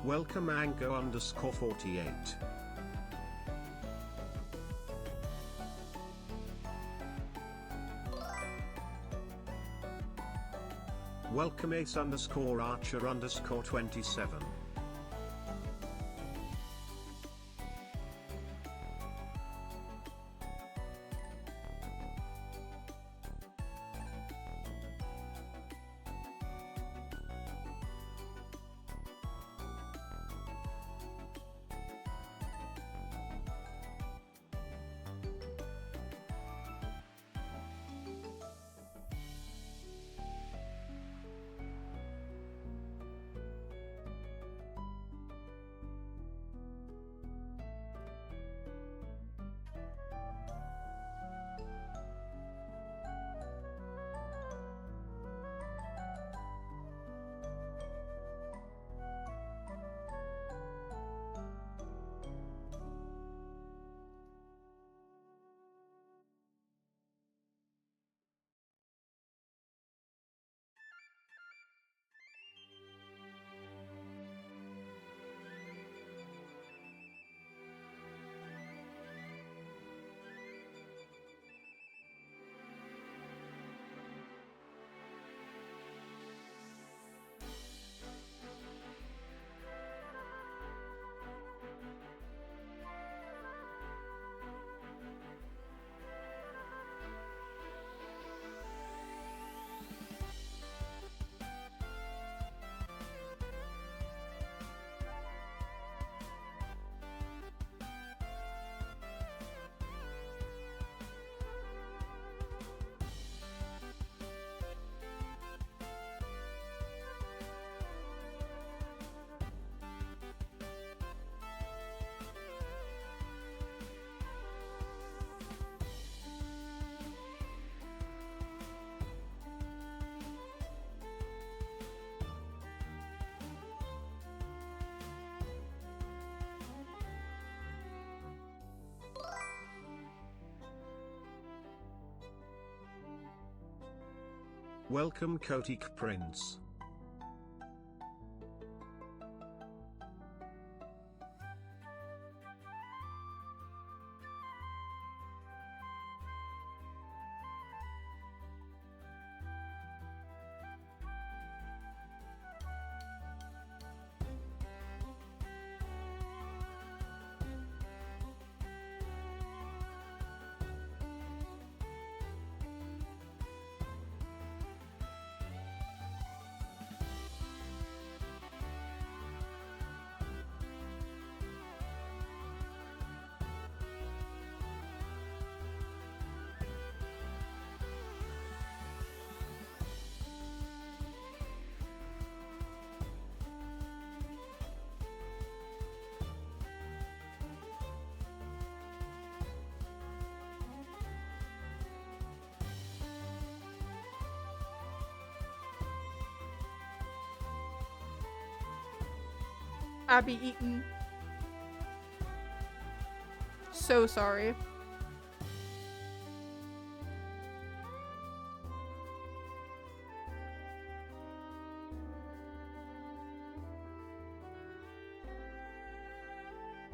Welcome Ango_48. Welcome Ace_Archer_27. Welcome Kotik Prince. Abby Eaton. So sorry.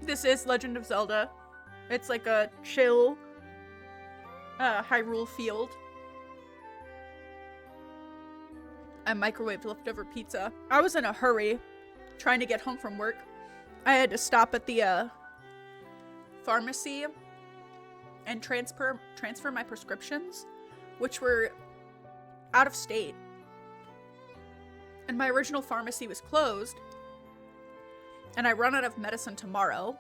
This is Legend of Zelda. It's like a chill Hyrule field. I microwaved leftover pizza. I was in a hurry trying to get home from work. I had to stop at the pharmacy and transfer my prescriptions, which were out of state. And my original pharmacy was closed. And I run out of medicine tomorrow.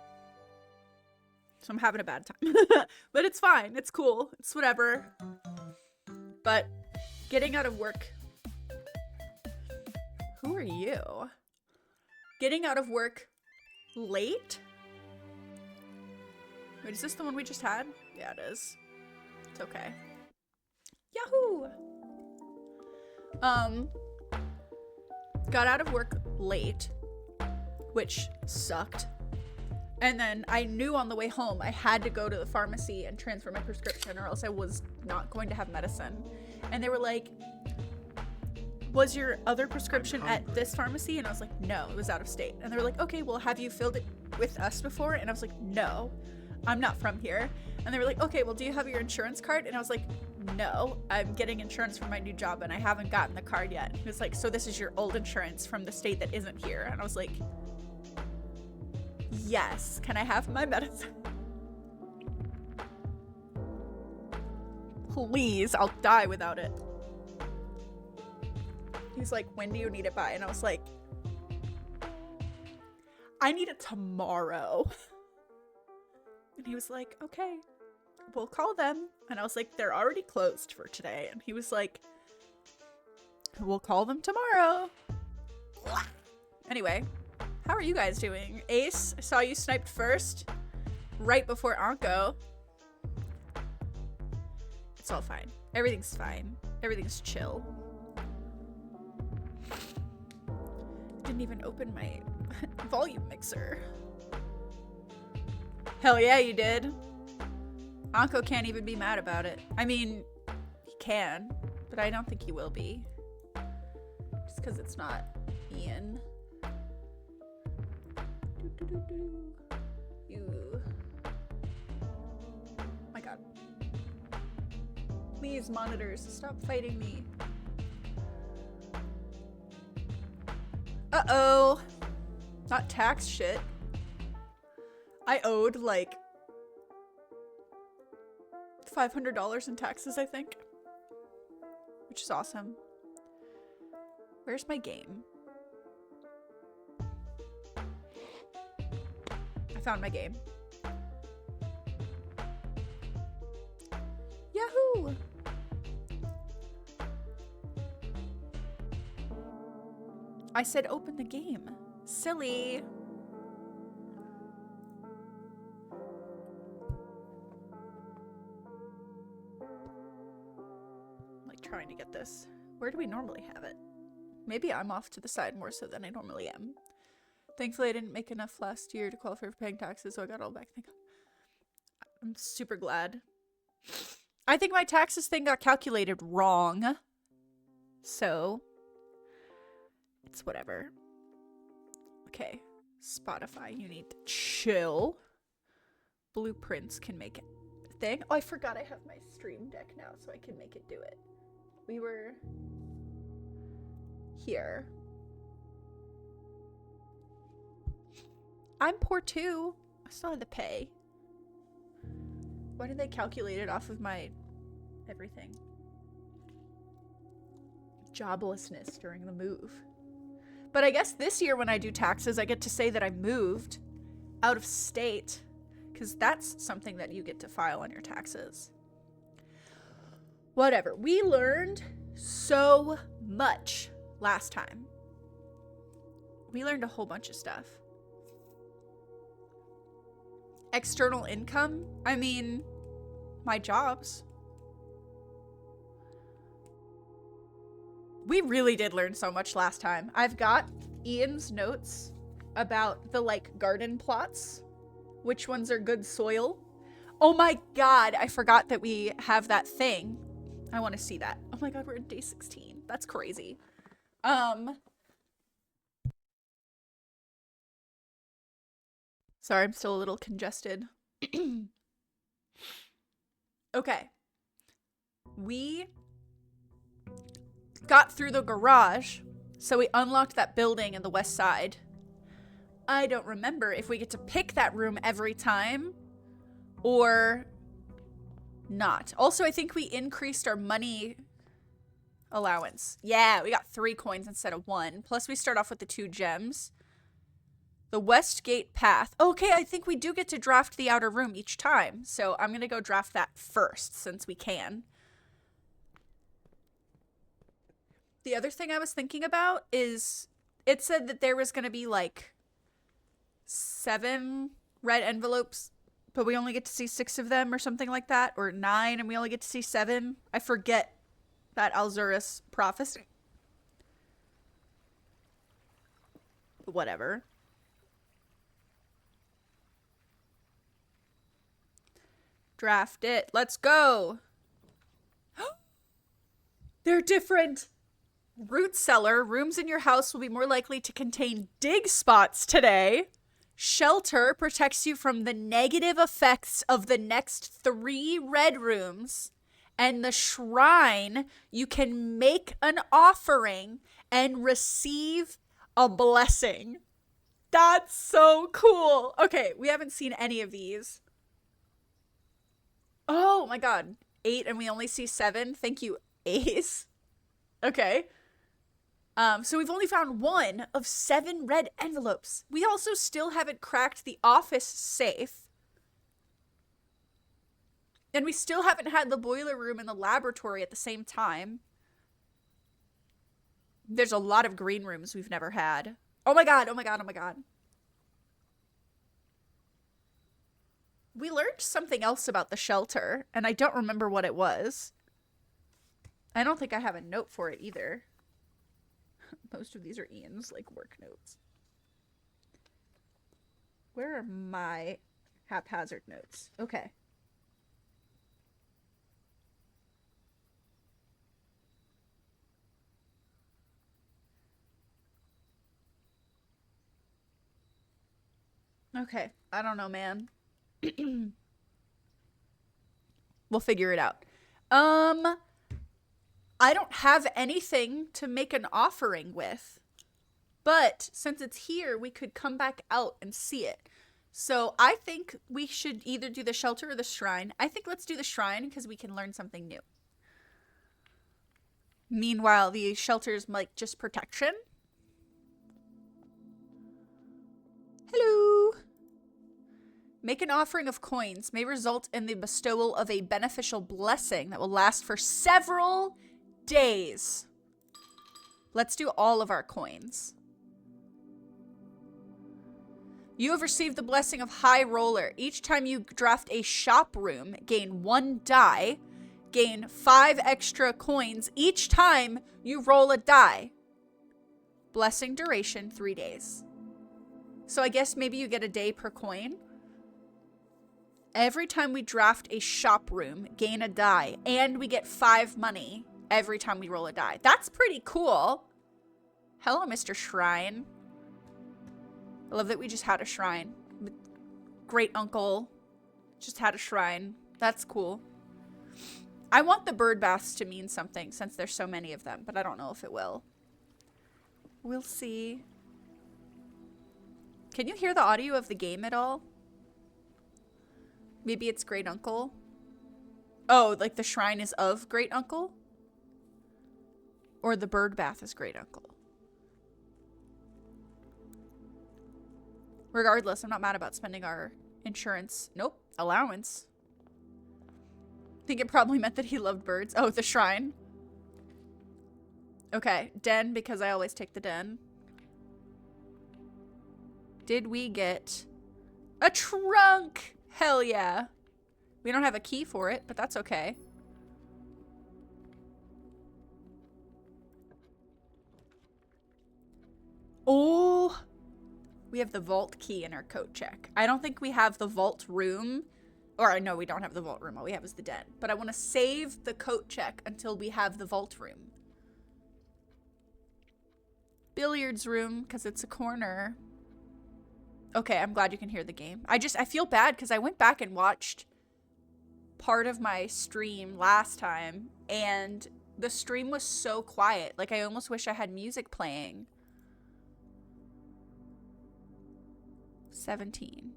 So I'm having a bad time. But it's fine. It's cool. It's whatever. But getting out of work. Who are you? Getting out of work late? Wait, is this the one we just had? Yeah, it is. It's okay. Yahoo! Got out of work late, which sucked. And then I knew on the way home I had to go to the pharmacy and transfer my prescription or else I was not going to have medicine. And they were like, was your other prescription at this pharmacy? And I was like, no, it was out of state. And they were like, okay, well, have you filled it with us before? And I was like, no, I'm not from here. And they were like, okay, well, do you have your insurance card? And I was like, no, I'm getting insurance for my new job and I haven't gotten the card yet. And he was like, so this is your old insurance from the state that isn't here. And I was like, yes, can I have my medicine? Please, I'll die without it. He's like, when do you need it by? And I was like, I need it tomorrow. And he was like, okay, we'll call them. And I was like, they're already closed for today. And he was like, we'll call them tomorrow. Anyway, how are you guys doing? Ace, I saw you sniped first, right before Anko. It's all fine. Everything's fine. Everything's chill. Didn't even open my volume mixer. Hell yeah, you did. Anko can't even be mad about it. I mean, he can, but I don't think he will be. Just because it's not Ian. You. My god. Please, monitors, stop fighting me. Uh-oh. Not tax shit. I owed like $500 in taxes, I think. Which is awesome. Where's my game? I found my game. Yahoo! I said open the game. Silly. I'm like trying to get this. Where do we normally have it? Maybe I'm off to the side more so than I normally am. Thankfully, I didn't make enough last year to qualify for paying taxes, so I got all back. I'm super glad. I think my taxes thing got calculated wrong. So, it's whatever. Okay, Spotify, you need to chill. Blueprints can make it a thing. Oh, I forgot I have my stream deck now, so I can make it do it. We were here. I'm poor too. I still had to pay. Why did they calculate it off of my everything? Joblessness during the move. But I guess this year when I do taxes, I get to say that I moved out of state, because that's something that you get to file on your taxes. Whatever. We learned so much last time. We learned a whole bunch of stuff. External income? I mean, my jobs. We really did learn so much last time. I've got Ian's notes about the, like, garden plots. Which ones are good soil. Oh my god, I forgot that we have that thing. I want to see that. Oh my god, we're in day 16. That's crazy. Sorry, I'm still a little congested. Okay. We got through the garage, so we unlocked that building in the west side. I don't remember if we get to pick that room every time or not. Also, I think we increased our money allowance. Yeah, we got 3 coins instead of 1. Plus, we start off with the 2 gems. The West Gate Path. Okay, I think we do get to draft the outer room each time. So I'm going to go draft that first since we can. The other thing I was thinking about is it said that there was going to be like 7 red envelopes, but we only get to see 6 of them or something like that. Or 9 and we only get to see 7. I forget that Alzurus prophecy. Whatever. Draft it. Let's go. They're different. Root cellar. Rooms in your house will be more likely to contain dig spots today. Shelter protects you from the negative effects of the next 3 red rooms. And the shrine, you can make an offering and receive a blessing. That's so cool. Okay, we haven't seen any of these. Oh my god. 8 and we only see 7. Thank you, Ace. Okay. So we've only found 1 of 7 red envelopes. We also still haven't cracked the office safe. And we still haven't had the boiler room and the laboratory at the same time. There's a lot of green rooms we've never had. Oh my god, oh my god, oh my god. We learned something else about the shelter, and I don't remember what it was. I don't think I have a note for it either. Most of these are Ian's, like, work notes. Where are my haphazard notes? Okay. Okay, I don't know, man. We'll figure it out. I don't have anything to make an offering with. But since it's here, we could come back out and see it. So I think we should either do the shelter or the shrine. I think let's do the shrine because we can learn something new. Meanwhile, the shelter's like just protection. Hello. Make an offering of coins may result in the bestowal of a beneficial blessing that will last for several days. Let's do all of our coins. You have received the blessing of High Roller. Each time you draft a shop room, gain 1 die, gain 5 extra coins each time you roll a die. Blessing duration 3 days. So I guess maybe you get a day per coin. Every time we draft a shop room, gain a die, and we get 5 money every time we roll a die. That's pretty cool. Hello, Mr. Shrine. I love that we just had a shrine. Great uncle just had a shrine. That's cool. I want the bird baths to mean something since there's so many of them, but I don't know if it will. We'll see. Can you hear the audio of the game at all? Maybe it's Great Uncle. Oh, like the shrine is of Great Uncle? Or the bird bath is Great Uncle? Regardless, I'm not mad about spending our insurance. Nope. Allowance. I think it probably meant that he loved birds. Oh, the shrine. Okay. Den, because I always take the den. Did we get a trunk? Hell yeah. We don't have a key for it, but that's okay. Oh, we have the vault key in our coat check. I don't think we have the vault room. Or no, we don't have the vault room. All we have is the den. But I want to save the coat check until we have the vault room. Billiards room, because it's a corner. Okay, I'm glad you can hear the game. I feel bad because I went back and watched part of my stream last time. And the stream was so quiet. Like, I almost wish I had music playing. 17.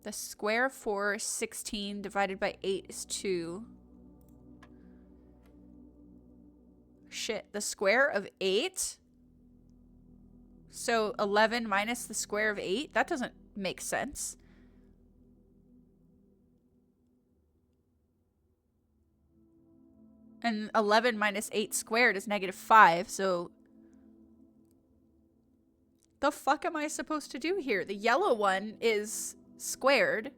The square of 4 is 16 divided by 8 is 2. Shit, the square of 8? So 11 minus the square of 8? That doesn't make sense. And 11 minus 8 squared is -5, so the fuck am I supposed to do here? The yellow one is squared.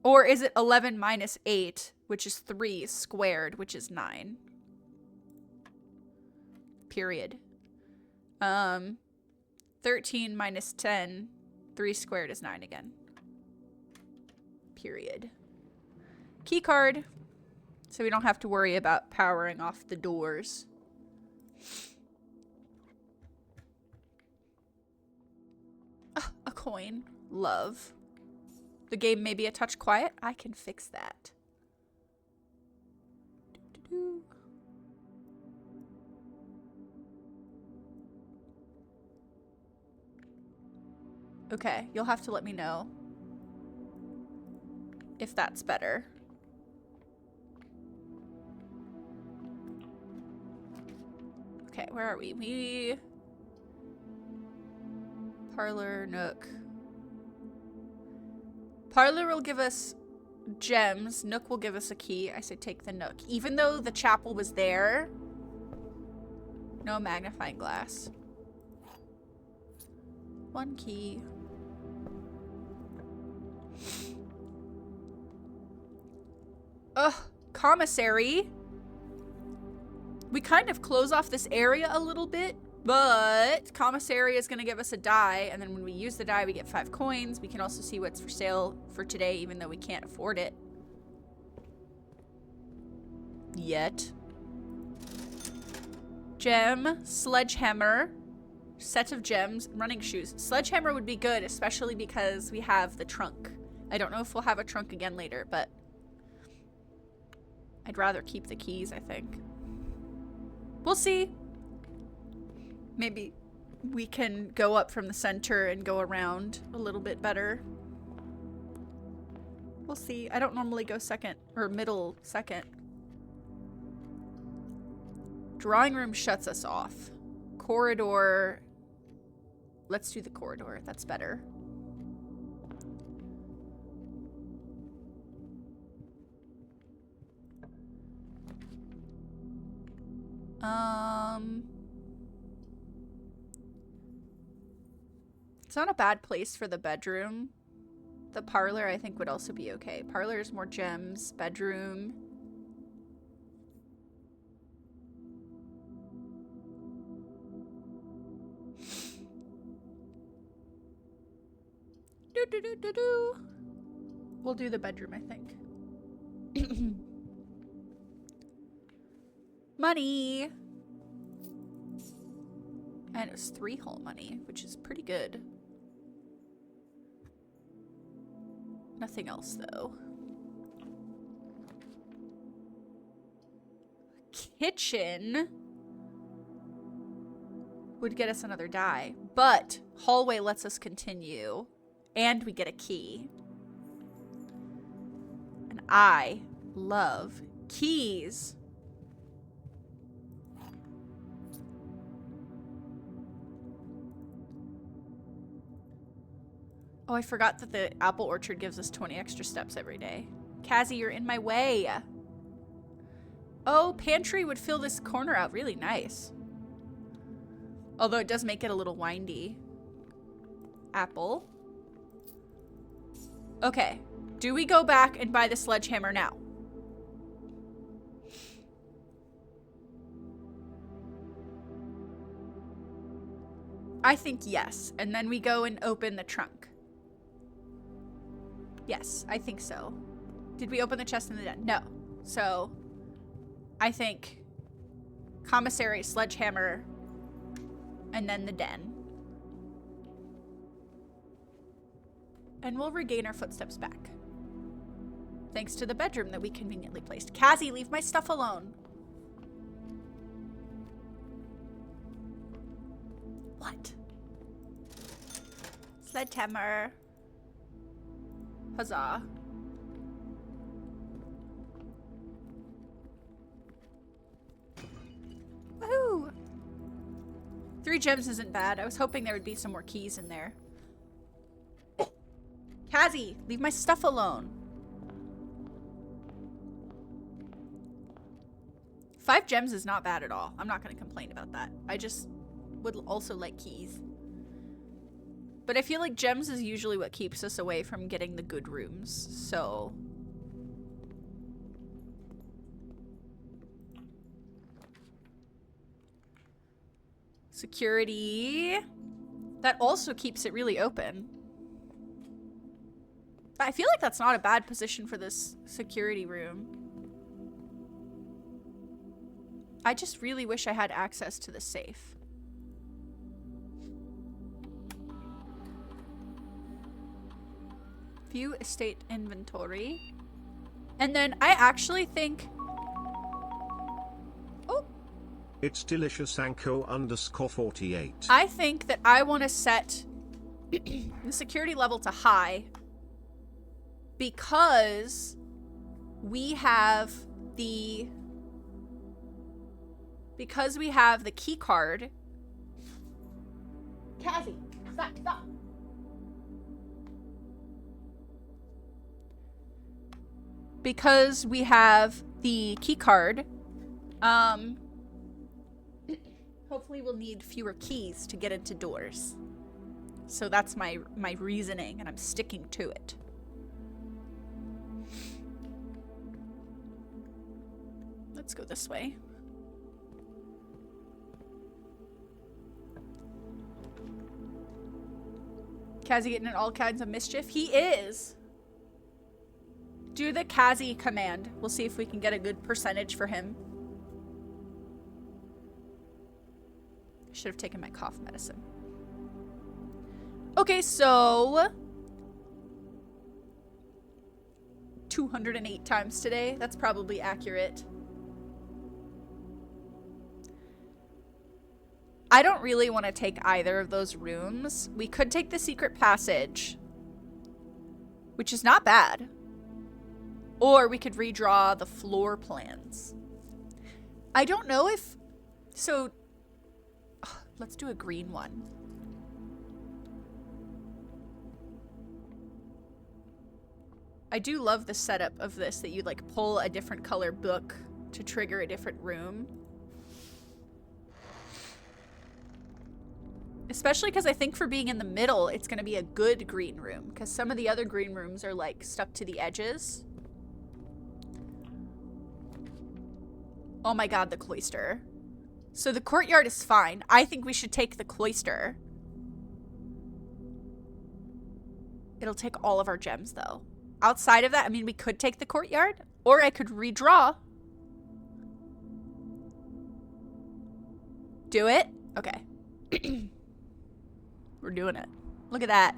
Or is it 11 minus 8, which is 3, squared, which is 9? Period. 13 minus 10, 3 squared is 9 again. Period. Key card. So we don't have to worry about powering off the doors. A coin. Love. The game may be a touch quiet. I can fix that. Doo-doo-doo. Okay, you'll have to let me know if that's better. Okay, where are we? Parlor, Nook. Parlor will give us gems. Nook will give us a key. I say take the Nook. Even though the chapel was there. No magnifying glass. One key. Ugh, commissary. We kind of close off this area a little bit, but commissary is going to give us a die, and then when we use the die, we get 5 coins. We can also see what's for sale for today, even though we can't afford it. Yet. Gem, sledgehammer, set of gems, running shoes. Sledgehammer would be good, especially because we have the trunk. I don't know if we'll have a trunk again later, but I'd rather keep the keys, I think. We'll see. Maybe we can go up from the center and go around a little bit better. We'll see. I don't normally go second or middle second. Drawing room shuts us off. Corridor. Let's do the corridor. That's better. It's not a bad place for the bedroom. The parlor, I think, would also be okay. Parlor is more gems. Bedroom. We'll do the bedroom, I think. Money! And it's 3 whole money, which is pretty good. Nothing else, though. Kitchen would get us another die, but hallway lets us continue, and we get a key. And I love keys. Oh, I forgot that the apple orchard gives us 20 extra steps every day. Kazzy, you're in my way. Oh, pantry would fill this corner out really nice. Although it does make it a little windy. Apple. Okay. Do we go back and buy the sledgehammer now? I think yes. And then we go and open the trunk. Yes, I think so. Did we open the chest in the den? No. So, I think commissary, sledgehammer, and then the den. And we'll regain our footsteps back. Thanks to the bedroom that we conveniently placed. Kazzy, leave my stuff alone. What? Sledgehammer. Huzzah. Woohoo! 3 gems isn't bad. I was hoping there would be some more keys in there. Kazzy, leave my stuff alone. 5 gems is not bad at all. I'm not going to complain about that. I just would also like keys. But I feel like gems is usually what keeps us away from getting the good rooms, so... Security. That also keeps it really open. I feel like that's not a bad position for this security room. I just really wish I had access to the safe. View estate inventory. And then I actually think... Oh! It's delicious Anko _48. I think that I want to set the security level to high because we have the key card. Cassie, stop. Because we have the key card, hopefully we'll need fewer keys to get into doors. So that's my reasoning, and I'm sticking to it. Let's go this way. Kazi getting in all kinds of mischief? He is! Do the Kazi command. We'll see if we can get a good percentage for him. Should have taken my cough medicine. Okay, so 208 times today. That's probably accurate. I don't really want to take either of those rooms. We could take the secret passage, which is not bad. Or we could redraw the floor plans. I don't know if... So, let's do a green one. I do love the setup of this, that you like pull a different color book to trigger a different room. Especially because I think for being in the middle, it's going to be a good green room. Because some of the other green rooms are like stuck to the edges. Oh my god, the cloister. So the courtyard is fine. I think we should take the cloister. It'll take all of our gems, though. Outside of that, I mean, we could take the courtyard. Or I could redraw. Do it? Okay. We're doing it. Look at that.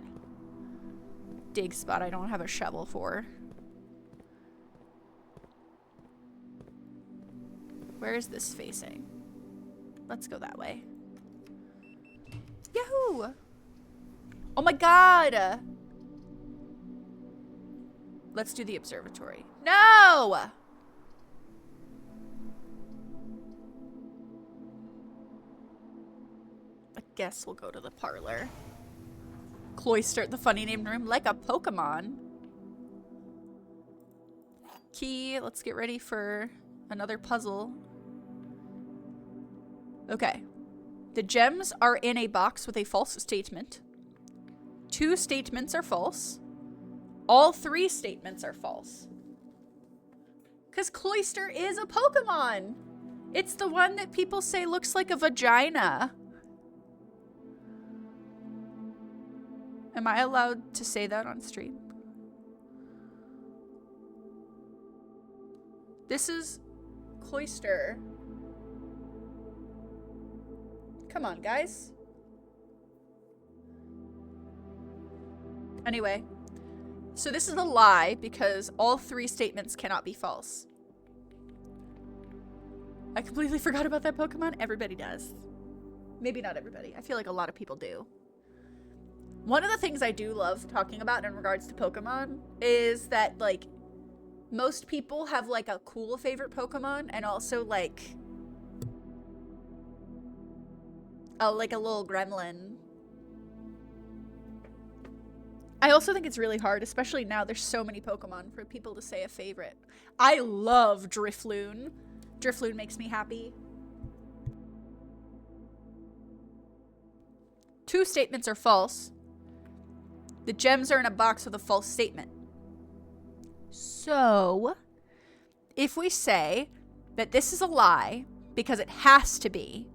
Dig spot I don't have a shovel for. Where is this facing? Let's go that way. Yahoo! Oh my god! Let's do the observatory. No! I guess we'll go to the parlor. Cloister, the funny named room, like a Pokemon. Key, let's get ready for another puzzle. Okay. The gems are in a box with a false statement. 2 statements are false. All 3 statements are false. Because Cloister is a Pokemon. It's the one that people say looks like a vagina. Am I allowed to say that on stream? This is Cloister. Come on, guys. Anyway, so this is a lie because all 3 statements cannot be false. I completely forgot about that Pokemon. Everybody does. Maybe not everybody. I feel like a lot of people do. One of the things I do love talking about in regards to Pokemon is that, like, most people have, like, a cool favorite Pokemon and also, like a little gremlin. I also think it's really hard, especially now there's so many Pokemon, for people to say a favorite. I love Drifloon. Drifloon makes me happy. 2 statements are false. The gems are in a box with a false statement. So, if we say that this is a lie, because it has to be,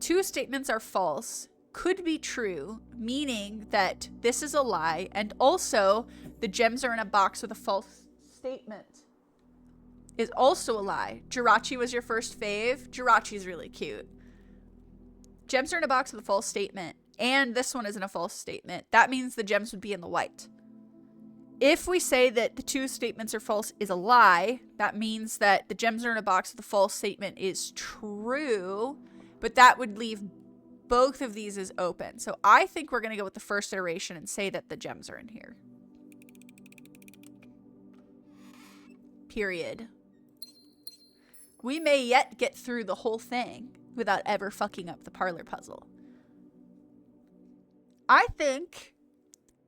2 statements are false, could be true, meaning that this is a lie, and also the gems are in a box with a false statement. is also a lie. Jirachi was your first fave. Jirachi's really cute. Gems are in a box with a false statement. And this one isn't a false statement. That means the gems would be in the white. If we say that the two statements are false is a lie, that means that the gems are in a box with a false statement is true. But that would leave both of these as open. So I think we're going to go with the first iteration and say that the gems are in here. Period. We may yet get through the whole thing without ever fucking up the parlor puzzle. I think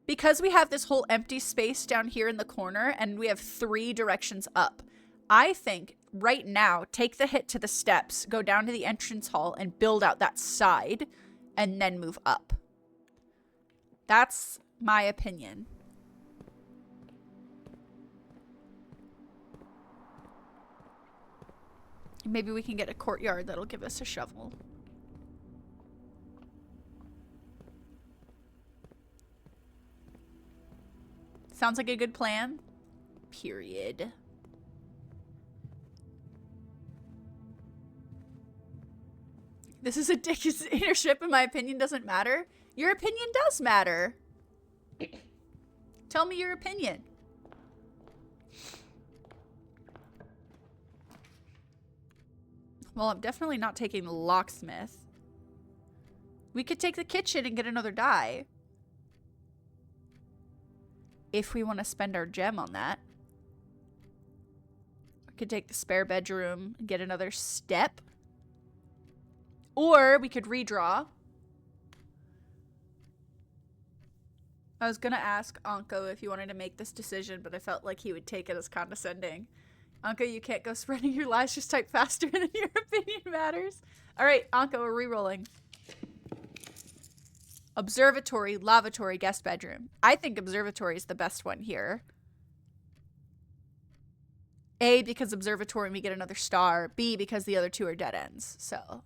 because we have this whole empty space down here in the corner and we have 3 directions up, I think right now, take the hit to the steps, go down to the entrance hall and build out that side and then move up. That's my opinion. Maybe we can get a courtyard that'll give us a shovel. Sounds like a good plan. Period. This is a dictatorship, in my opinion doesn't matter. Your opinion does matter. Tell me your opinion. Well, I'm definitely not taking the locksmith. We could take the kitchen and get another die. If we want to spend our gem on that. We could take the spare bedroom and get another step. Or we could redraw. I was going to ask Anko if he wanted to make this decision, but I felt like he would take it as condescending. Anko, you can't go spreading your lies, just type faster than your opinion matters. Alright, Anko, we're re-rolling. Observatory, lavatory, guest bedroom. I think observatory is the best one here. A, because observatory we get another star. B, because the other 2 are dead ends. So.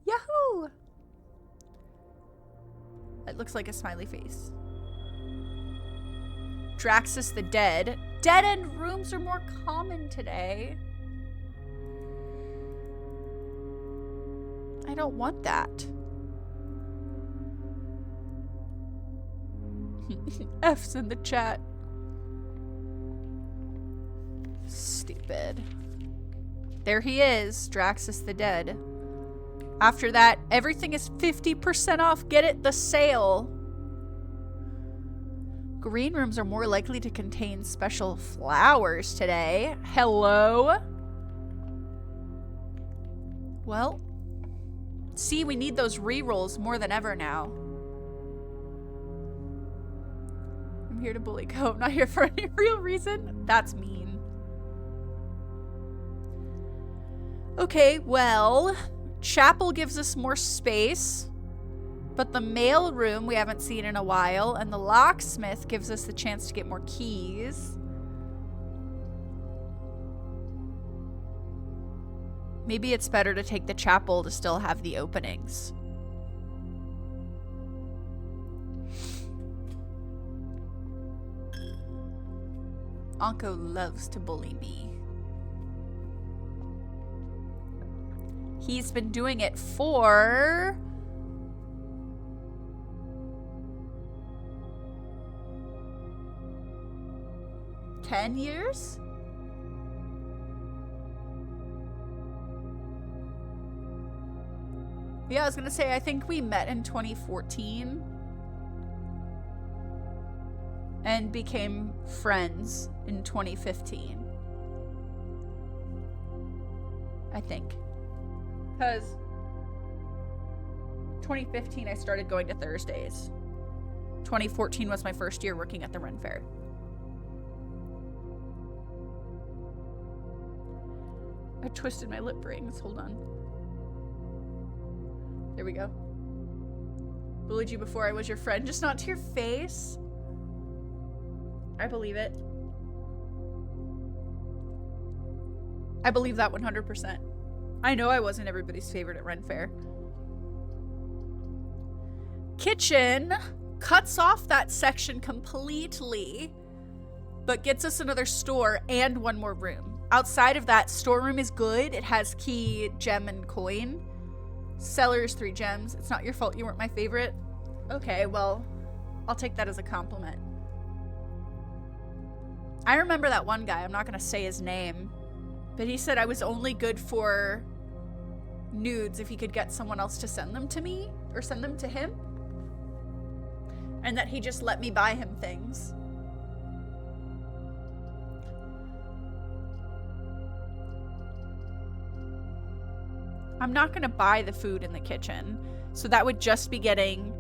Yahoo! It looks like a smiley face. Draxus the Dead. Dead end rooms are more common today. I don't want that. F's in the chat. Stupid. There he is, Draxus the Dead. After that, everything is 50% off. Get it? The sale. Green rooms are more likely to contain special flowers today. Hello? Well, see, we need those re-rolls more than ever now. I'm here to bully Ko. I'm not here for any real reason. That's mean. Okay, well, chapel gives us more space, but the mail room we haven't seen in a while, and the locksmith gives us the chance to get more keys. Maybe it's better to take the chapel to still have the openings. Anko loves to bully me. He's been doing it for... $10 years? Yeah, I was gonna say, I think we met in 2014 and became friends in 2015. I think. Because 2015 I started going to Thursdays. 2014 was my first year working at the Ren Fair. I twisted my lip rings. Hold on. There we go. Bullied you before I was your friend, just not to your face. I believe it. I believe that 100%. I know I wasn't everybody's favorite at Ren Fair. Kitchen cuts off that section completely, but gets us another store and one more room. Outside of that, storeroom is good. It has key, gem, and coin. Sellers, 3 gems. It's not your fault you weren't my favorite. Okay, well, I'll take that as a compliment. I remember that one guy, I'm not gonna say his name, but he said I was only good for nudes if he could get someone else to send them to me, or send them to him. And that he just let me buy him things. I'm not gonna buy the food in the kitchen, so that would just be getting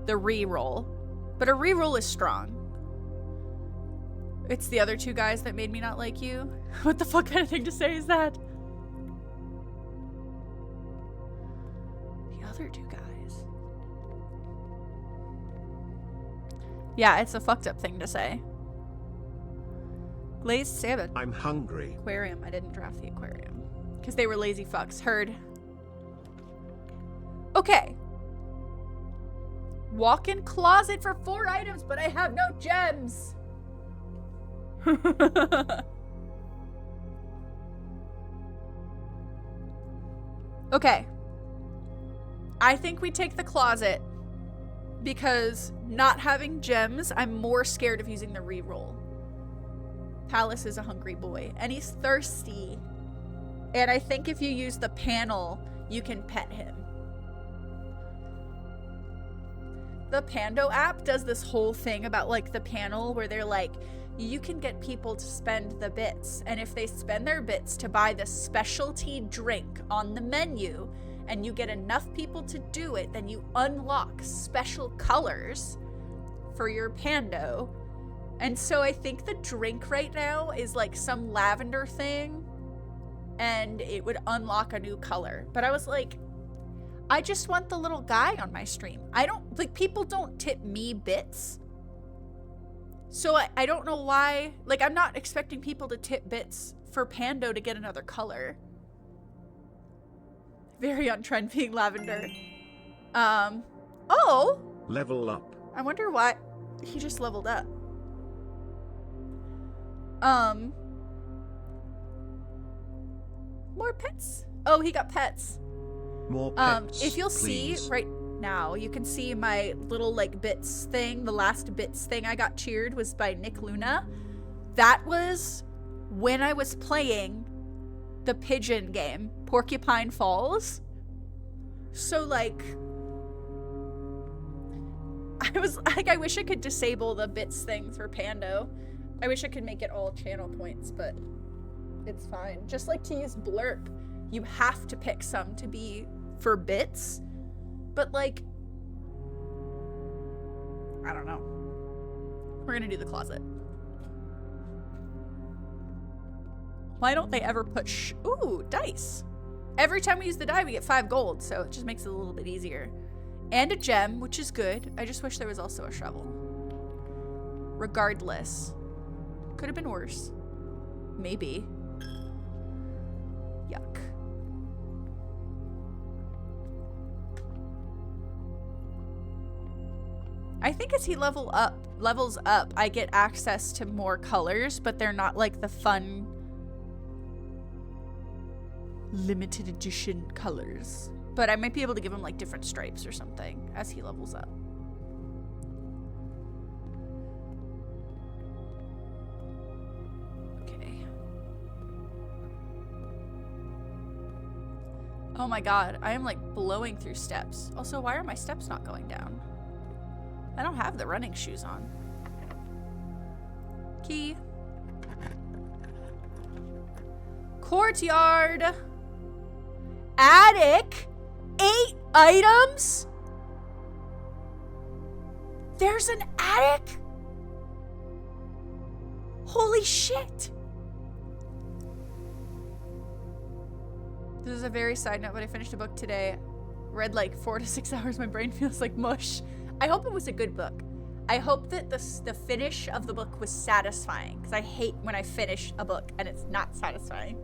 the re-roll. But a re-roll is strong. It's the other 2 guys that made me not like you. What the fuck kind of thing to say is that? The other 2 guys. Yeah, it's a fucked up thing to say. Glazed salmon. I'm hungry. Aquarium. I didn't draft the aquarium. Because they were lazy fucks. Heard. Okay. Walk-in closet for 4 items, but I have no gems. Okay. I think we take the closet because not having gems, I'm more scared of using the reroll. Palace is a hungry boy and he's thirsty. And I think if you use the panel, you can pet him. The Pando app does this whole thing about like the panel where they're like, you can get people to spend the bits, and if they spend their bits to buy the specialty drink on the menu and you get enough people to do it, then you unlock special colors for your Pando. And so I think the drink right now is like some lavender thing and it would unlock a new color. But I was like, I just want the little guy on my stream. I don't, like, people don't tip me bits. So I don't know why, like, I'm not expecting people to tip bits for Pando to get another color. Very on trend being lavender. Oh! Level up. I wonder why he just leveled up. More pets? Oh, he got pets. More pets, if you'll please. see right now, you can see my little like bits thing. The last bits thing I got cheered was by Nick Luna. That was when I was playing the pigeon game, Porcupine Falls. So like, I was like, I wish I could disable the bits thing for Pando. I wish I could make it all channel points, but it's fine. Just like to use Blurp, you have to pick some to be for bits, but like, I don't know. We're gonna do the closet. Why don't they ever put ooh, dice. Every time we use the die, we get 5 gold, so it just makes it a little bit easier. And a gem, which is good. I just wish there was also a shovel. Regardless. Could have been worse. Maybe. Yuck. I think as he levels up, I get access to more colors, but they're not like the fun limited edition colors. But I might be able to give him like different stripes or something as he levels up. Okay. Oh my god, I am like blowing through steps. Also, why are my steps not going down? I don't have the running shoes on. Key. Courtyard. Attic. 8 items? There's an attic? Holy shit. This is a very side note, but I finished a book today. Read like 4 to 6 hours. My brain feels like mush. I hope it was a good book. I hope that the finish of the book was satisfying, because I hate when I finish a book and it's not satisfying.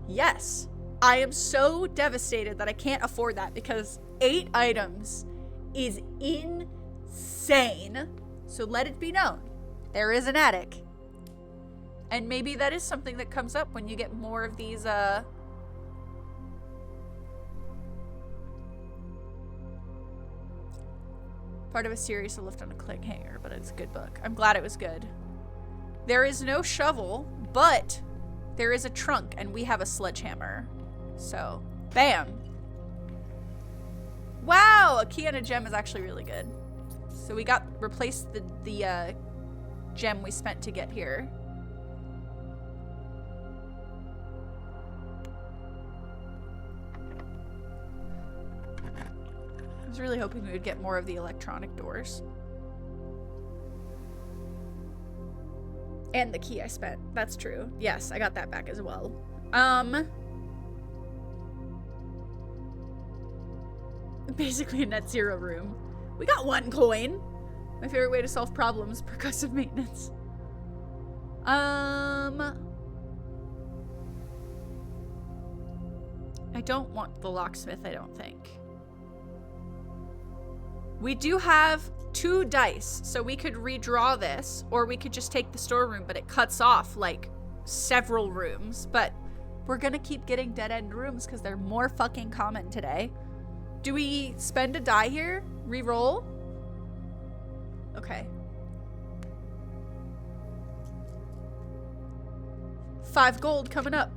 Yes. I am so devastated that I can't afford that, because 8 items is insane. insane. So let it be known, there is an attic. And maybe that is something that comes up when you get more of these, part of a series to lift on a cliffhanger, but it's a good book. I'm glad it was good. There is no shovel, but there is a trunk, and we have a sledgehammer. So, bam. Wow, a key and a gem is actually really good. So we replaced the gem we spent to get here. I was really hoping we would get more of the electronic doors. And the key I spent. That's true. Yes, I got that back as well. Basically a net zero room. We got 1 coin. My favorite way to solve problems, percussive maintenance. I don't want the locksmith, I don't think. We do have 2 dice, so we could redraw this, or we could just take the storeroom, but it cuts off, like, several rooms. But we're gonna keep getting dead-end rooms because they're more fucking common today. Do we spend a die here? Reroll? Okay. 5 gold coming up.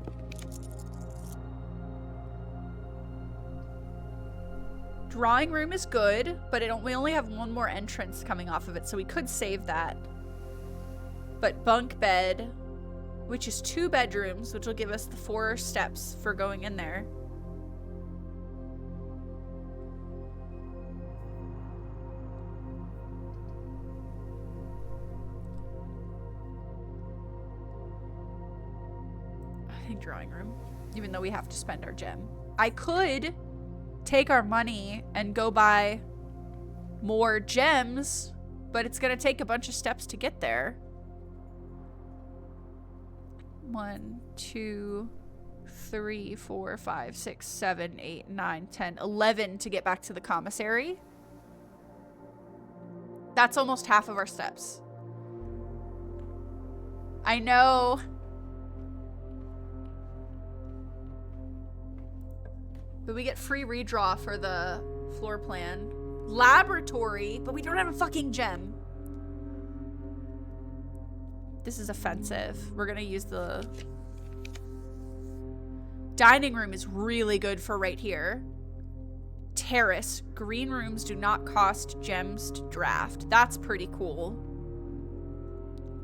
Drawing room is good, but we only have 1 more entrance coming off of it, so we could save that. But bunk bed, which is 2 bedrooms, which will give us the 4 steps for going in there. I think drawing room, even though we have to spend our gem. I could take our money and go buy more gems, but it's gonna take a bunch of steps to get there. 1, 2, 3, 4, 5, 6, 7, 8, 9, 10, 11 to get back to the commissary. That's almost half of our steps. I know. But we get free redraw for the floor plan. Laboratory, but we don't have a fucking gem. This is offensive. We're gonna use the... Dining room is really good for right here. Terrace. Green rooms do not cost gems to draft. That's pretty cool.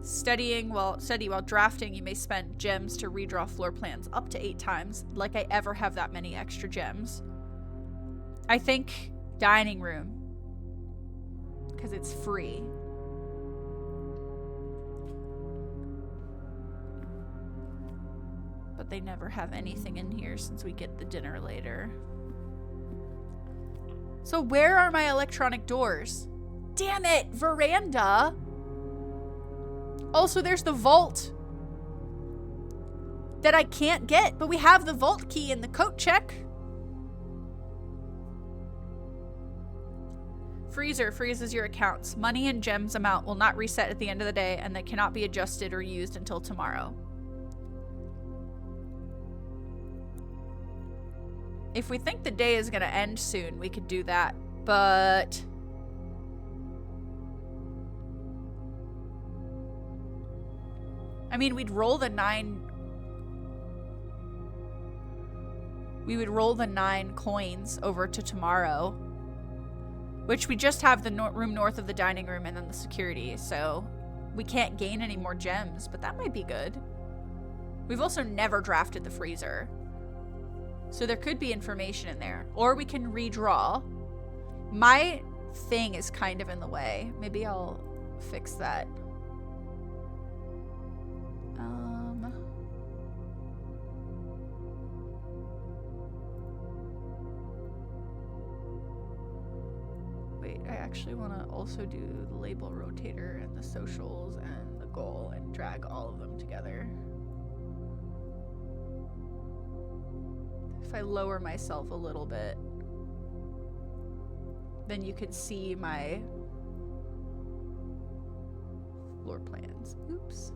Study while drafting, you may spend gems to redraw floor plans up to 8 times. Like I ever have that many extra gems. I think dining room, because it's free. But they never have anything in here since we get the dinner later. So where are my electronic doors? Damn it, veranda. Also, there's the vault that I can't get, but we have the vault key in the coat check. Freezer freezes your accounts. Money and gems amount will not reset at the end of the day, and they cannot be adjusted or used until tomorrow. If we think the day is going to end soon, we could do that, but... I mean, we'd roll the 9... We would roll the 9 coins over to tomorrow. Which we just have the room north of the dining room and then the security, so... We can't gain any more gems, but that might be good. We've also never drafted the freezer. So there could be information in there. Or we can redraw. My thing is kind of in the way. Maybe I'll fix that. Wait, I actually want to also do the label rotator and the socials and the goal and drag all of them together. If I lower myself a little bit, then you can see my Floor plans. Oops.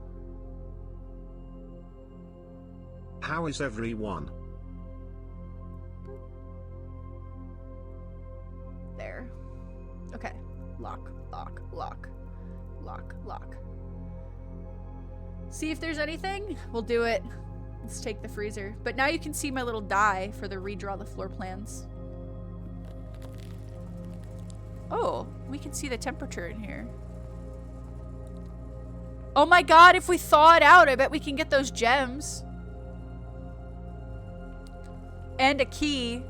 How is everyone? There. Okay. Lock, lock, lock. Lock, lock. See if there's anything? We'll do it. Let's take the freezer. But now you can see my little die for the redraw the floor plans. Oh, we can see the temperature in here. Oh my god, if we thaw it out, I bet we can get those gems. And a key.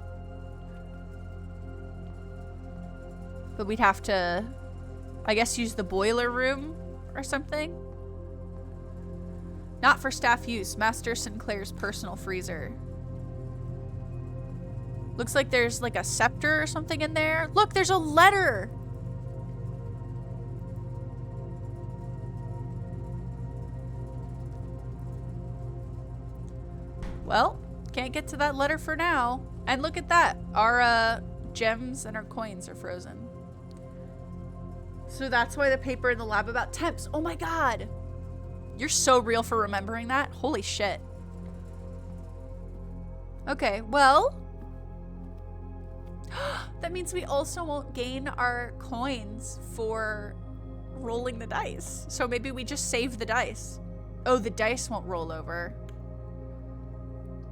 But we'd have to, I guess, use the boiler room or something. Not for staff use. Master Sinclair's personal freezer. Looks like there's like a scepter or something in there. Look, there's a letter. Well, can't get to that letter for now. And look at that. Our gems and our coins are frozen. So that's why the paper in the lab about temps. Oh my god. You're so real for remembering that. Holy shit. Okay, well. That means we also won't gain our coins for rolling the dice. So maybe we just save the dice. Oh, the dice won't roll over.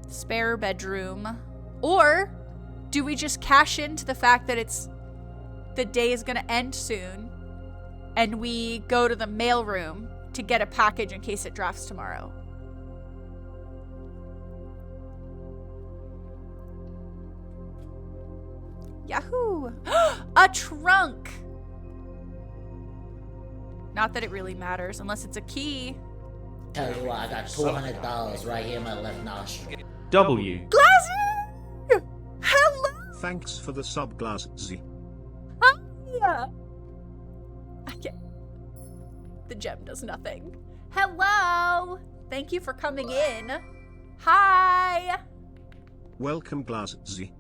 Spare bedroom. Or do we just cash into the fact that the day is gonna end soon and we go to the mailroom to get a package in case it drafts tomorrow? Yahoo! A trunk! Not that it really matters unless it's a key. Tell you what, I got $200 right here in my left nostril. W. Glazzy! Hello! Thanks for the sub, Glazzy. Hi! I can't. The gem does nothing. Hello! Thank you for coming in. Hi! Welcome, Glazzy.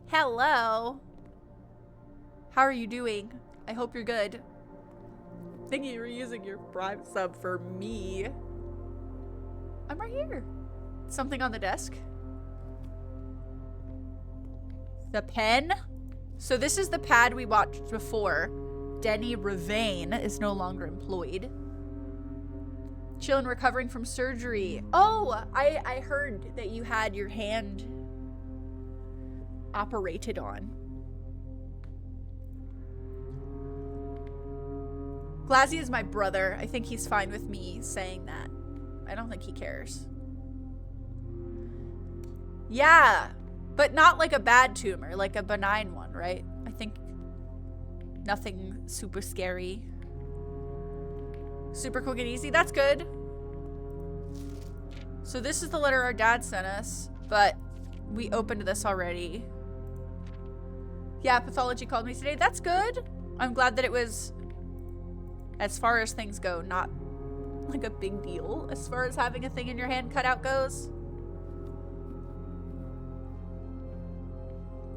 Hello. How are you doing? I hope you're good. Thank you for using your Prime sub for me. I'm right here. Something on the desk. The pen? So this is the pad we watched before. Denny Ravain is no longer employed. Chillin' recovering from surgery. Oh, I heard that you had your hand operated on. Glazzy is my brother. I think he's fine with me saying that. I don't think he cares. Yeah, but not like a bad tumor, like a benign one, right? I think nothing super scary. Super quick and easy. That's good. So this is the letter our dad sent us, but we opened this already. Yeah, pathology called me today. That's good. I'm glad that it was, as far as things go, not like a big deal as far as having a thing in your hand cut out goes.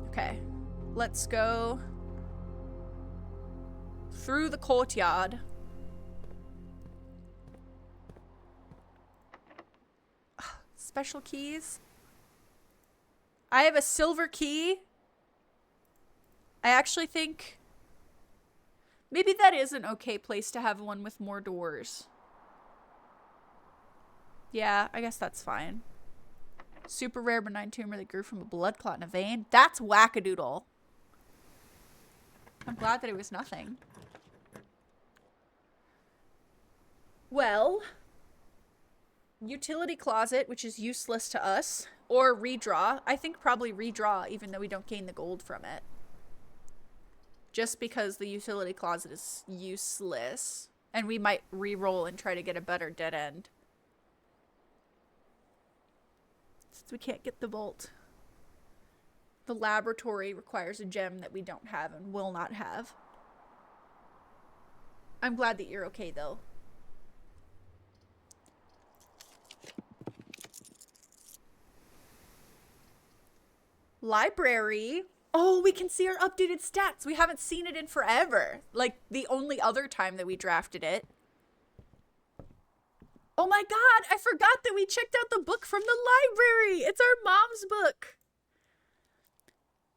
Okay, let's go through the courtyard. Special keys. I have a silver key. I actually think maybe that is an okay place to have one with more doors. Yeah, I guess that's fine. Super rare benign tumor that grew from a blood clot in a vein. That's wackadoodle. I'm glad that it was nothing. Well, utility closet, which is useless to us, or redraw. I think probably redraw, even though we don't gain the gold from it. Just because the utility closet is useless. And we might re-roll and try to get a better dead end. Since we can't get the vault. The laboratory requires a gem that we don't have and will not have. I'm glad that you're okay, though. Library. Oh, we can see our updated stats. We haven't seen it in forever. Like, the only other time that we drafted it. Oh my god, I forgot that we checked out the book from the library. It's our mom's book.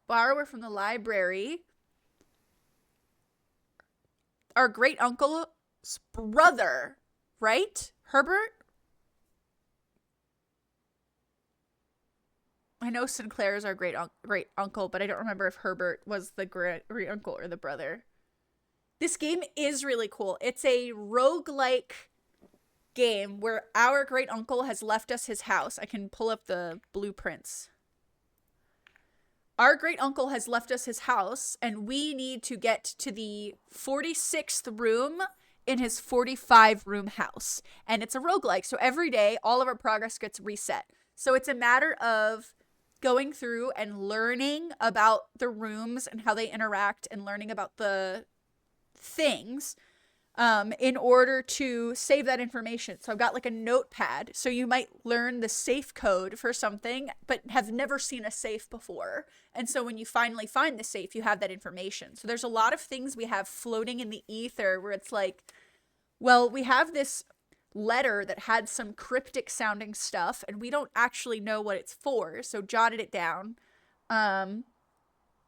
Borrower from the library. Our great uncle's brother, right? Herbert? I know Sinclair is our great uncle, but I don't remember if Herbert was the great uncle or the brother. This game is really cool. It's a roguelike game where our great uncle has left us his house. I can pull up the blueprints. Our great uncle has left us his house, and we need to get to the 46th room in his 45-room house. And it's a roguelike, so every day, all of our progress gets reset. So it's a matter of going through and learning about the rooms and how they interact and learning about the things in order to save that information. So I've got like a notepad. So you might learn the safe code for something, but have never seen a safe before. And so when you finally find the safe, you have that information. So there's a lot of things we have floating in the ether where it's like, well, we have this letter that had some cryptic sounding stuff and we don't actually know what it's for, so jotted it down.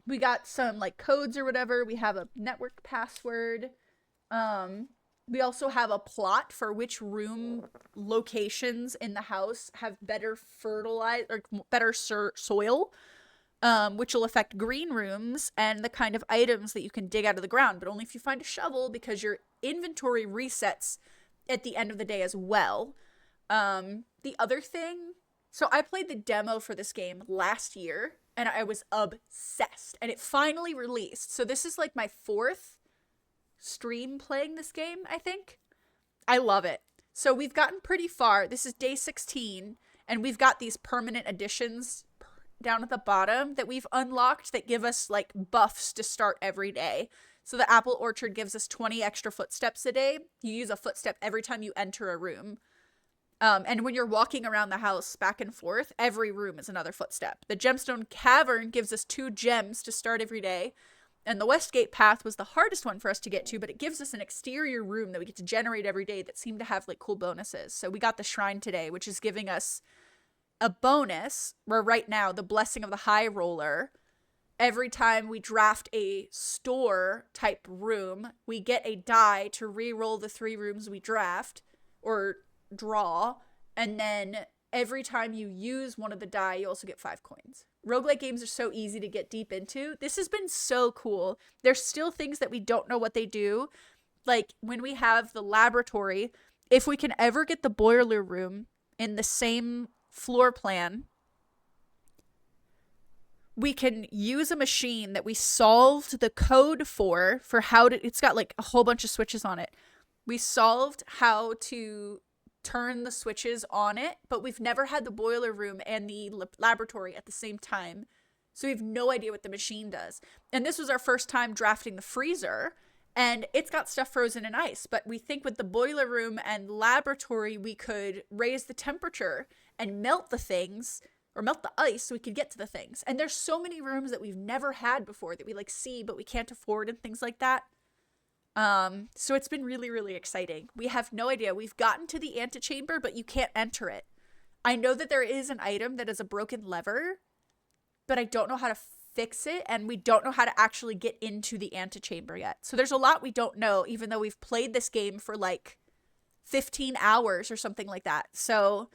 We got some like codes or whatever. We have a network password. We also have a plot for which room locations in the house have better fertilize or better soil, which will affect green rooms and the kind of items that you can dig out of the ground, but only if you find a shovel, because your inventory resets at the end of the day as well. The other thing, so I played the demo for this game last year and I was obsessed, and it finally released. So this is like my 4th stream playing this game, I think. I love it. So we've gotten pretty far. This is day 16, and we've got these permanent additions down at the bottom that we've unlocked that give us like buffs to start every day. So the apple orchard gives us 20 extra footsteps a day. You use a footstep every time you enter a room. And when you're walking around the house back and forth, every room is another footstep. The gemstone cavern gives us 2 gems to start every day. And the Westgate path was the hardest one for us to get to, but it gives us an exterior room that we get to generate every day that seem to have like cool bonuses. So we got the shrine today, which is giving us a bonus where right now the blessing of the high roller, every time we draft a store type room, we get a die to re-roll the 3 rooms we draft or draw, and then every time you use one of the die, you also get 5 coins. Roguelike games are so easy to get deep into. This has been so cool. There's still things that we don't know what they do. Like when we have the laboratory, if we can ever get the boiler room in the same floor plan, we can use a machine that we solved the code for how to, it's got like a whole bunch of switches on it. We solved how to turn the switches on it, but we've never had the boiler room and the laboratory at the same time. So we have no idea what the machine does. And this was our first time drafting the freezer, and it's got stuff frozen in ice. But we think with the boiler room and laboratory, we could raise the temperature and melt the things, or melt the ice so we could get to the things. And there's so many rooms that we've never had before that we like see, but we can't afford and things like that. So it's been really, really exciting. We have no idea. We've gotten to the antechamber, but you can't enter it. I know that there is an item that is a broken lever, but I don't know how to fix it, and we don't know how to actually get into the antechamber yet. So there's a lot we don't know, even though we've played this game for like 15 hours or something like that. So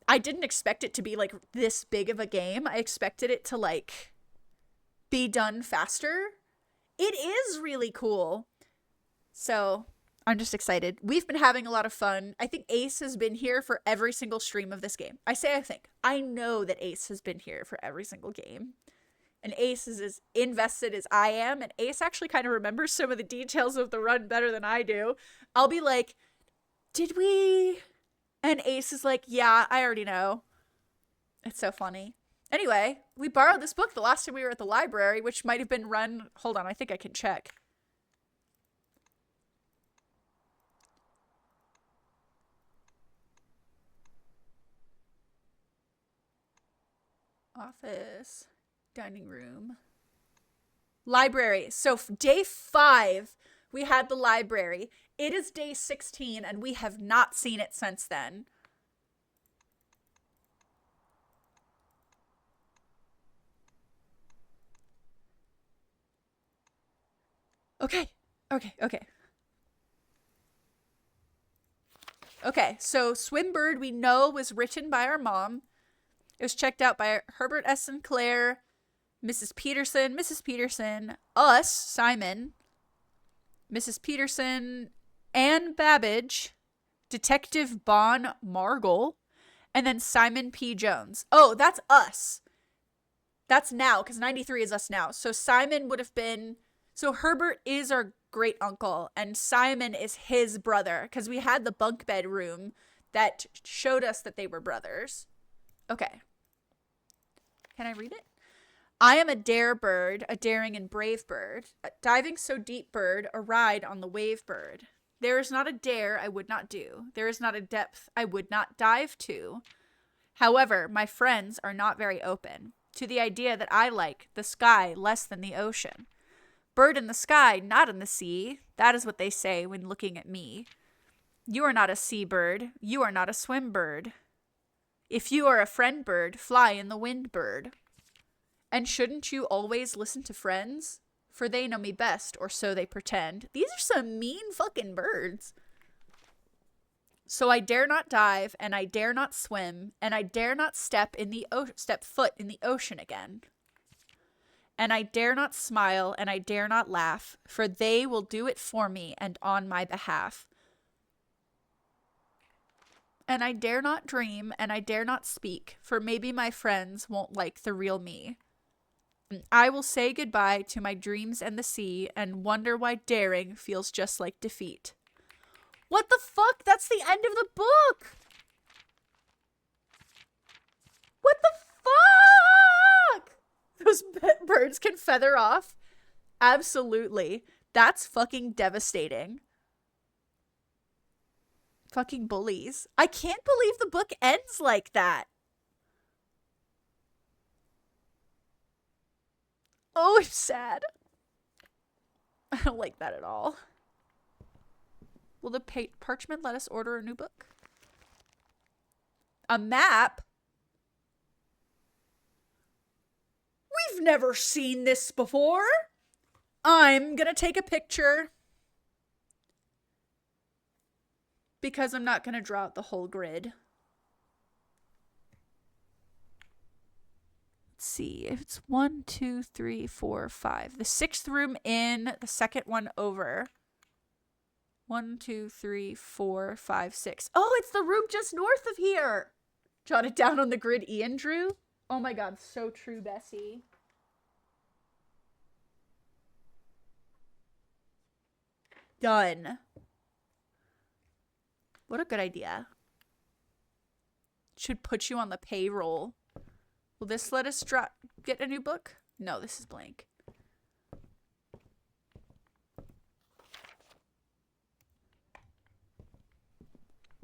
I didn't expect it to be like this big of a game. I expected it to like be done faster. It is really cool. So I'm just excited. We've been having a lot of fun. I think Ace has been here for every single stream of this game. I think. I know that Ace has been here for every single game. And Ace is as invested as I am. And Ace actually kind of remembers some of the details of the run better than I do. I'll be like, did we? And Ace is like, yeah, I already know. It's so funny. Anyway, we borrowed this book the last time we were at the library, which might have been run. Hold on, I think I can check. Office. Dining room. Library. So day 5, we had the library. It is day 16, and we have not seen it since then. Okay. Okay, so Swimbird we know was written by our mom. It was checked out by Herbert S. Sinclair, Mrs. Peterson, us, Simon, Mrs. Peterson, Anne Babbage, Detective Bon Margle, and then Simon P. Jones. Oh, that's us. That's now, because 93 is us now. So Simon would have been... So Herbert is our great uncle, and Simon is his brother, because we had the bunk bed room that showed us that they were brothers. Okay. Can I read it? I am a dare bird, a daring and brave bird, a diving so deep bird, a ride on the wave bird. There is not a dare I would not do. There is not a depth I would not dive to. However, my friends are not very open to the idea that I like the sky less than the ocean. Bird in the sky, not in the sea. That is what they say when looking at me. You are not a sea bird. You are not a swim bird. If you are a friend bird, fly in the wind bird. And shouldn't you always listen to friends? For they know me best, or so they pretend. These are some mean fucking birds. So I dare not dive, and I dare not swim, and I dare not step foot in the ocean again. And I dare not smile, and I dare not laugh, for they will do it for me and on my behalf. And I dare not dream, and I dare not speak, for maybe my friends won't like the real me. And I will say goodbye to my dreams and the sea, and wonder why daring feels just like defeat. What the fuck? That's the end of the book! What the fuck? Those birds can feather off? Absolutely. That's fucking devastating. Fucking bullies. I can't believe the book ends like that. Oh, I'm sad. I don't like that at all. Will the parchment let us order a new book? A map? We've never seen this before. I'm gonna take a picture. Because I'm not gonna draw out the whole grid. Let's see. If it's 1, 2, 3, 4, 5. The 6th room in, the 2nd one over. 1, 2, 3, 4, 5, 6. Oh, it's the room just north of here. Jot it down on the grid Ian drew. Oh my god, so true, Bessie. Done. What a good idea. Should put you on the payroll. Will this let us get a new book? No, this is blank.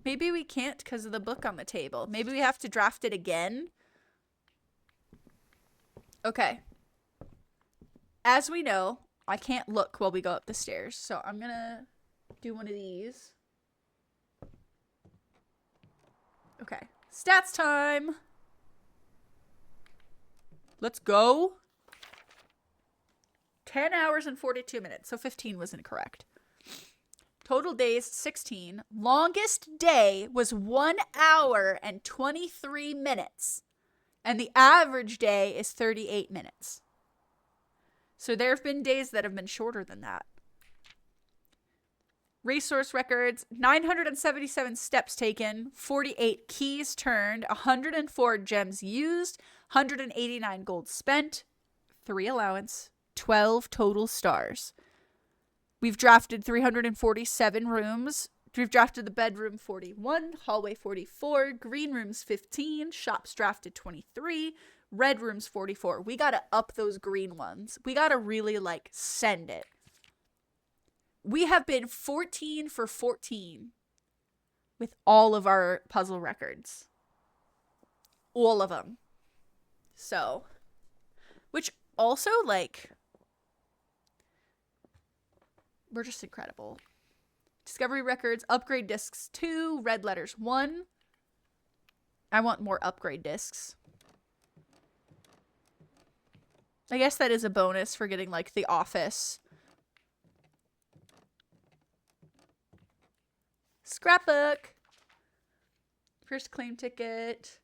Maybe we can't because of the book on the table. Maybe we have to draft it again. Okay. As we know, I can't look while we go up the stairs, so I'm gonna do one of these. Okay. Stats time! Let's go. 10 hours and 42 minutes, so 15 was incorrect. Total days, 16. Longest day was 1 hour and 23 minutes. And the average day is 38 minutes. So there have been days that have been shorter than that. Resource records, 977 steps taken, 48 keys turned, 104 gems used, 189 gold spent, 3 allowance, 12 total stars. We've drafted 347 rooms. We've drafted the bedroom 41, hallway 44, green rooms 15, shops drafted 23, red rooms 44. We gotta up those green ones. We gotta really, like, send it. We have been 14 for 14 with all of our puzzle records. All of them. So, Which also, like, we're just incredible. Discovery records, upgrade discs 2, red letters 1. I want more upgrade discs. I guess that is a bonus for getting, like, the office. Scrapbook. First claim ticket.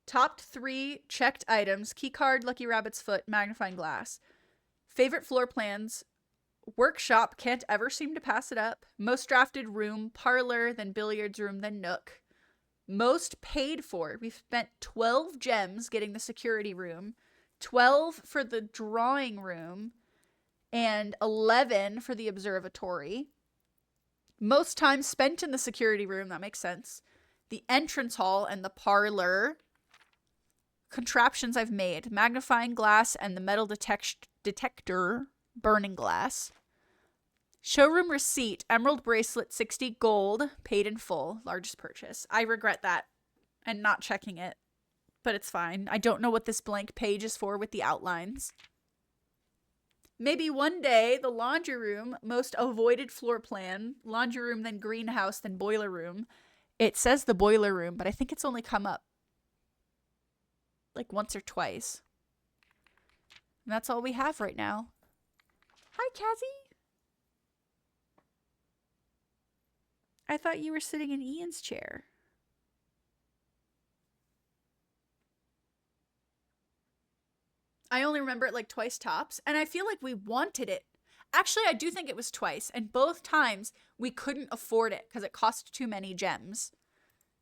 Top 3 checked items. Keycard, Lucky Rabbit's foot, magnifying glass. Favorite floor plans. Workshop, can't ever seem to pass it up. Most drafted room, parlor, then billiards room, then nook. Most paid for. We've spent 12 gems getting the security room, 12 for the drawing room, and 11 for the observatory. Most time spent in the security room, that makes sense. The entrance hall and the parlor. Contraptions I've made. Magnifying glass and the metal detector. Burning glass. Showroom receipt. Emerald bracelet, 60 gold. Paid in full. Largest purchase. I regret that and not checking it. But it's fine. I don't know what this blank page is for with the outlines. Maybe one day, the laundry room. Most avoided floor plan. Laundry room, then greenhouse, then boiler room. It says the boiler room, but I think it's only come up like once or twice. And that's all we have right now. Hi, Kazzy. I thought you were sitting in Ian's chair. I only remember it like twice tops, and I feel like we wanted it. Actually, I do think it was twice, and both times we couldn't afford it because it cost too many gems,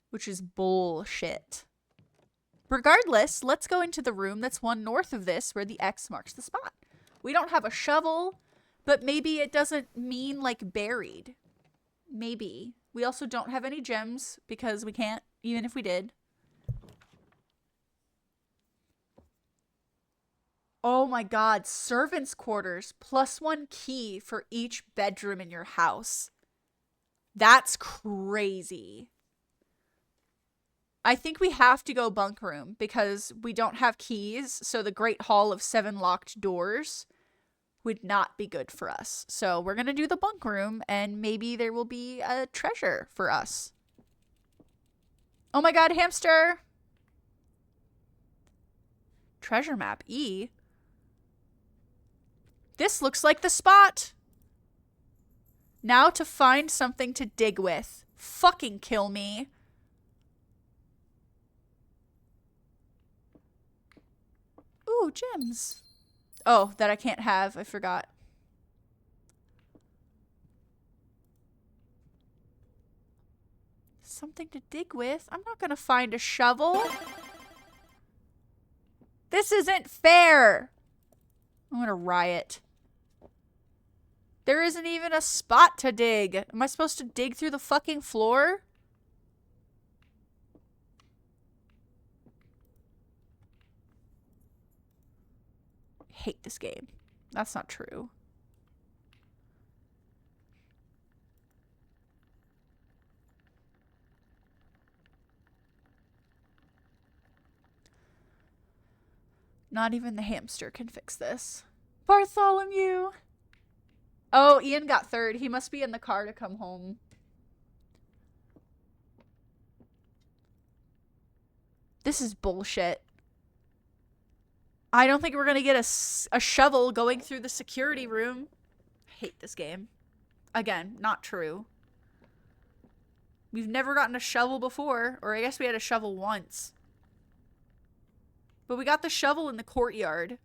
which is bullshit. Regardless, let's go into the room that's one north of this where the X marks the spot. We don't have a shovel, but maybe it doesn't mean like buried. Maybe. We also don't have any gems because we can't, even if we did. Oh my god, servants' quarters, +1 key for each bedroom in your house. That's crazy. I think we have to go bunk room because we don't have keys, so the Great Hall of 7 locked doors would not be good for us. So we're going to do the bunk room, and maybe there will be a treasure for us. Oh my god, hamster! Treasure map, E. This looks like the spot! Now to find something to dig with. Fucking kill me. Ooh, gems. Oh, that I can't have. I forgot. Something to dig with? I'm not gonna find a shovel. This isn't fair. I'm gonna riot. There isn't even a spot to dig. Am I supposed to dig through the fucking floor? Hate this game. That's not true. Not even the hamster can fix this. Bartholomew! Oh, Ian got 3rd. He must be in the car to come home. This is bullshit. I don't think we're going to get a shovel going through the security room. I hate this game. Again, not true. We've never gotten a shovel before. Or I guess we had a shovel once. But we got the shovel in the courtyard.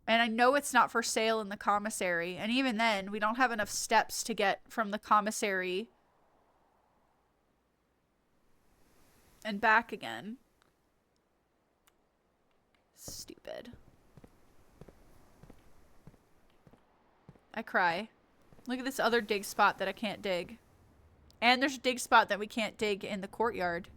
And I know it's not for sale in the commissary. And even then, we don't have enough steps to get from the commissary and back again. Stupid. I cry. Look at this other dig spot that I can't dig. And there's a dig spot that we can't dig in the courtyard.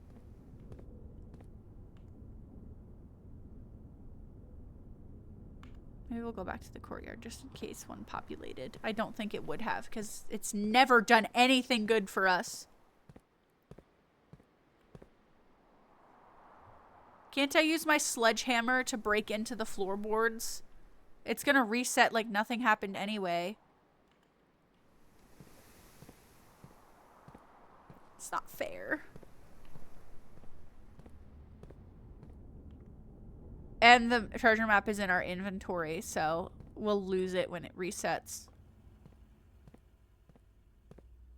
Maybe we'll go back to the courtyard just in case one populated. I don't think it would have because it's never done anything good for us. Can't I use my sledgehammer to break into the floorboards? It's gonna reset like nothing happened anyway. It's not fair. And the treasure map is in our inventory, so we'll lose it when it resets.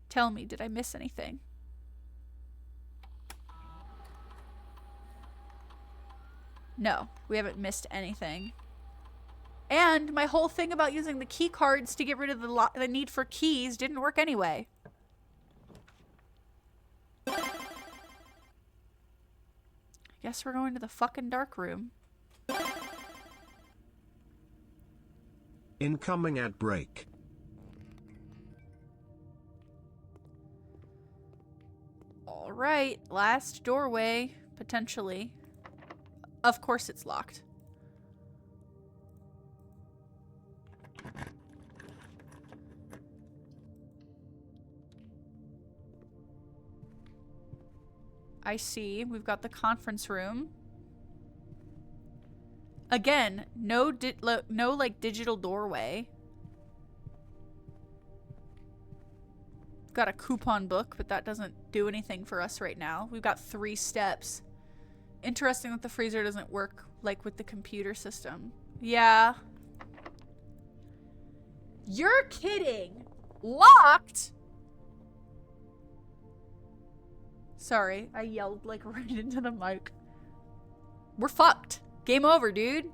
Tell me, did I miss anything? No, we haven't missed anything. And my whole thing about using the key cards to get rid of the need for keys didn't work anyway. Guess we're going to the fucking dark room. Incoming ad break. Alright, last doorway, potentially. Of course it's locked. I see. We've got the conference room. Again, no like digital doorway. Got a coupon book, but that doesn't do anything for us right now. We've got 3 steps. Interesting that the freezer doesn't work like with the computer system. Yeah. You're kidding. Locked? Sorry, I yelled like right into the mic. We're fucked. Game over, dude.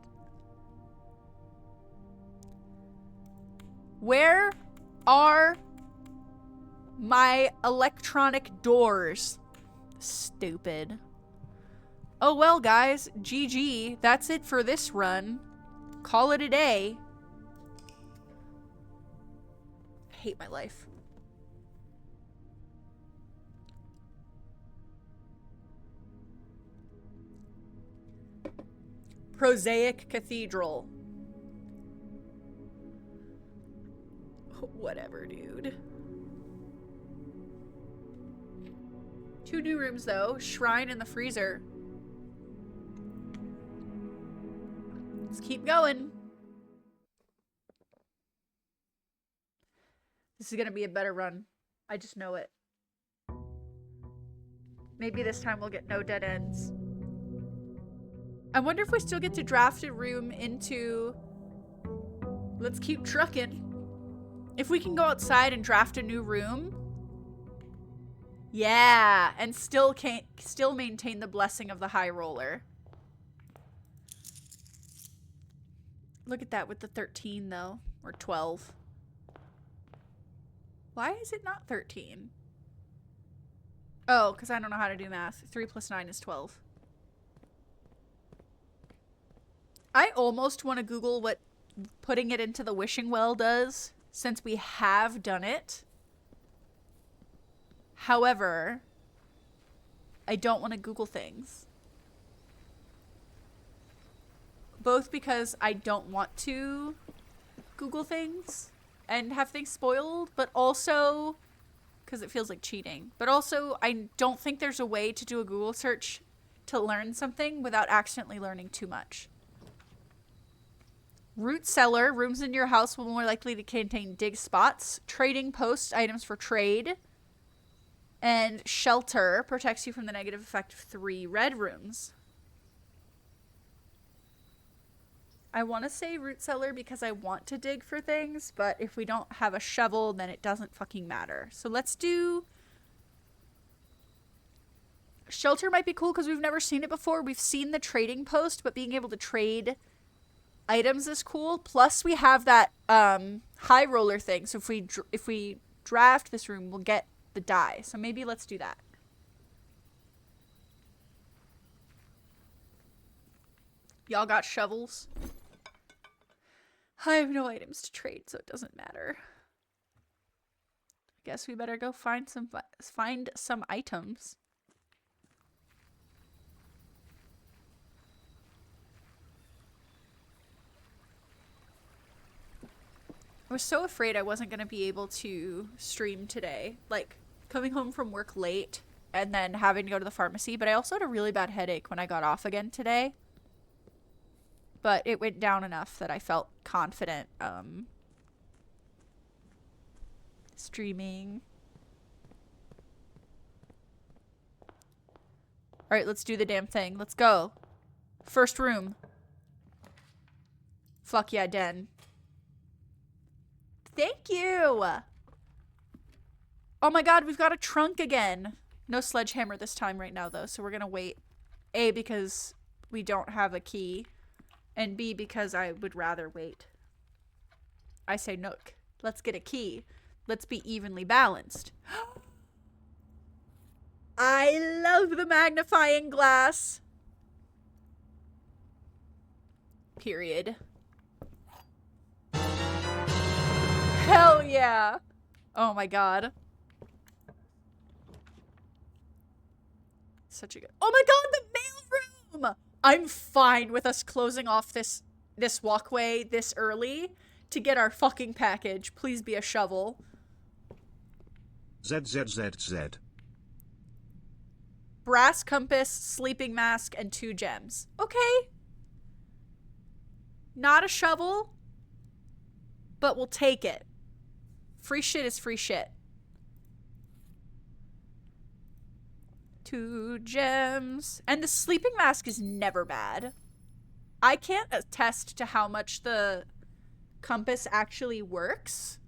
Where are my electronic doors? Stupid. Oh well, guys. GG. That's it for this run. Call it a day. I hate my life. Prosaic Cathedral. Whatever, dude. 2 new rooms, though. Shrine and the freezer. Let's keep going. This is gonna be a better run. I just know it. Maybe this time we'll get no dead ends. I wonder if we still get to draft a room into... Let's keep trucking. If we can go outside and draft a new room. Yeah, and still maintain the blessing of the high roller. Look at that with the 13 though, or 12. Why is it not 13? Oh, because I don't know how to do math. 3 plus 9 is 12. I almost want to Google what putting it into the wishing well does, since we have done it. However, I don't want to Google things. Both because I don't want to Google things and have things spoiled, but also because it feels like cheating. But also, I don't think there's a way to do a Google search to learn something without accidentally learning too much. Root cellar. Rooms in your house will more likely to contain dig spots. Trading post. Items for trade. And shelter protects you from the negative effect of 3 red rooms. I want to say root cellar because I want to dig for things, but if we don't have a shovel, then it doesn't fucking matter. So let's do... Shelter might be cool because we've never seen it before. We've seen the trading post, but being able to trade items is cool. Plus, we have that high roller thing. So if we draft this room, we'll get the die. So maybe let's do that. Y'all got shovels? I have no items to trade, so it doesn't matter. I guess we better go find some items. I was so afraid I wasn't going to be able to stream today. Like, coming home from work late and then having to go to the pharmacy, but I also had a really bad headache when I got off again today. But it went down enough that I felt confident streaming. Alright, let's do the damn thing. Let's go. First room. Fuck yeah, Den. Thank you! Oh my god, we've got a trunk again. No sledgehammer this time right now, though, so we're gonna wait. A, because we don't have a key. And B, because I would rather wait. I say Nook. Let's get a key. Let's be evenly balanced. I love the magnifying glass. Period. Hell yeah. Oh my god. Such a good... Oh my god, the mail room! I'm fine with us closing off this walkway this early to get our fucking package. Please be a shovel. ZZZZ. Brass compass, sleeping mask, and 2 gems. Okay. Not a shovel, but we'll take it. Free shit is free shit. 2 gems. And the sleeping mask is never bad. I can't attest to how much the compass actually works,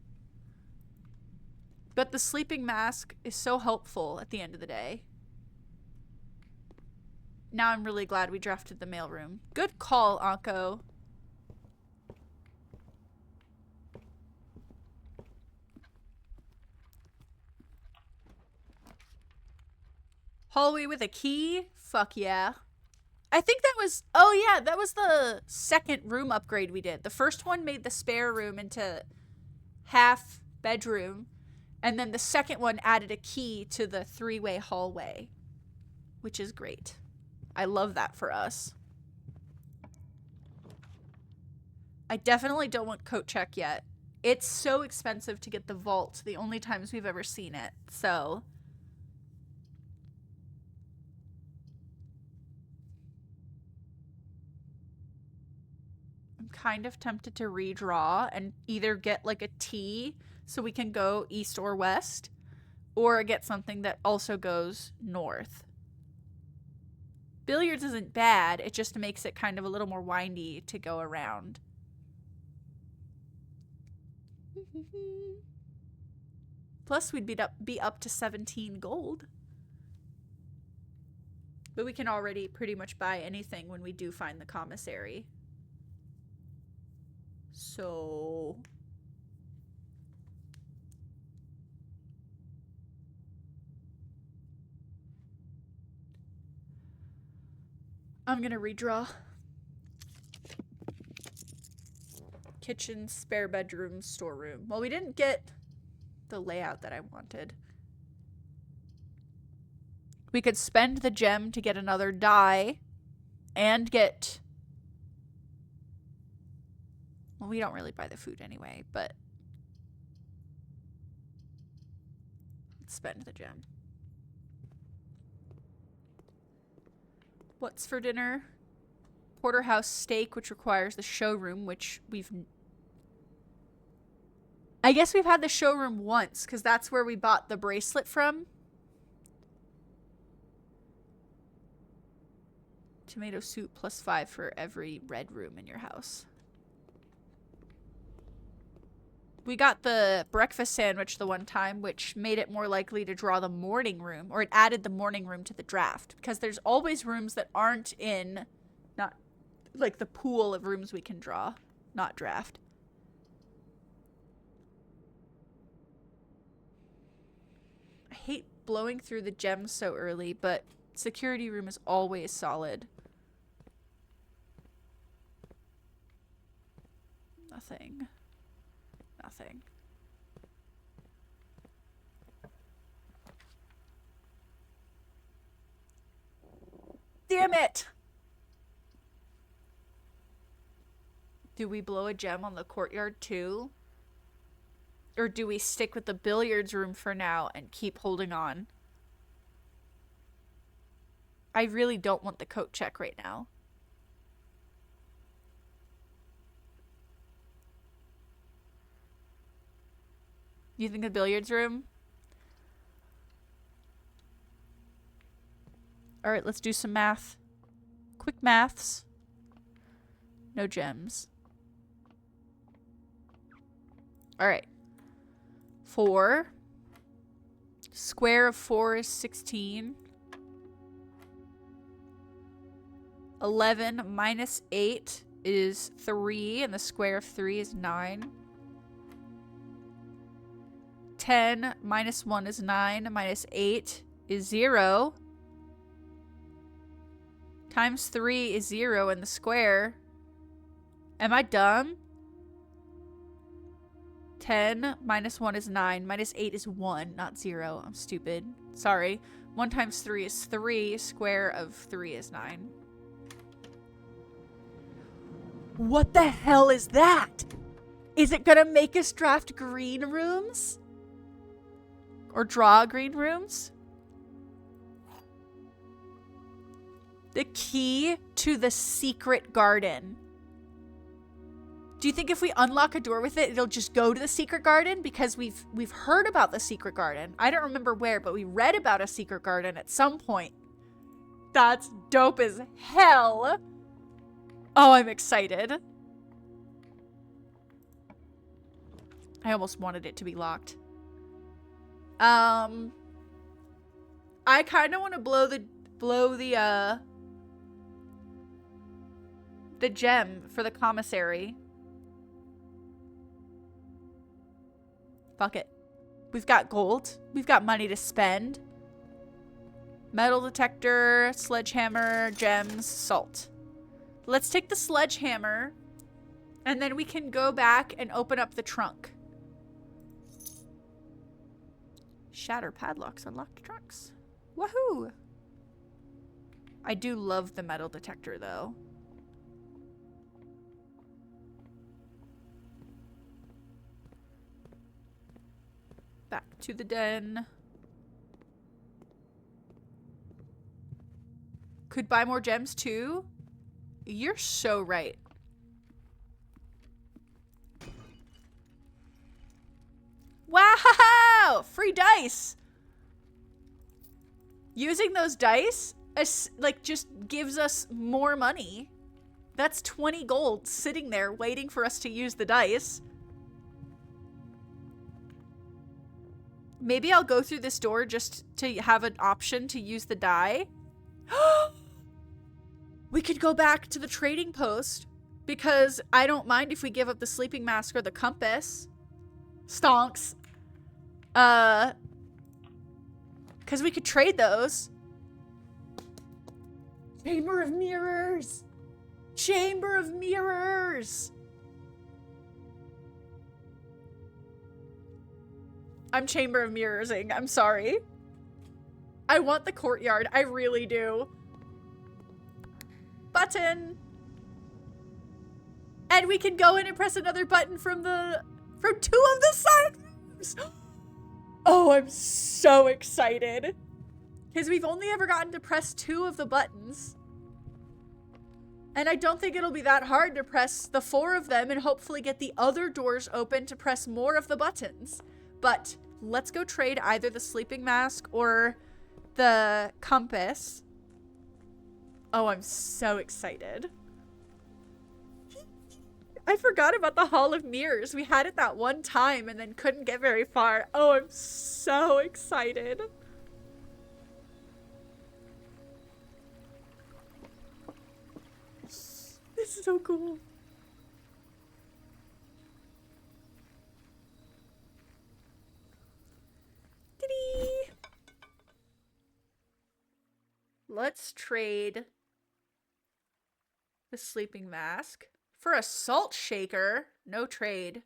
but the sleeping mask is so helpful at the end of the day. Now I'm really glad we drafted the mailroom. Good call, Anko. Hallway with a key? Fuck yeah. I think that was... Oh yeah, that was the second room upgrade we did. The first one made the spare room into half bedroom. And then the second one added a key to the 3-way hallway. Which is great. I love that for us. I definitely don't want coat check yet. It's so expensive to get the vault the only times we've ever seen it. So... I'm kind of tempted to redraw and either get like a T so we can go east or west, or get something that also goes north. Billiards isn't bad, it just makes it kind of a little more windy to go around. Plus we'd be up to 17 gold. But we can already pretty much buy anything when we do find the commissary. So... I'm gonna redraw. Kitchen, spare bedroom, storeroom. Well, we didn't get the layout that I wanted. We could spend the gem to get another die and get... Well, we don't really buy the food anyway, but... Let's spend the gem. What's for dinner? Porterhouse steak, which requires the showroom, which we've... I guess we've had the showroom once, because that's where we bought the bracelet from. Tomato soup +5 for every red room in your house. We got the breakfast sandwich the one time, which made it more likely to draw the morning room, or it added the morning room to the draft, because there's always rooms that aren't in, not like the pool of rooms we can draw, not draft. I hate blowing through the gems so early, but security room is always solid. Nothing. Nothing. Damn it! Do we blow a gem on the courtyard too? Or do we stick with the billiards room for now and keep holding on? I really don't want the coat check right now. You think the billiards room? Alright, let's do some math. Quick maths. No gems. Alright. 4. Square of 4 is 16. 11 minus 8 is 3, and the square of 3 is 9. 10 minus 1 is 9, minus 8 is 0. Times 3 is 0 in the square. Am I dumb? 10 minus 1 is 9, minus 8 is 1, not 0. I'm stupid. Sorry. 1 times 3 is 3, square of 3 is 9. What the hell is that? Is it gonna make us draft green rooms? Or draw green rooms? The key to the secret garden. Do you think if we unlock a door with it, it'll just go to the secret garden? Because we've heard about the secret garden. I don't remember where, but we read about a secret garden at some point. That's dope as hell. Oh, I'm excited. I almost wanted it to be locked. I kind of want to blow the gem for the commissary. Fuck it. We've got gold. We've got money to spend. Metal detector, sledgehammer, gems, salt. Let's take the sledgehammer, and then we can go back and open up the trunk. Shatter padlocks, unlocked trunks. Woohoo! I do love the metal detector, though. Back to the den. Could buy more gems, too? You're so right. Wow! Free dice! Using those dice, like, just gives us more money. That's 20 gold sitting there waiting for us to use the dice. Maybe I'll go through this door just to have an option to use the die. We could go back to the trading post, because I don't mind if we give up the sleeping mask or the compass. Stonks. Because we could trade those. Chamber of Mirrors! Chamber of Mirrors! I'm Chamber of Mirrorsing. I'm sorry. I want the courtyard. I really do. Button! And we can go in and press another button from two of the side rooms! Oh, I'm so excited. Because we've only ever gotten to press 2 of the buttons. And I don't think it'll be that hard to press the 4 of them and hopefully get the other doors open to press more of the buttons. But let's go trade either the sleeping mask or the compass. Oh, I'm so excited. I forgot about the Hall of Mirrors. We had it that one time and then couldn't get very far. Oh, I'm so excited. This is so cool. Diddy. Let's trade the sleeping mask for a salt shaker. No trade.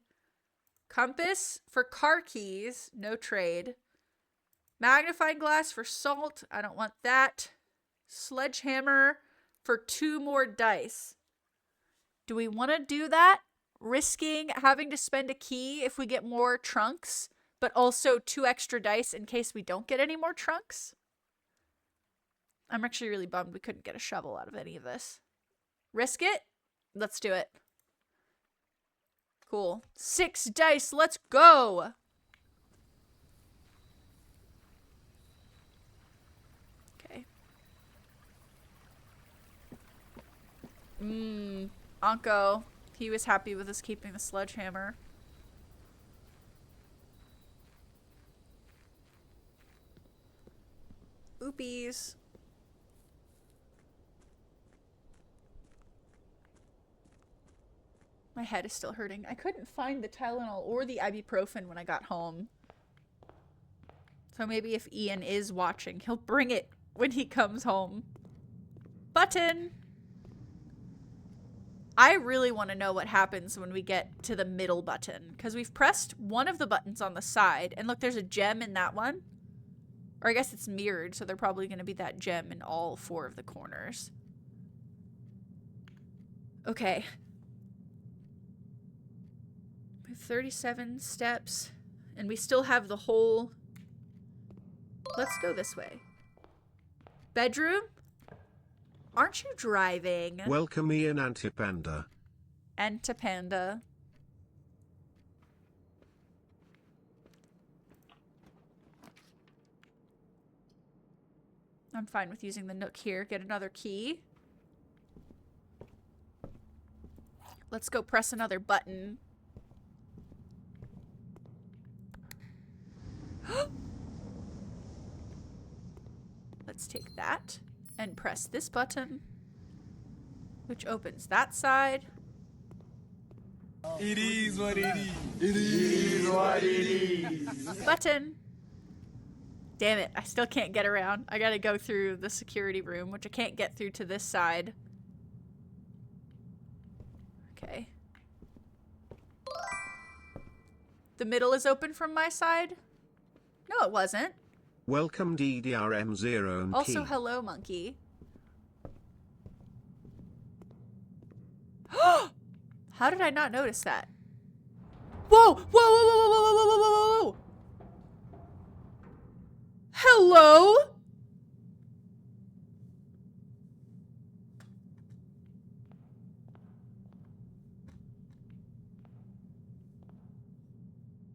Compass for car keys. No trade. Magnifying glass for salt. I don't want that. Sledgehammer for 2 more dice. Do we want to do that? Risking having to spend a key if we get more trunks, but also 2 extra dice in case we don't get any more trunks? I'm actually really bummed we couldn't get a shovel out of any of this. Risk it? Let's do it. Cool. 6 dice, let's go! Okay. Anko. He was happy with us keeping the sledgehammer. Oopies. My head is still hurting. I couldn't find the Tylenol or the ibuprofen when I got home. So maybe if Ian is watching, he'll bring it when he comes home. Button! I really want to know what happens when we get to the middle button. Because we've pressed one of the buttons on the side. And look, there's a gem in that one. Or I guess it's mirrored, so they're probably going to be that gem in all 4 of the corners. Okay. We have 37 steps. And we still have the whole... Let's go this way. Bedroom? Aren't you driving? Welcome Ian Antipanda. Antipanda. I'm fine with using the nook here. Get another key. Let's go press another button. Let's take that and press this button, which opens that side. It is what it is. It is what it is. Button. Damn it, I still can't get around. I gotta go through the security room, which I can't get through to this side. Okay. The middle is open from my side? No, it wasn't. Welcome DDRM0 and Also, Key. hello, monkey. How did I not notice that? Whoa! Whoa, whoa, whoa, whoa, whoa, whoa, whoa, whoa, whoa! Hello?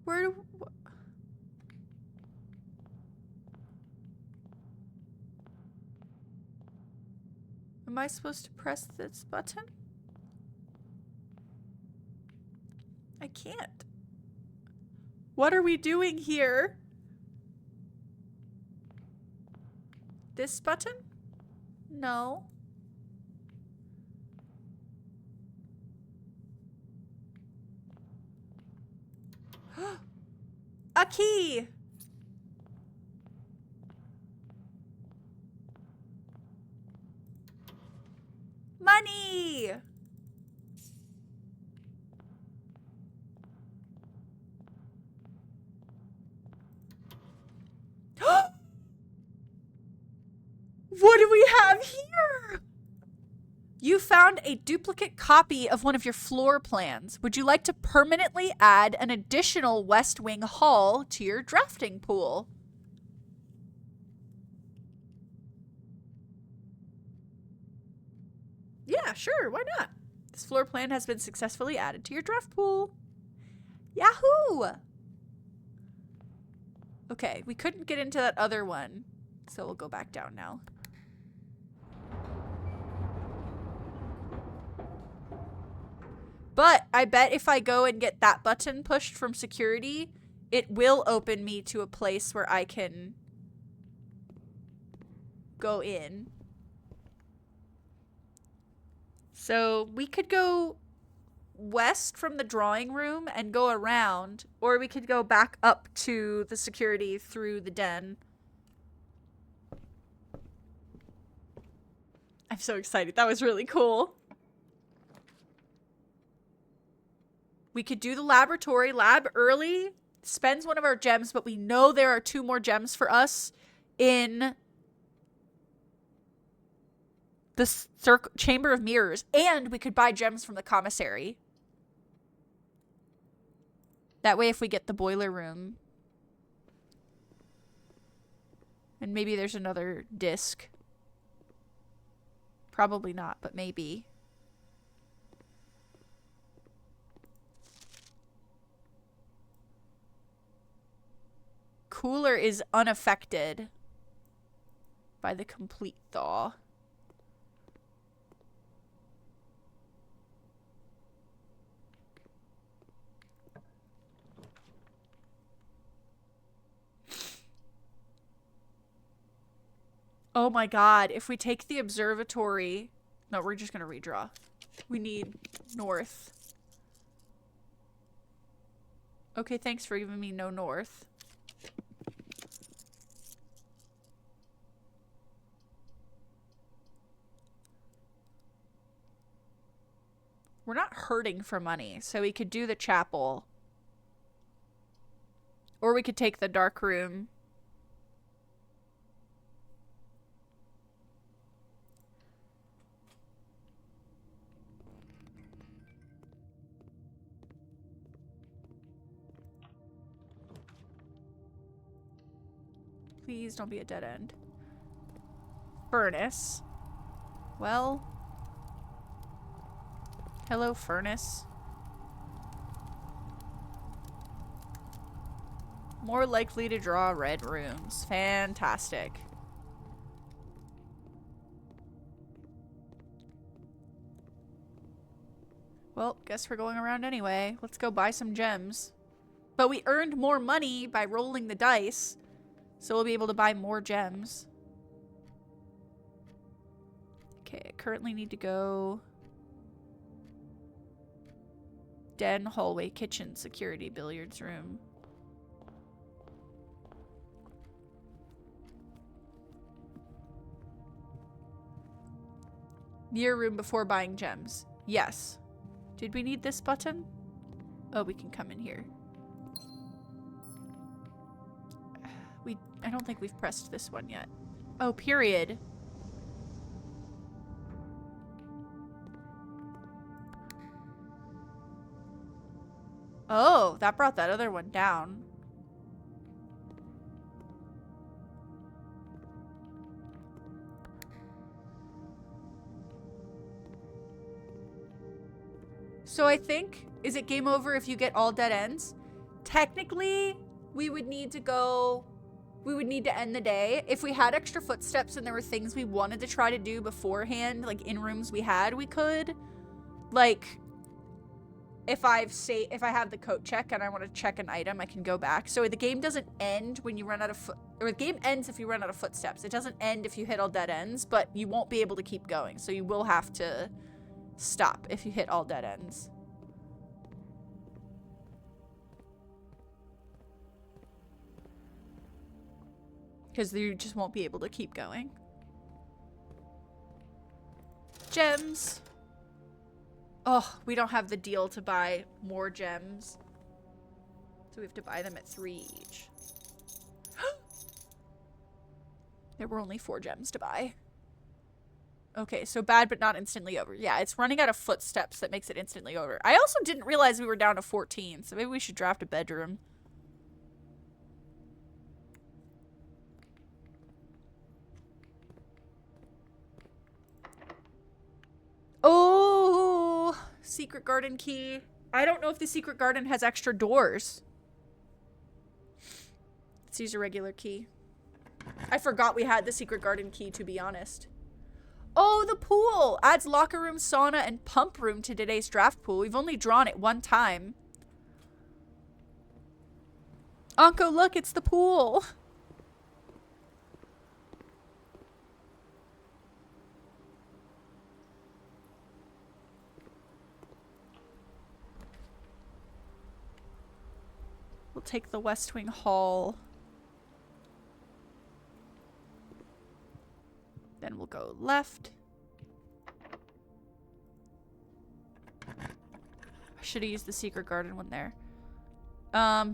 Where do... Am I supposed to press this button? I can't. What are we doing here? This button? No. A key! Money! What do we have here? You found a duplicate copy of one of your floor plans. Would you like to permanently add an additional West Wing hall to your drafting pool? Yeah, sure, why not? This floor plan has been successfully added to your draft pool. Yahoo! Okay, we couldn't get into that other one, so we'll go back down now. But I bet if I go and get that button pushed from security, it will open me to a place where I can go in. So we could go west from the drawing room and go around, or we could go back up to the security through the den. I'm so excited. That was really cool. We could do the laboratory lab early, spends one of our gems, but we know there are 2 more gems for us in the Chamber of Mirrors, and we could buy gems from the commissary. That way, if we get the boiler room, and maybe there's another disc. Probably not, but maybe. Cooler is unaffected by the complete thaw. Oh my god, if we take the observatory... No, we're just gonna redraw. We need north. Okay, thanks for giving me no north. We're not hurting for money, so we could do the chapel. Or we could take the dark room. Please don't be a dead end. Furnace. Well. Hello, furnace. More likely to draw red rooms. Fantastic. Well, guess we're going around anyway. Let's go buy some gems. But we earned more money by rolling the dice. So we'll be able to buy more gems. Okay, I currently need to go... Den, hallway, kitchen, security, billiards room. Near room before buying gems. Yes. Did we need this button? Oh, we can come in here. I don't think we've pressed this one yet. Oh, period. Oh, that brought that other one down. So I think, is it game over if you get all dead ends? Technically, we would need to go... We would need to end the day. If we had extra footsteps and there were things we wanted to try to do beforehand, like in rooms we had, we could. Like, if I have the coat check and I want to check an item, I can go back. So the game doesn't end when you run out of or the game ends if you run out of footsteps. It doesn't end if you hit all dead ends, but you won't be able to keep going. So you will have to stop if you hit all dead ends. Because you just won't be able to keep going. Gems. Oh, we don't have the deal to buy more gems. So we have to buy them at 3 each. There were only 4 gems to buy. Okay, so bad but not instantly over. Yeah, it's running out of footsteps that makes it instantly over. I also didn't realize we were down to 14, so maybe we should draft a bedroom. Oh, secret garden key. I don't know if the secret garden has extra doors. Let's use a regular key. I forgot we had the secret garden key, to be honest. Oh, the pool adds locker room, sauna, and pump room to today's draft pool. We've only drawn it 1 time. Anko, look, it's the pool. We'll take the West Wing Hall. Then we'll go left. I should have used the secret garden one there.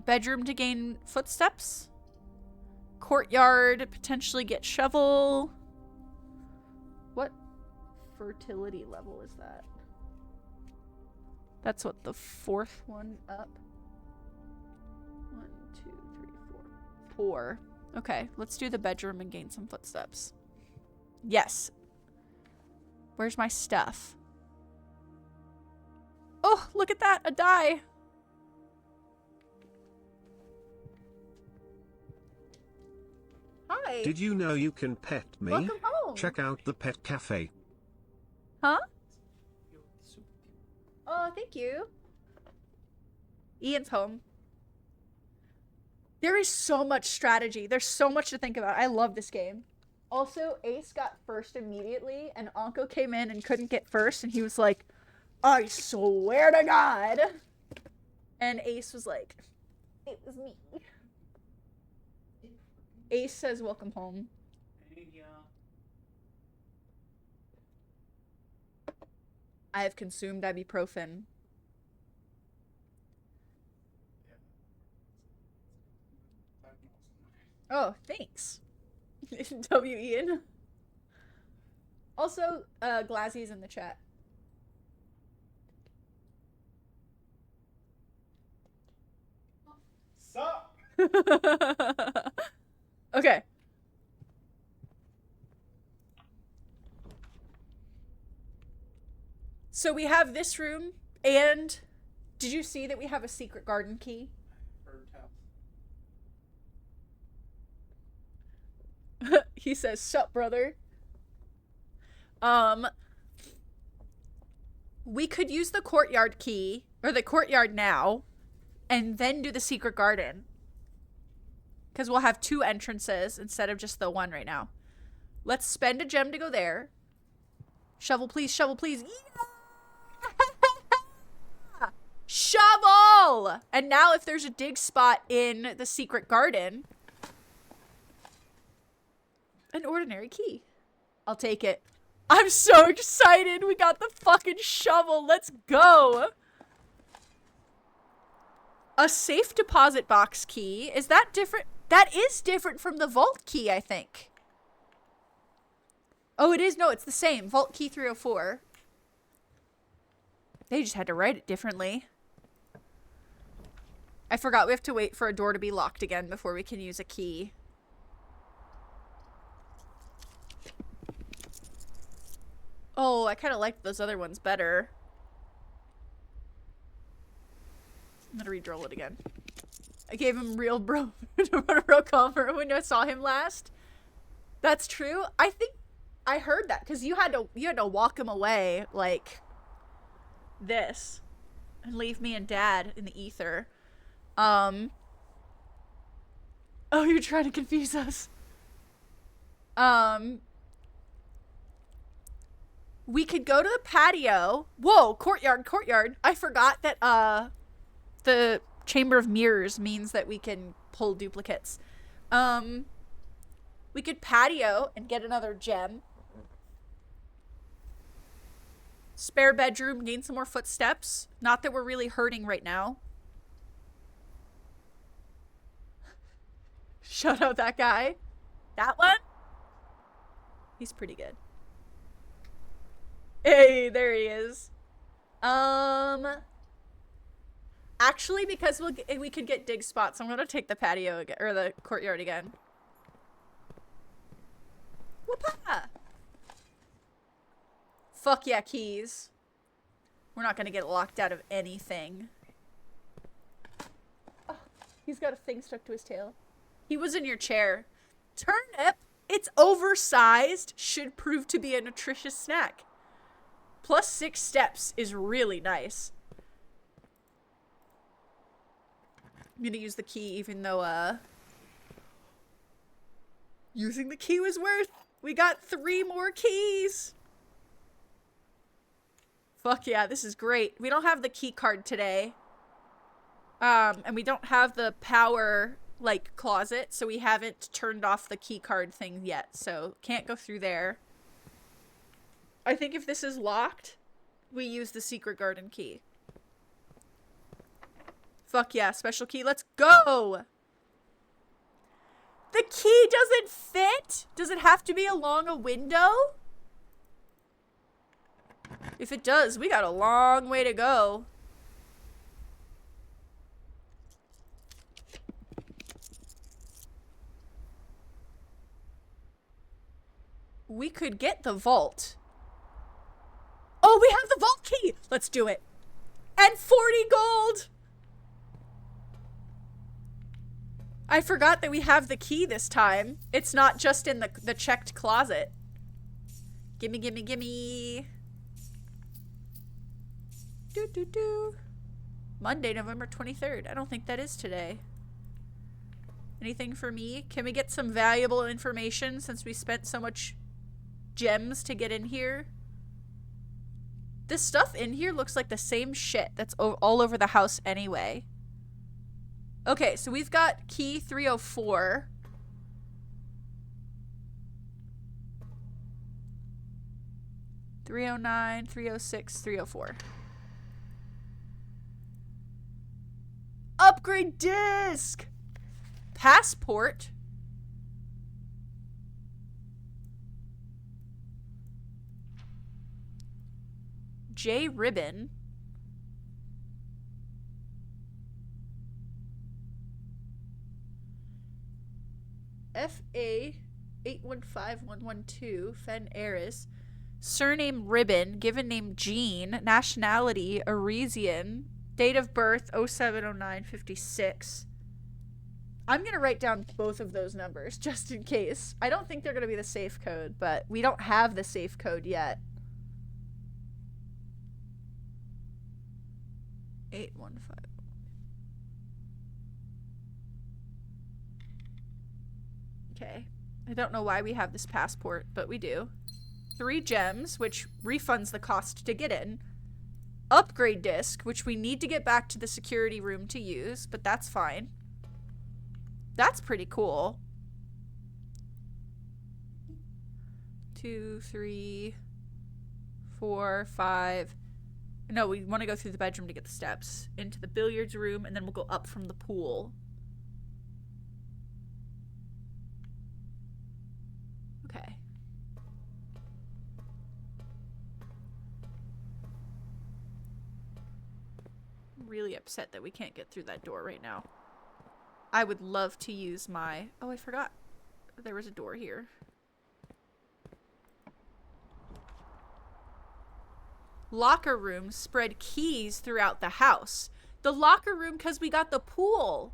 Bedroom to gain footsteps. Courtyard, potentially get shovel. What fertility level is that? That's what, the 4th one up? 1, 2, 3, 4. 4. Okay, let's do the bedroom and gain some footsteps. Yes. Where's my stuff? Oh, look at that. A die. Hi. Did you know you can pet me? Welcome home. Check out the pet cafe. Huh? Oh, thank you. Ian's home. There is so much strategy. There's so much to think about. I love this game. Also, Ace got first immediately, and Anko came in and couldn't get first, and he was like, I swear to God. And Ace was like, it was me. Ace says, welcome home. I have consumed ibuprofen. Oh, thanks. W. Ian. Also, Glazzy's in the chat. Sup? Okay. So we have this room, and did you see that we have a secret garden key? He says, sup, brother. We could use the courtyard key, or the courtyard now, and then do the secret garden. Because we'll have 2 entrances instead of just the one right now. Let's spend a gem to go there. Shovel, please, shovel, please. Yeah! Shovel! And now if there's a dig spot in the secret garden, an ordinary key. I'll take it. I'm so excited. We got the fucking shovel. Let's go. A safe deposit box key. Is that different? That is different from the vault key, I think. Oh, it is? No, it's the same. Vault key 304. They just had to write it differently. I forgot we have to wait for a door to be locked again before we can use a key. Oh, I kind of liked those other ones better. I'm gonna re-drill it again. I gave him real real compliment when I saw him last. That's true. I think I heard that because you had to walk him away like this and leave me and Dad in the ether. Oh, you're trying to confuse us. We could go to the patio. Whoa, courtyard. I forgot that the Chamber of Mirrors means that we can pull duplicates. We could patio and get another gem. Spare bedroom, gain some more footsteps. Not that we're really hurting right now. Shout out that guy. That one? He's pretty good. Hey, there he is. Actually, because we could get dig spots, I'm gonna take the patio again, or the courtyard again. Whoopah! Fuck yeah, keys. We're not gonna get locked out of anything. Oh, he's got a thing stuck to his tail. He was in your chair. Turnip, it's oversized, should prove to be a nutritious snack. Plus 6 steps is really nice. I'm gonna use the key even though, using the key was worth. We got 3 more keys. Fuck yeah, this is great. We don't have the key card today. And we don't have the power, like, closet, so we haven't turned off the key card thing yet, so can't go through there. I think if this is locked, we use the secret garden key. Fuck yeah, special key, let's go! The key doesn't fit? Does it have to be along a window? If it does, we got a long way to go. We could get the vault. Oh, we have the vault key! Let's do it. And 40 gold! I forgot that we have the key this time. It's not just in the checked closet. Gimme, gimme, gimme. Do. Monday, November 23rd. I don't think that is today. Anything for me? Can we get some valuable information since we spent so much gems to get in here? This stuff in here looks like the same shit that's all over the house anyway. Okay, so we've got key 304. $309, $306, $304. Upgrade disc! Passport. J ribbon. FA 815112 Fen Eris. Surname Ribbon. Given name Jean. Nationality Arisian. Date of birth 070956. I'm gonna write down both of those numbers just in case. I don't think they're gonna be the safe code, but we don't have the safe code yet. 815. Okay. I don't know why we have this passport, but we do. 3 gems, which refunds the cost to get in. Upgrade disc, which we need to get back to the security room to use, but that's fine. That's pretty cool. 2, 3, 4, 5. No, we want to go through the bedroom to get the steps. Into the billiards room, and then we'll go up from the pool. Okay. I'm really upset that we can't get through that door right now. I would love to use my... Oh, I forgot. There was a door here. Locker room spread keys throughout the house. The locker room because we got the pool.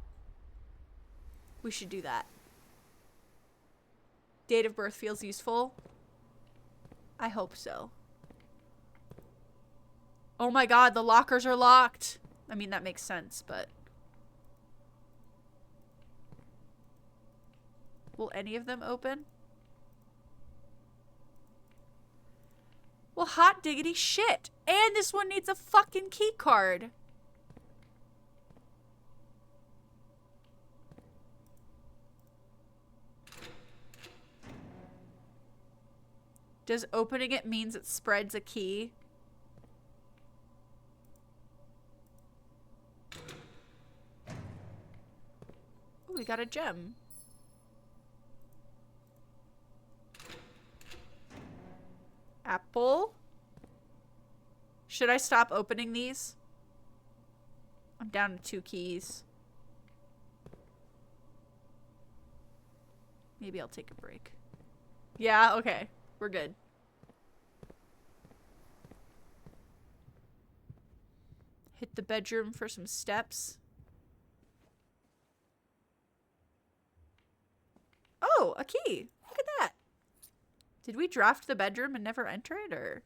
We should do that. Date of birth feels useful. I hope so. Oh my god, the lockers are locked. I mean, that makes sense, but... Will any of them open? Well, hot diggity shit. And this one needs a fucking key card. Does opening it means it spreads a key? Ooh, we got a gem. Apple. Should I stop opening these? I'm down to 2 keys. Maybe I'll take a break. Yeah, okay. We're good. Hit the bedroom for some steps. Oh, a key. Look at that. Did we draft the bedroom and never enter it, or?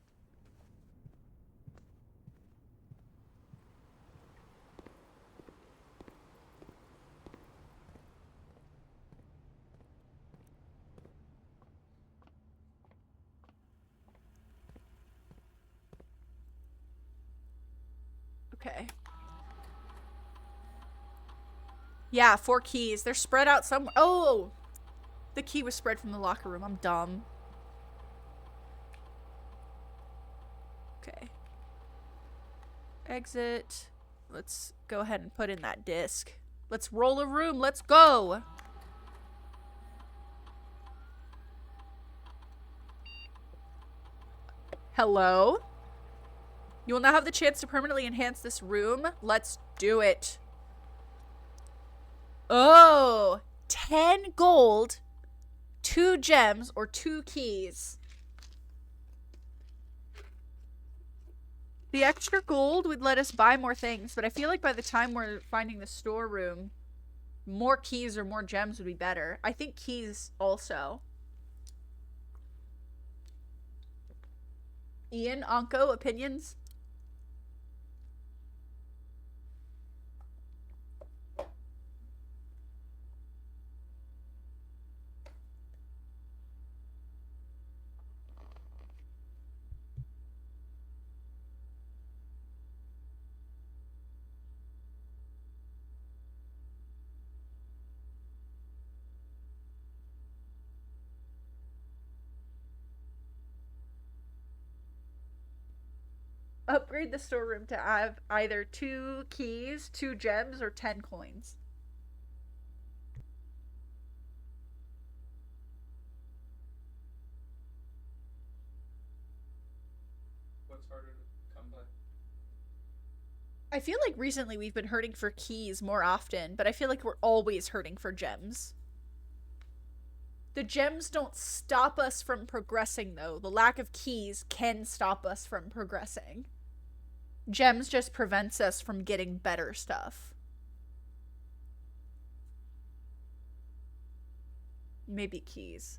Okay. Yeah, 4 keys. They're spread out somewhere. Oh! The key was spread from the locker room. I'm dumb. Okay. Exit. Let's go ahead and put in that disc. Let's roll a room. Let's go! Hello? You will now have the chance to permanently enhance this room. Let's do it. Oh! 10 gold, 2 gems, or 2 keys. The extra gold would let us buy more things, but I feel like by the time we're finding the storeroom, more keys or more gems would be better. I think keys also. Ian, Anko, opinions? Upgrade the storeroom to have either 2 keys, 2 gems, or 10 coins. What's harder to come by? I feel like recently we've been hurting for keys more often, but I feel like we're always hurting for gems. The gems don't stop us from progressing, though. The lack of keys can stop us from progressing. Gems just prevents us from getting better stuff. Maybe keys.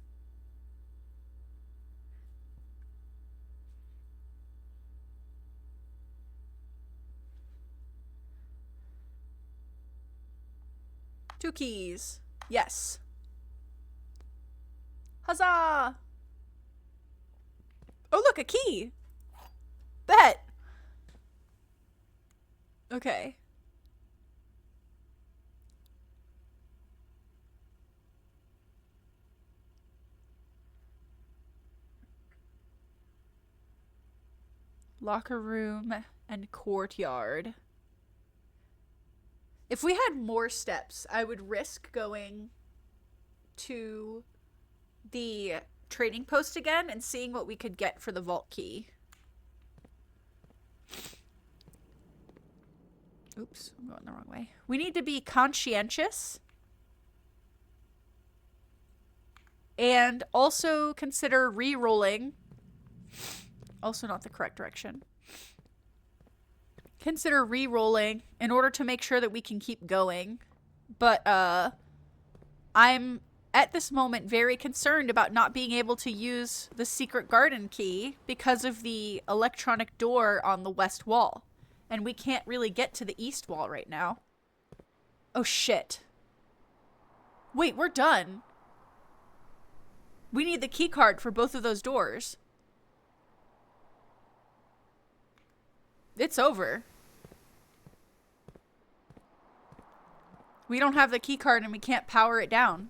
Two keys. Yes. Huzzah! Oh, look, a key! Bet! Okay. Locker room and courtyard. If we had more steps, I would risk going to the trading post again and seeing what we could get for the vault key. Oops, I'm going the wrong way. We need to be conscientious and also consider re-rolling. Also not the correct direction. Consider re-rolling in order to make sure that we can keep going. But I'm at this moment very concerned about not being able to use the secret garden key because of the electronic door on the west wall. And we can't really get to the east wall right now. Oh shit. Wait, we're done. We need the key card for both of those doors. It's over. We don't have the key card and we can't power it down.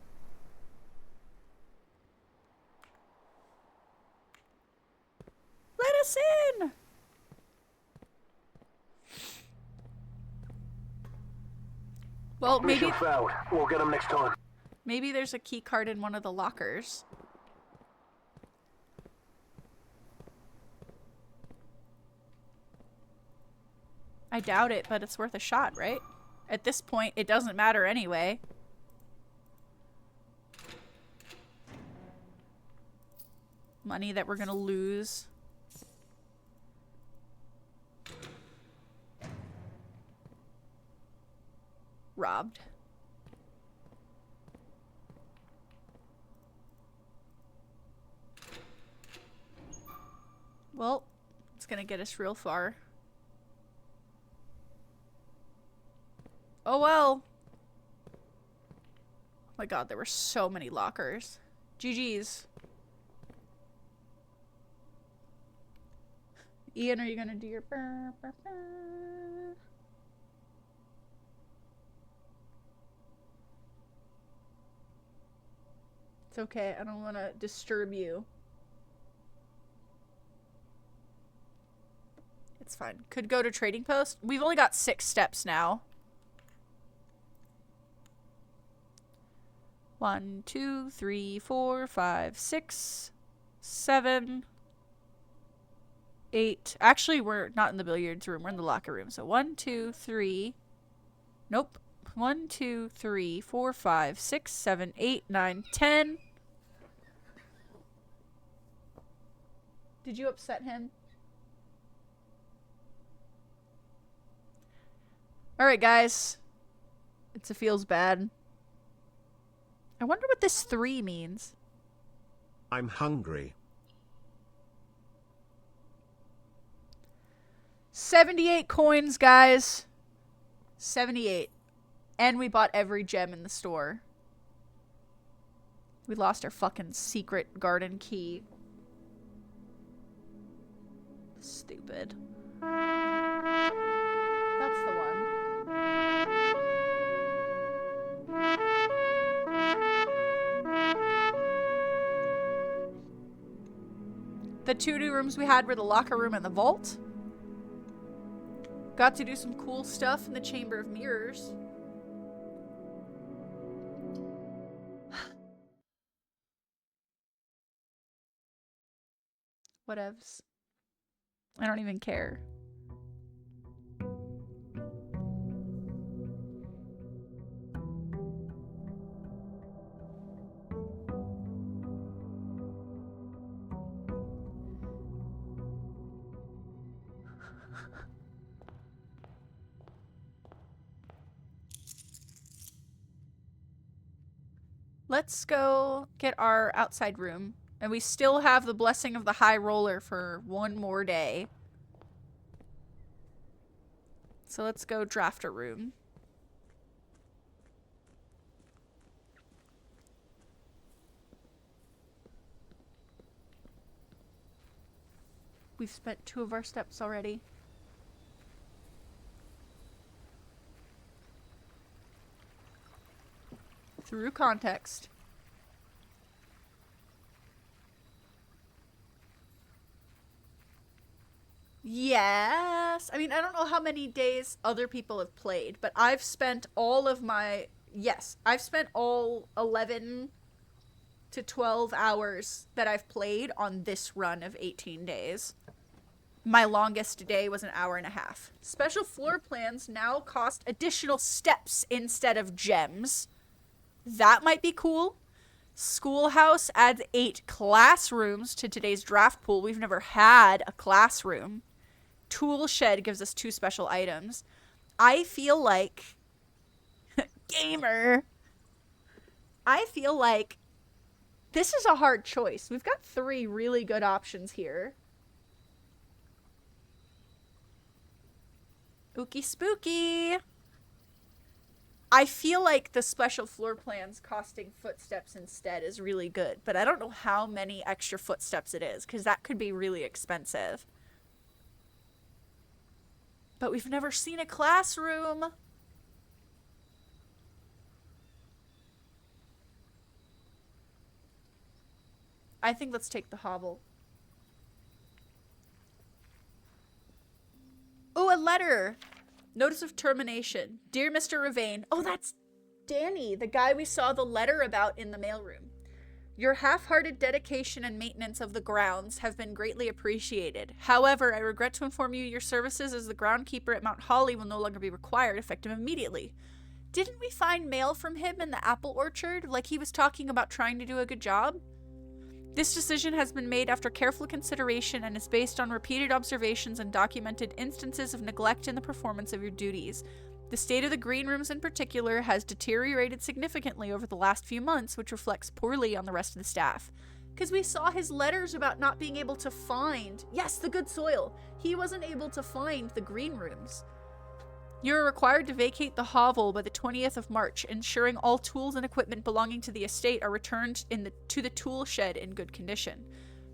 Let us in! Well, maybe... Mission failed. We'll get them next time. Maybe there's a key card in one of the lockers. I doubt it, but it's worth a shot, right? At this point, it doesn't matter anyway. Money that we're gonna lose. Robbed. Well, it's gonna get us real far. Oh well. Oh my god, there were so many lockers. GG's. Ian, are you gonna do your burr, burr, burr? It's okay, I don't want to disturb you. It's fine. Could go to trading post. We've only got 6 steps now. 1, 2, 3, 4, 5, 6, 7, 8. Actually, we're not in the billiards room. We're in the locker room. So 1, 2, 3. Nope. 1, 2, 3, 4, 5, 6, 7, 8, 9, 10. Did you upset him? Alright, guys. It feels bad. I wonder what this 3 means. I'm hungry. 78 coins, guys. 78. And we bought every gem in the store. We lost our fucking secret garden key. Stupid. That's the one. The 2 new rooms we had were the locker room and the vault. Got to do some cool stuff in the Chamber of Mirrors. Whatevs. I don't even care. Let's go get our outside room. And we still have the blessing of the high roller for 1 more day. So let's go draft a room. We've spent 2 of our steps already. Through context. Yes. I mean, I don't know how many days other people have played, but I've spent all of my... Yes, I've spent all 11 to 12 hours that I've played on this run of 18 days. My longest day was an hour and a half. Special floor plans now cost additional steps instead of gems. That might be cool. Schoolhouse adds 8 classrooms to today's draft pool. We've never had a classroom. Tool shed gives us 2 special items. I feel like... Gamer! I feel like this is a hard choice. We've got 3 really good options here. Ookie spooky! I feel like the special floor plans costing footsteps instead is really good, but I don't know how many extra footsteps it is, because that could be really expensive. But we've never seen a classroom. I think let's take the hovel. Oh, a letter! Notice of termination. Dear Mr. Ravain. Oh, that's Danny, the guy we saw the letter about in the mailroom. Your half-hearted dedication and maintenance of the grounds have been greatly appreciated. However, I regret to inform you your services as the groundkeeper at Mount Holly will no longer be required, effective immediately. Didn't we find mail from him in the apple orchard, like he was talking about trying to do a good job? This decision has been made after careful consideration and is based on repeated observations and documented instances of neglect in the performance of your duties. The state of the green rooms in particular has deteriorated significantly over the last few months, which reflects poorly on the rest of the staff. Because we saw his letters about not being able to find... Yes, the good soil. He wasn't able to find the green rooms. You are required to vacate the hovel by the 20th of March, ensuring all tools and equipment belonging to the estate are returned to the tool shed in good condition.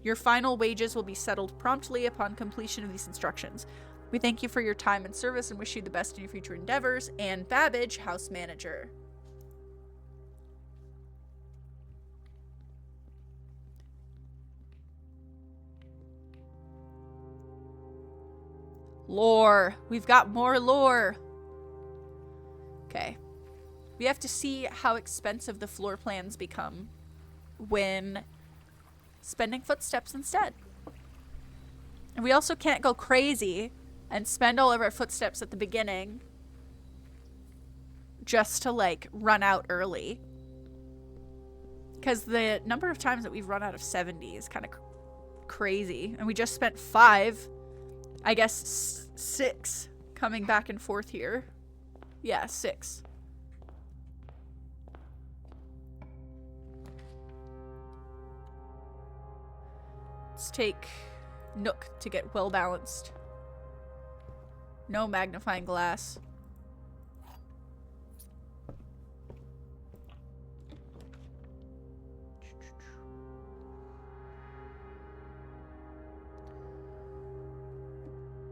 Your final wages will be settled promptly upon completion of these instructions. We thank you for your time and service and wish you the best in your future endeavors. Anne Babbage, House Manager. Lore. We've got more lore. Okay. We have to see how expensive the floor plans become when spending footsteps instead. And we also can't go crazy and spend all of our footsteps at the beginning just to, like, run out early. Because the number of times that we've run out of 70 is kind of crazy. And we just spent 5, I guess 6 coming back and forth here. Yeah, 6. Let's take Nook to get well balanced. No magnifying glass.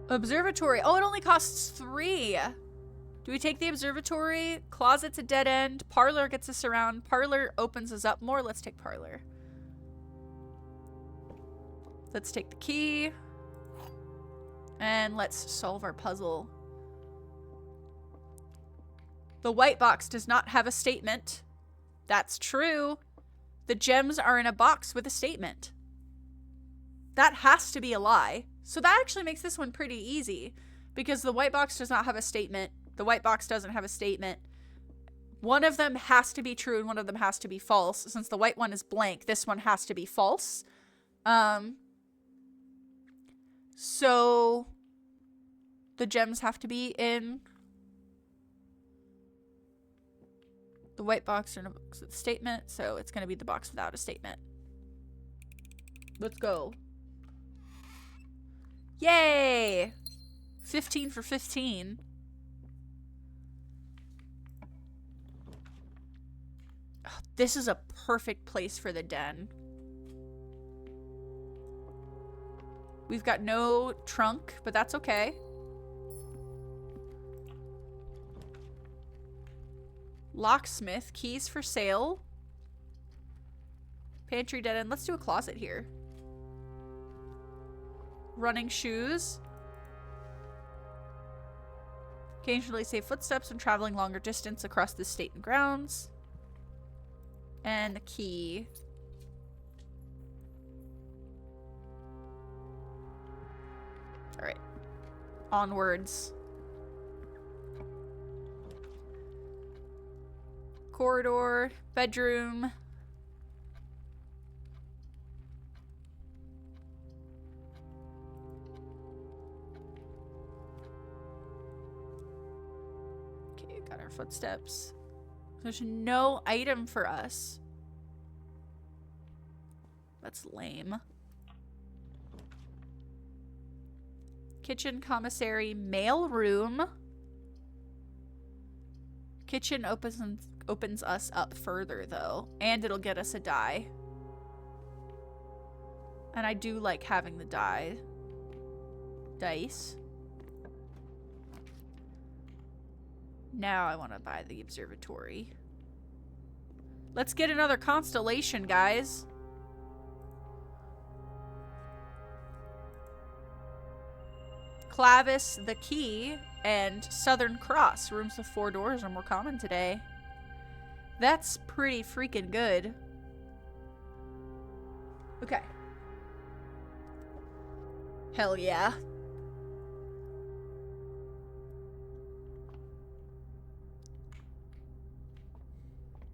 Observatory. Oh, it only costs 3. Do we take the observatory? Closet's a dead end. Parlor gets us around. Parlor opens us up more. Let's take parlor. Let's take the key. And let's solve our puzzle. The white box does not have a statement. That's true. The gems are in a box with a statement. That has to be a lie. So that actually makes this one pretty easy. Because the white box does not have a statement. The white box doesn't have a statement. One of them has to be true and one of them has to be false. Since the white one is blank, this one has to be false. So the gems have to be in the white box or in a box with a statement. So it's going to be the box without a statement. Let's go. Yay! 15 for 15. Oh, this is a perfect place for the den. We've got no trunk, but that's okay. Locksmith, keys for sale. Pantry dead end. Let's do a closet here. Running shoes. Occasionally safe footsteps when traveling longer distance across the state and grounds. And the key. Alright. Onwards. Corridor. Bedroom. Okay, got our footsteps. There's no item for us. That's lame. Kitchen, commissary, mail room. Kitchen opens us up further though, and it'll get us a die. And I do like having the dice. Now I want to buy the observatory. Let's get another constellation, guys. Clavis, the key, and Southern Cross. Rooms with 4 doors are more common today. That's pretty freaking good. Okay. Hell yeah.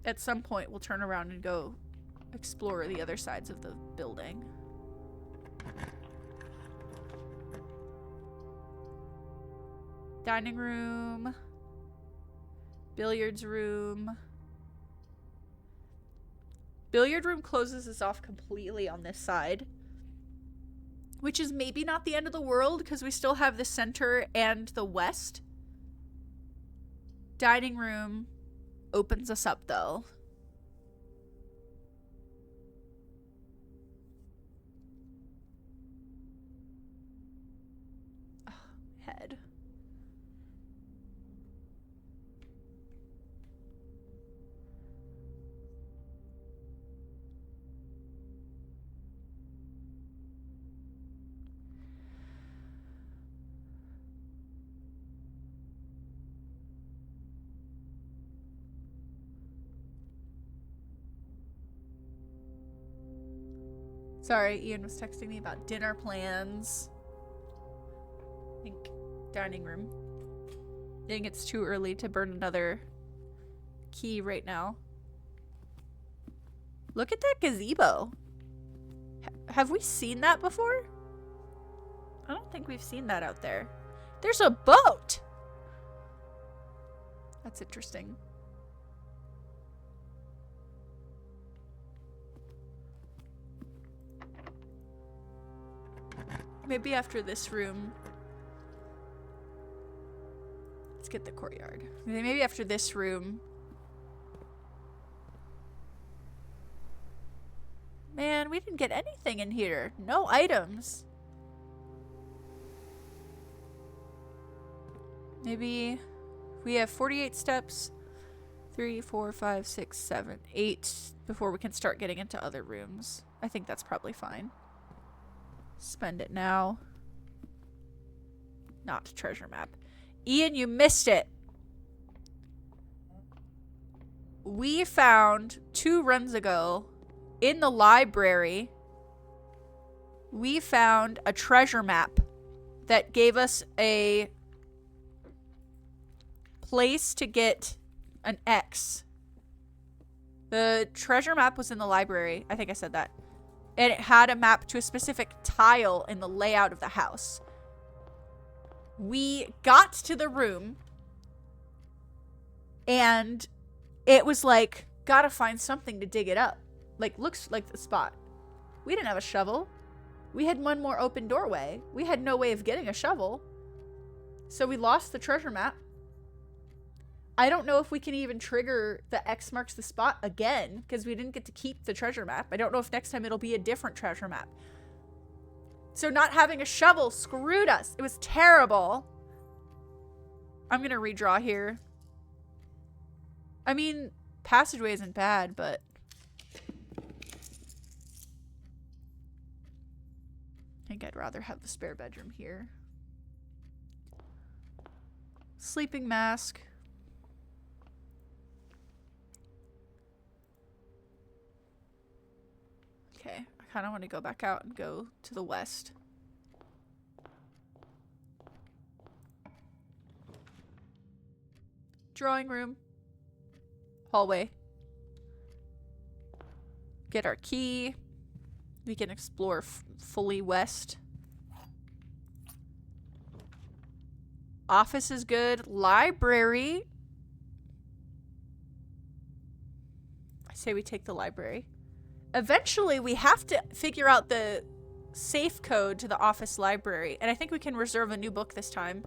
At some point, we'll turn around and go explore the other sides of the building. Dining room. Billiards room. Billiard room closes us off completely on this side. Which is maybe not the end of the world because we still have the center and the west. Dining room opens us up though. Oh, head. Sorry, Ian was texting me about dinner plans. I think dining room. I think it's too early to burn another key right now. Look at that gazebo. Have we seen that before? I don't think we've seen that out there. There's a boat! That's interesting. Maybe after this room. Let's get the courtyard. Maybe after this room. Man, we didn't get anything in here. No items. Maybe we have 48 steps. 3, 4, 5, 6, 7, 8 before we can start getting into other rooms. I think that's probably fine. Spend it now. Not treasure map. Ian, you missed it. We found 2 runs ago in the library. We found a treasure map that gave us a place to get an X. The treasure map was in the library. I think I said that. And it had a map to a specific tile in the layout of the house. We got to the room and it was like, gotta find something to dig it up. Like, looks like the spot. We didn't have a shovel. We had one more open doorway. We had no way of getting a shovel. So we lost the treasure map. I don't know if we can even trigger the X marks the spot again because we didn't get to keep the treasure map. I don't know if next time it'll be a different treasure map. So not having a shovel screwed us. It was terrible. I'm going to redraw here. I mean, passageway isn't bad, but I think I'd rather have the spare bedroom here. Sleeping mask. Okay, I kind of want to go back out and go to the west. Drawing room. Hallway. Get our key. We can explore fully west. Office is good. Library. I say we take the library. Eventually, we have to figure out the safe code to the office library. And I think we can reserve a new book this time.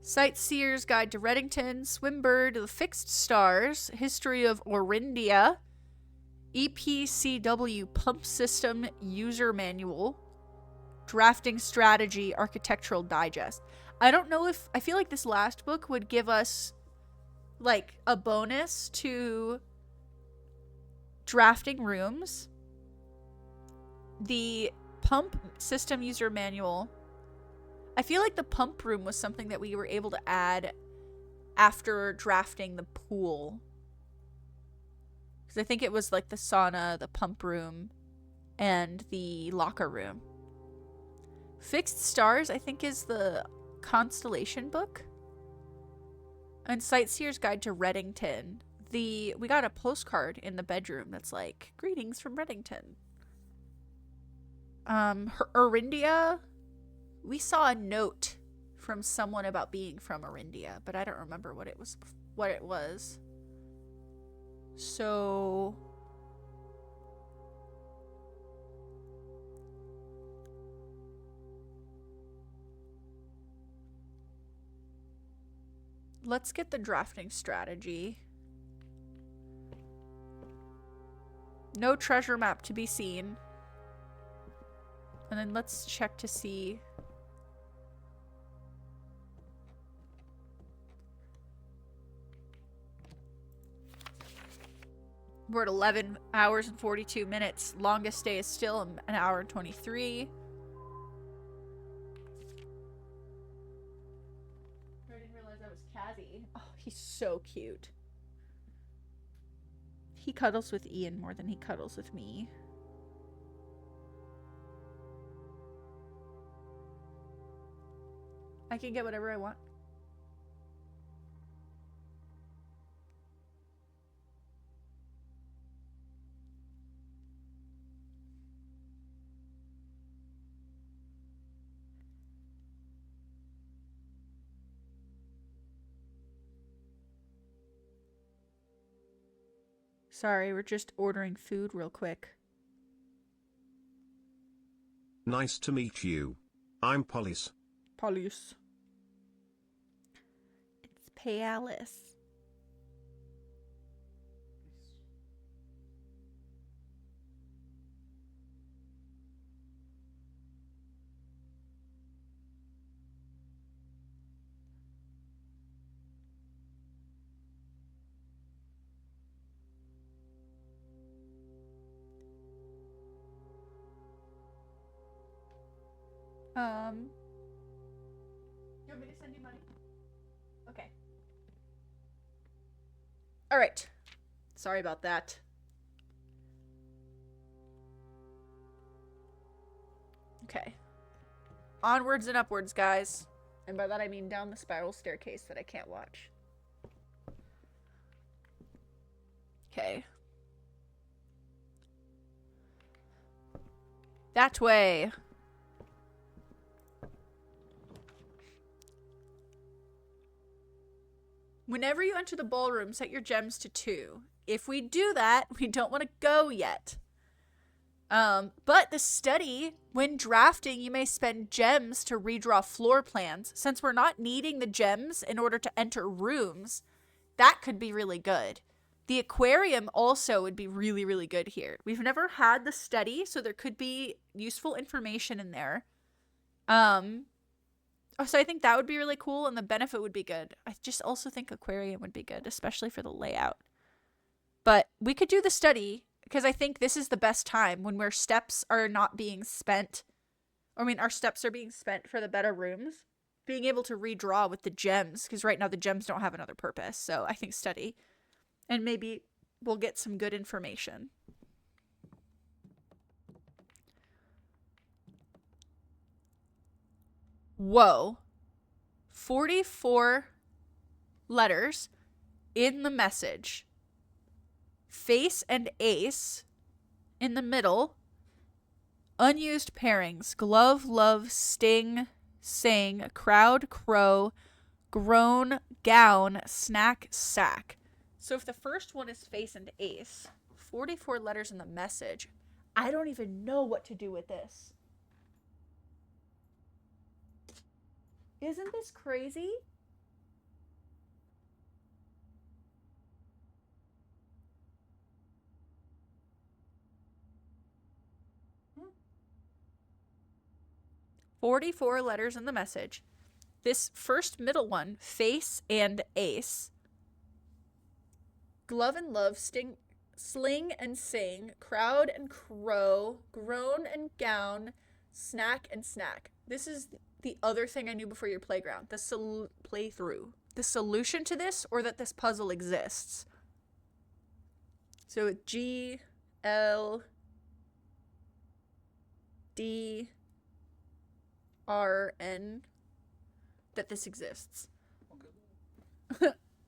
Sightseer's Guide to Reddington, Swimbird, The Fixed Stars, History of Orindia, EPCW Pump System User Manual, Drafting Strategy, Architectural Digest. I don't know if... I feel like this last book would give us, like, a bonus to drafting rooms. The Pump System User Manual... I feel like the pump room was something that we were able to add after drafting the pool. Because I think it was like the sauna, the pump room, and the locker room. Fixed Stars, I think, is the constellation book. And Sightseer's Guide to Reddington. We got a postcard in the bedroom that's like, greetings from Reddington. Orindia... We saw a note from someone about being from Orindia, but I don't remember what it was. So let's get the drafting strategy. No treasure map to be seen. And then let's check to see. We're at 11 hours and 42 minutes. Longest stay is still an hour and 23. I didn't realize that was Kazzy. Oh, he's so cute. He cuddles with Ian more than he cuddles with me. I can get whatever I want. Sorry, we're just ordering food real quick. Nice to meet you. I'm Polis. Police. It's Palace. You want me to send you money? Okay. All right. Sorry about that. Okay. Onwards and upwards, guys. And by that I mean down the spiral staircase that I can't watch. Okay. That way. Whenever you enter the ballroom, set your gems to 2. If we do that, we don't want to go yet. But the study, when drafting, you may spend gems to redraw floor plans. Since we're not needing the gems in order to enter rooms, that could be really good. The aquarium also would be really, really good here. We've never had the study, so there could be useful information in there. So I think that would be really cool, and the benefit would be good. I just also think aquarium would be good, especially for the layout. But we could do the study, because I think this is the best time when our steps are not being spent. I mean, our steps are being spent for the better rooms. Being able to redraw with the gems, because right now the gems don't have another purpose. So I think study. And maybe we'll get some good information. Whoa. 44 letters in the message. Face and ace in the middle. Unused pairings. Glove, love, sting, sing, crowd, crow, groan, gown, snack, sack. So if the first one is face and ace, 44 letters in the message, I don't even know what to do with this. Isn't this crazy? Hmm. 44 letters in the message. This first middle one, face and ace. Glove and love, sting, sling and sing, crowd and crow, groan and gown, snack and snack. This is the other thing I knew before your playground. The playthrough. The solution to this, or that this puzzle exists. So G, L, D, R, N. That this exists.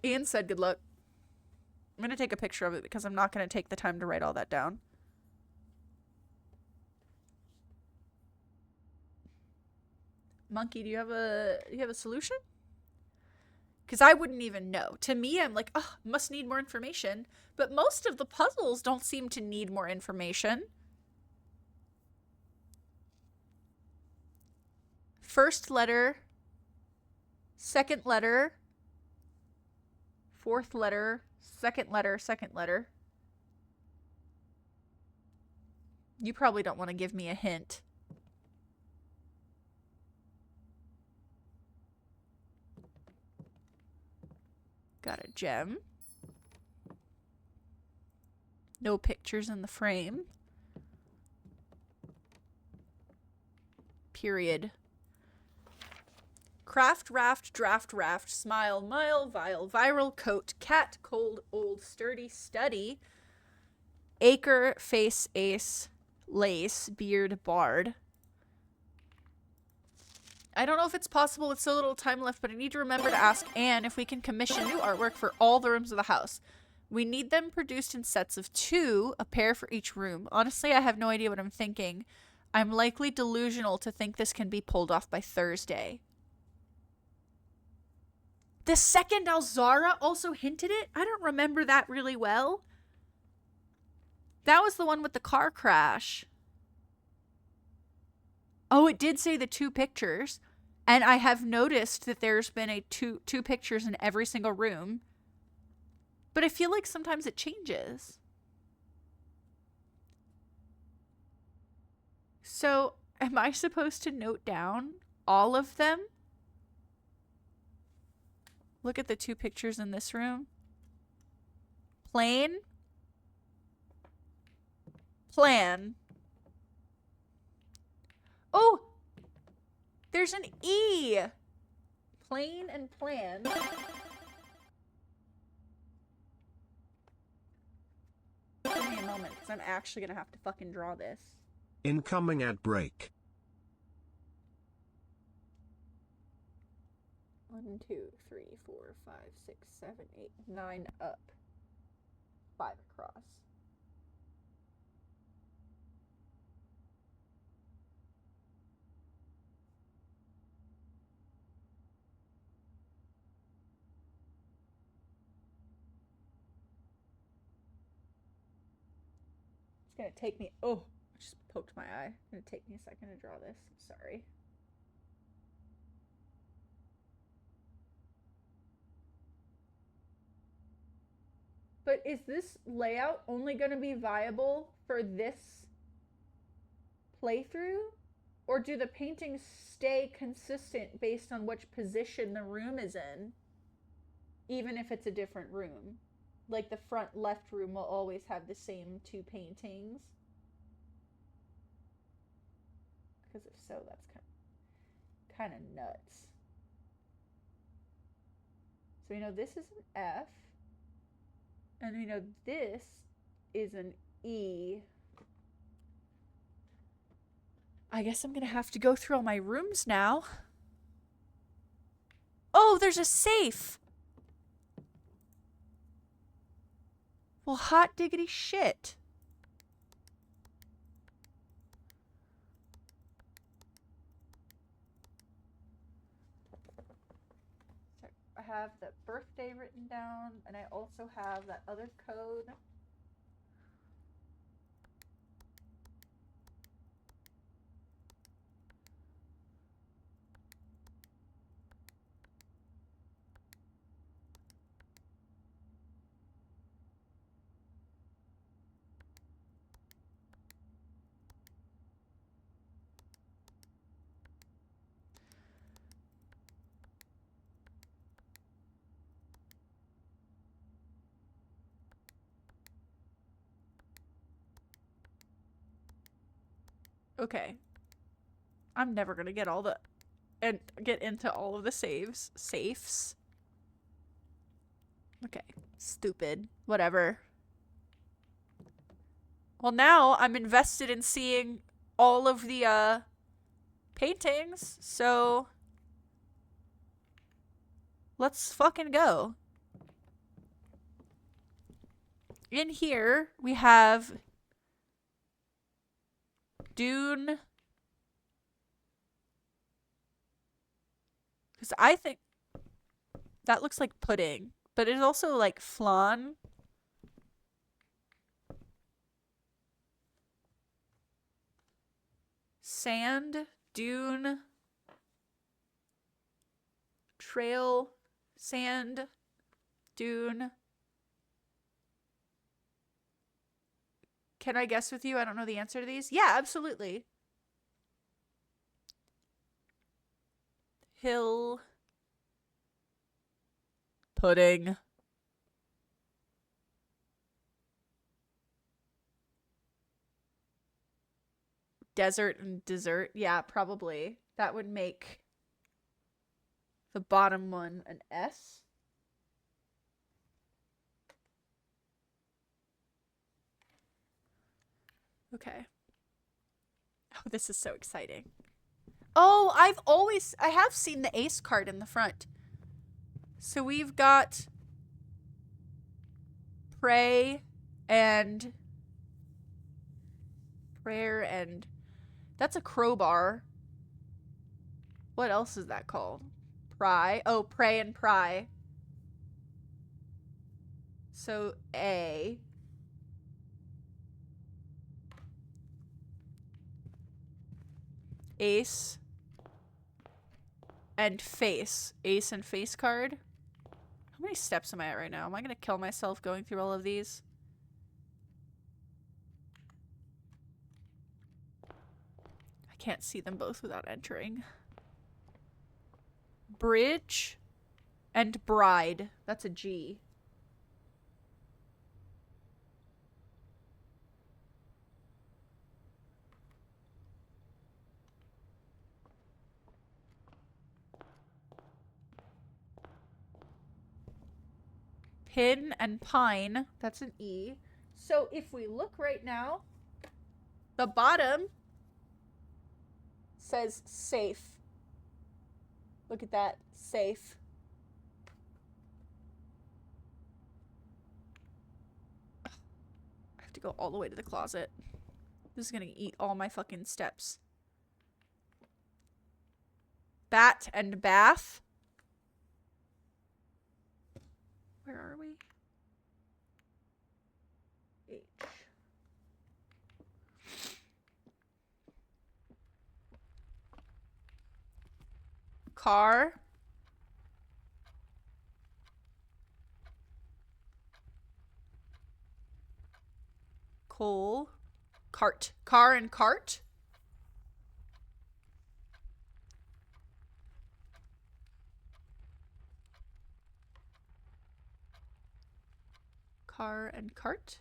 Ian said good luck. I'm going to take a picture of it because I'm not going to take the time to write all that down. Monkey, do you have a solution? Because I wouldn't even know. To me, I'm like, oh, must need more information. But most of the puzzles don't seem to need more information. First letter, second letter, fourth letter, second letter, second letter. You probably don't want to give me a hint. Got a gem. No pictures in the frame. Period. Craft, raft, draft, raft, smile, mile, vile, viral, coat, cat, cold, old, sturdy, study, acre, face, ace, lace, beard, bard. I don't know if it's possible with so little time left, but I need to remember to ask Anne if we can commission new artwork for all the rooms of the house. We need them produced in sets of 2, a pair for each room. Honestly, I have no idea what I'm thinking. I'm likely delusional to think this can be pulled off by Thursday. The second Alzara also hinted it? I don't remember that really well. That was the one with the car crash. Oh, it did say the 2 pictures. And I have noticed that there's been a two pictures in every single room. But I feel like sometimes it changes. So, am I supposed to note down all of them? Look at the 2 pictures in this room. Plane. Plan. Oh! There's an E! Plane and plan. Give me a moment, because I'm actually going to have to fucking draw this. Incoming ad break. 1, 2, 3, 4, 5, 6, 7, 8, 9 up. 5 across. It's gonna take me, oh, I just poked my eye. It's gonna take me a second to draw this. I'm sorry. But is this layout only going to be viable for this playthrough? Or do the paintings stay consistent based on which position the room is in? Even if it's a different room? Like the front left room will always have the same 2 paintings? Because if so, that's kind of nuts. So we know this is an F. And we know this is an E. I guess I'm gonna have to go through all my rooms now. Oh, there's a safe! Well, hot diggity shit. I have the birthday written down, and I also have that other code. Okay. I'm never gonna get all the and get into all of the safes. Okay. Stupid. Whatever. Well, now I'm invested in seeing all of the paintings, so let's fucking go. In here, we have Dune. Because I think that looks like pudding, but it's also like flan. Sand, dune, trail, sand, dune. Can I guess with you? I don't know the answer to these. Yeah, absolutely. Hill. Pudding. Desert and dessert. Yeah, probably. That would make the bottom one an S. Okay. Oh, this is so exciting. Oh, I have seen the ace card in the front. So we've got prayer and that's a crowbar. What else is that called? Pry. Oh, pray and pry. So A. Ace. And face. Ace and face card. How many steps am I at right now? Am I gonna kill myself going through all of these? I can't see them both without entering. Bridge and bride. That's a G. Pin and pine. That's an E. So if we look right now, the bottom says safe. Look at that. Safe. I have to go all the way to the closet. This is gonna eat all my fucking steps. Bat and bath. Where are we? H. Car. Coal. Cart. Car and cart. Car and cart.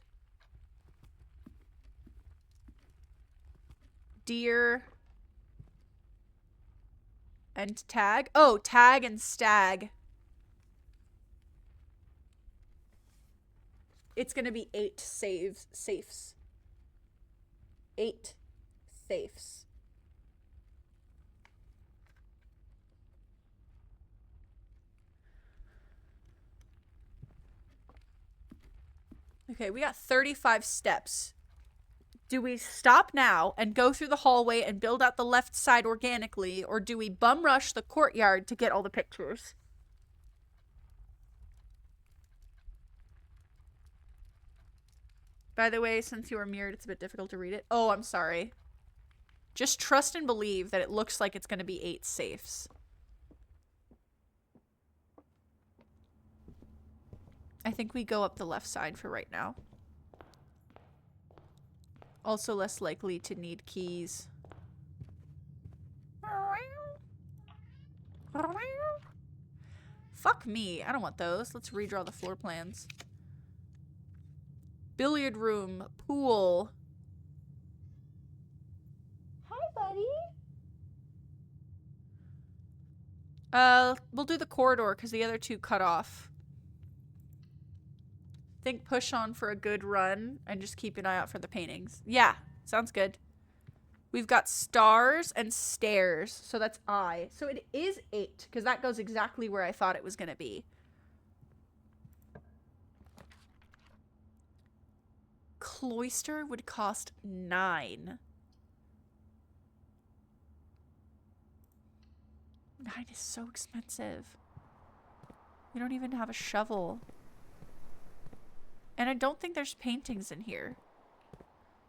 Deer and tag. Oh, tag and stag. It's gonna be 8 safes. 8 safes. Okay, we got 35 steps. Do we stop now and go through the hallway and build out the left side organically, or do we bum rush the courtyard to get all the pictures? By the way, since you are mirrored, it's a bit difficult to read it. Oh, I'm sorry. Just trust and believe that it looks like it's going to be 8 safes. I think we go up the left side for right now. Also less likely to need keys. Fuck me. I don't want those. Let's redraw the floor plans. Billiard room. Pool. Hi, buddy. We'll do the corridor because the other two cut off. Think push on for a good run and just keep an eye out for the paintings. Yeah, sounds good. We've got stars and stairs, so that's I. So it is 8 because that goes exactly where I thought it was going to be. Cloister would cost 9. 9 is so expensive. We don't even have a shovel. And I don't think there's paintings in here.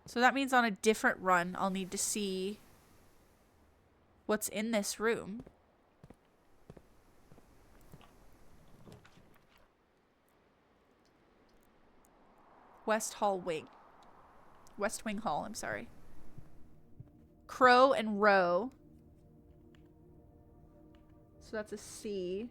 So that means on a different run, I'll need to see what's in this room. West Hall Wing. West Wing Hall, I'm sorry. Crow and row. So that's a C.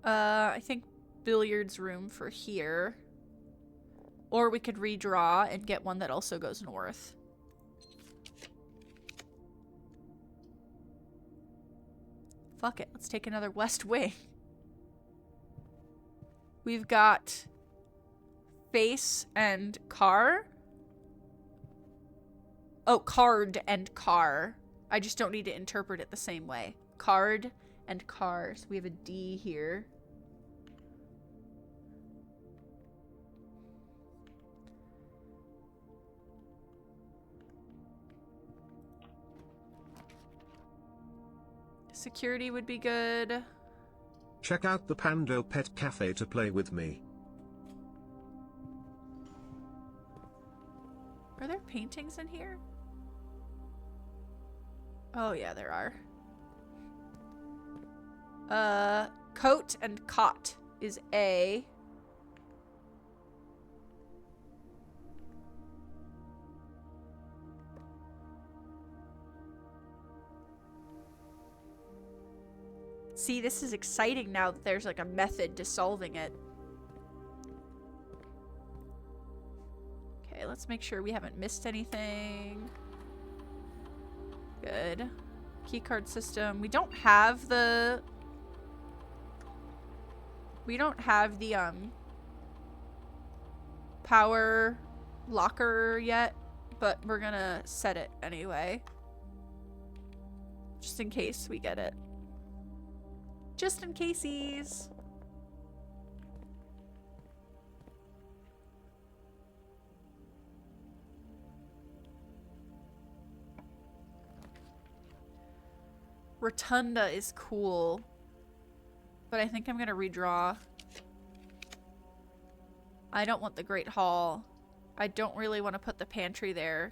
I think billiards room for here. Or we could redraw and get one that also goes north. Fuck it, let's take another west wing. We've got face and car. Oh, card and car. I just don't need to interpret it the same way. Card and car. So we have a D here. Security would be good. Check out the Pando Pet Cafe to play with me. Are there paintings in here? Oh yeah, there are. Coat and cot is A. See, this is exciting now that there's like a method to solving it. Okay, let's make sure we haven't missed anything. Good. Keycard system. We don't have the power locker yet, but we're gonna set it anyway. Just in case we get it. Just in caseies. Rotunda is cool, but I think I'm gonna redraw. I don't want the Great Hall. I don't really want to put the pantry there.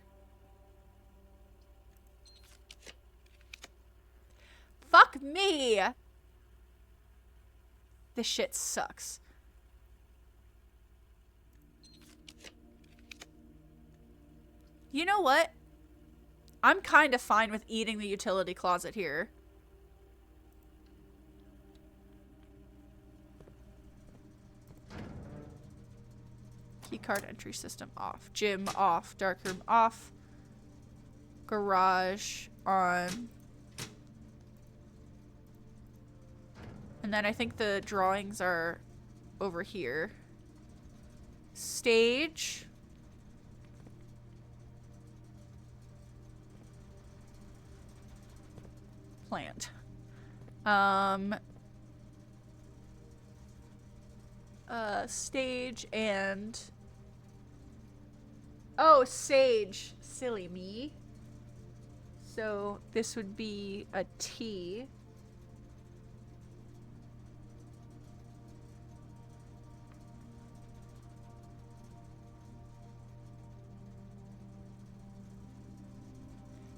Fuck me! This shit sucks. You know what? I'm kind of fine with eating the utility closet here. Keycard entry system off. Gym off. Darkroom off. Garage on. And then I think the drawings are over here. Stage. Plant. Stage and... Oh, sage. Silly me. So this would be a T.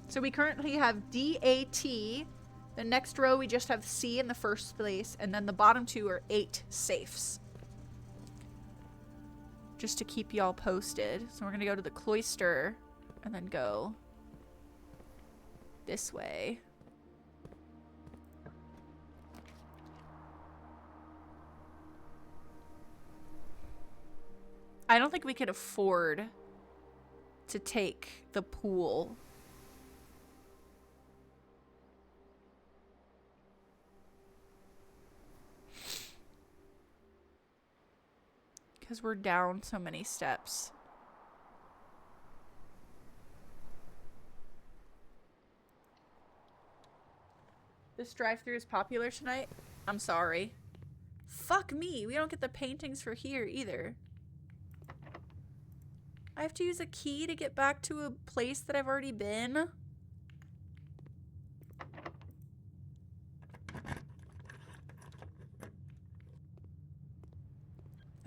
So we currently have D-A-T. The next row we just have C in the first place, and then the bottom two are 8 safes. Just to keep y'all posted. So we're gonna go to the cloister and then go this way. I don't think we could afford to take the pool. Because we're down so many steps. This drive-thru is popular tonight? I'm sorry. Fuck me, we don't get the paintings for here either. I have to use a key to get back to a place that I've already been.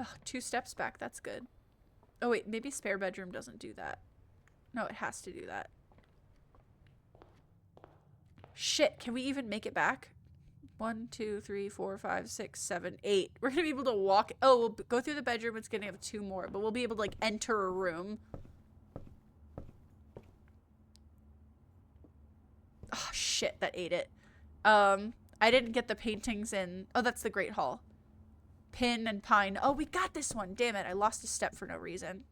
Oh, 2 steps back. That's good. Oh, wait. Maybe spare bedroom doesn't do that. No, it has to do that. Shit. Can we even make it back? 1, 2, 3, 4, 5, 6, 7, 8. We're going to be able to walk. Oh, we'll go through the bedroom. It's going to have 2 more. But we'll be able to, like, enter a room. Oh, shit. That ate it. I didn't get the paintings in. Oh, that's the Great Hall. Pin and pine. Oh, we got this one. Damn it. I lost a step for no reason.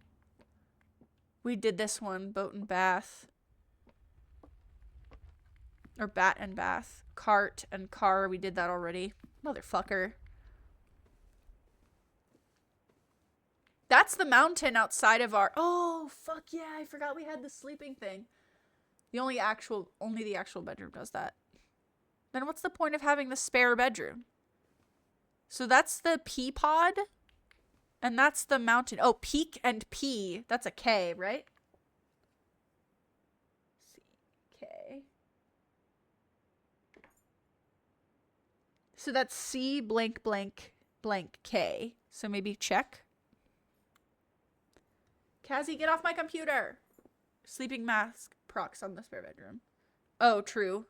We did this one. Boat and bath. Or bat and bath. Cart and car. We did that already. Motherfucker. That's the mountain outside of our... Oh, fuck yeah. I forgot we had the sleeping thing. Only the actual bedroom does that. Then what's the point of having the spare bedroom? So that's the pea pod. And that's the mountain. Oh, peak and P. That's a K, right? C-K. So that's C blank blank blank K. So maybe check. Cassie, get off my computer. Sleeping mask procs on the spare bedroom. Oh, true.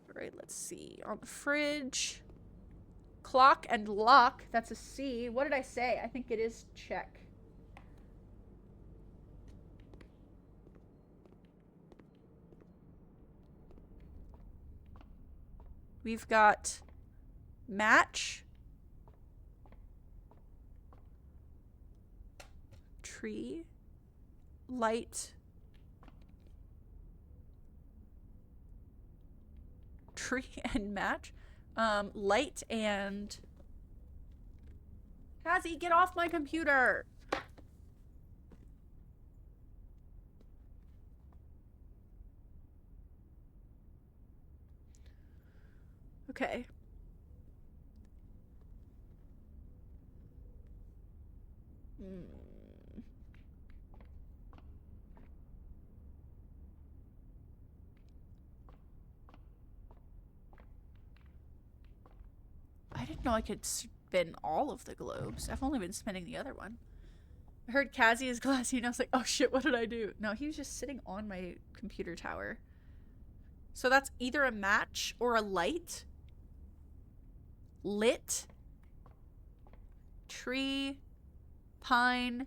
All right, let's see. On the fridge. Clock and lock. That's a C. What did I say? I think it is check. We've got match. Tree. Light. Tree and match. Light and... Cassie, get off my computer! Okay. I didn't know I could spin all of the globes. I've only been spinning the other one. I heard Cassie is glassy and I was like, oh shit, what did I do? No, he was just sitting on my computer tower. So that's either a match or a light. Lit. Tree. Pine.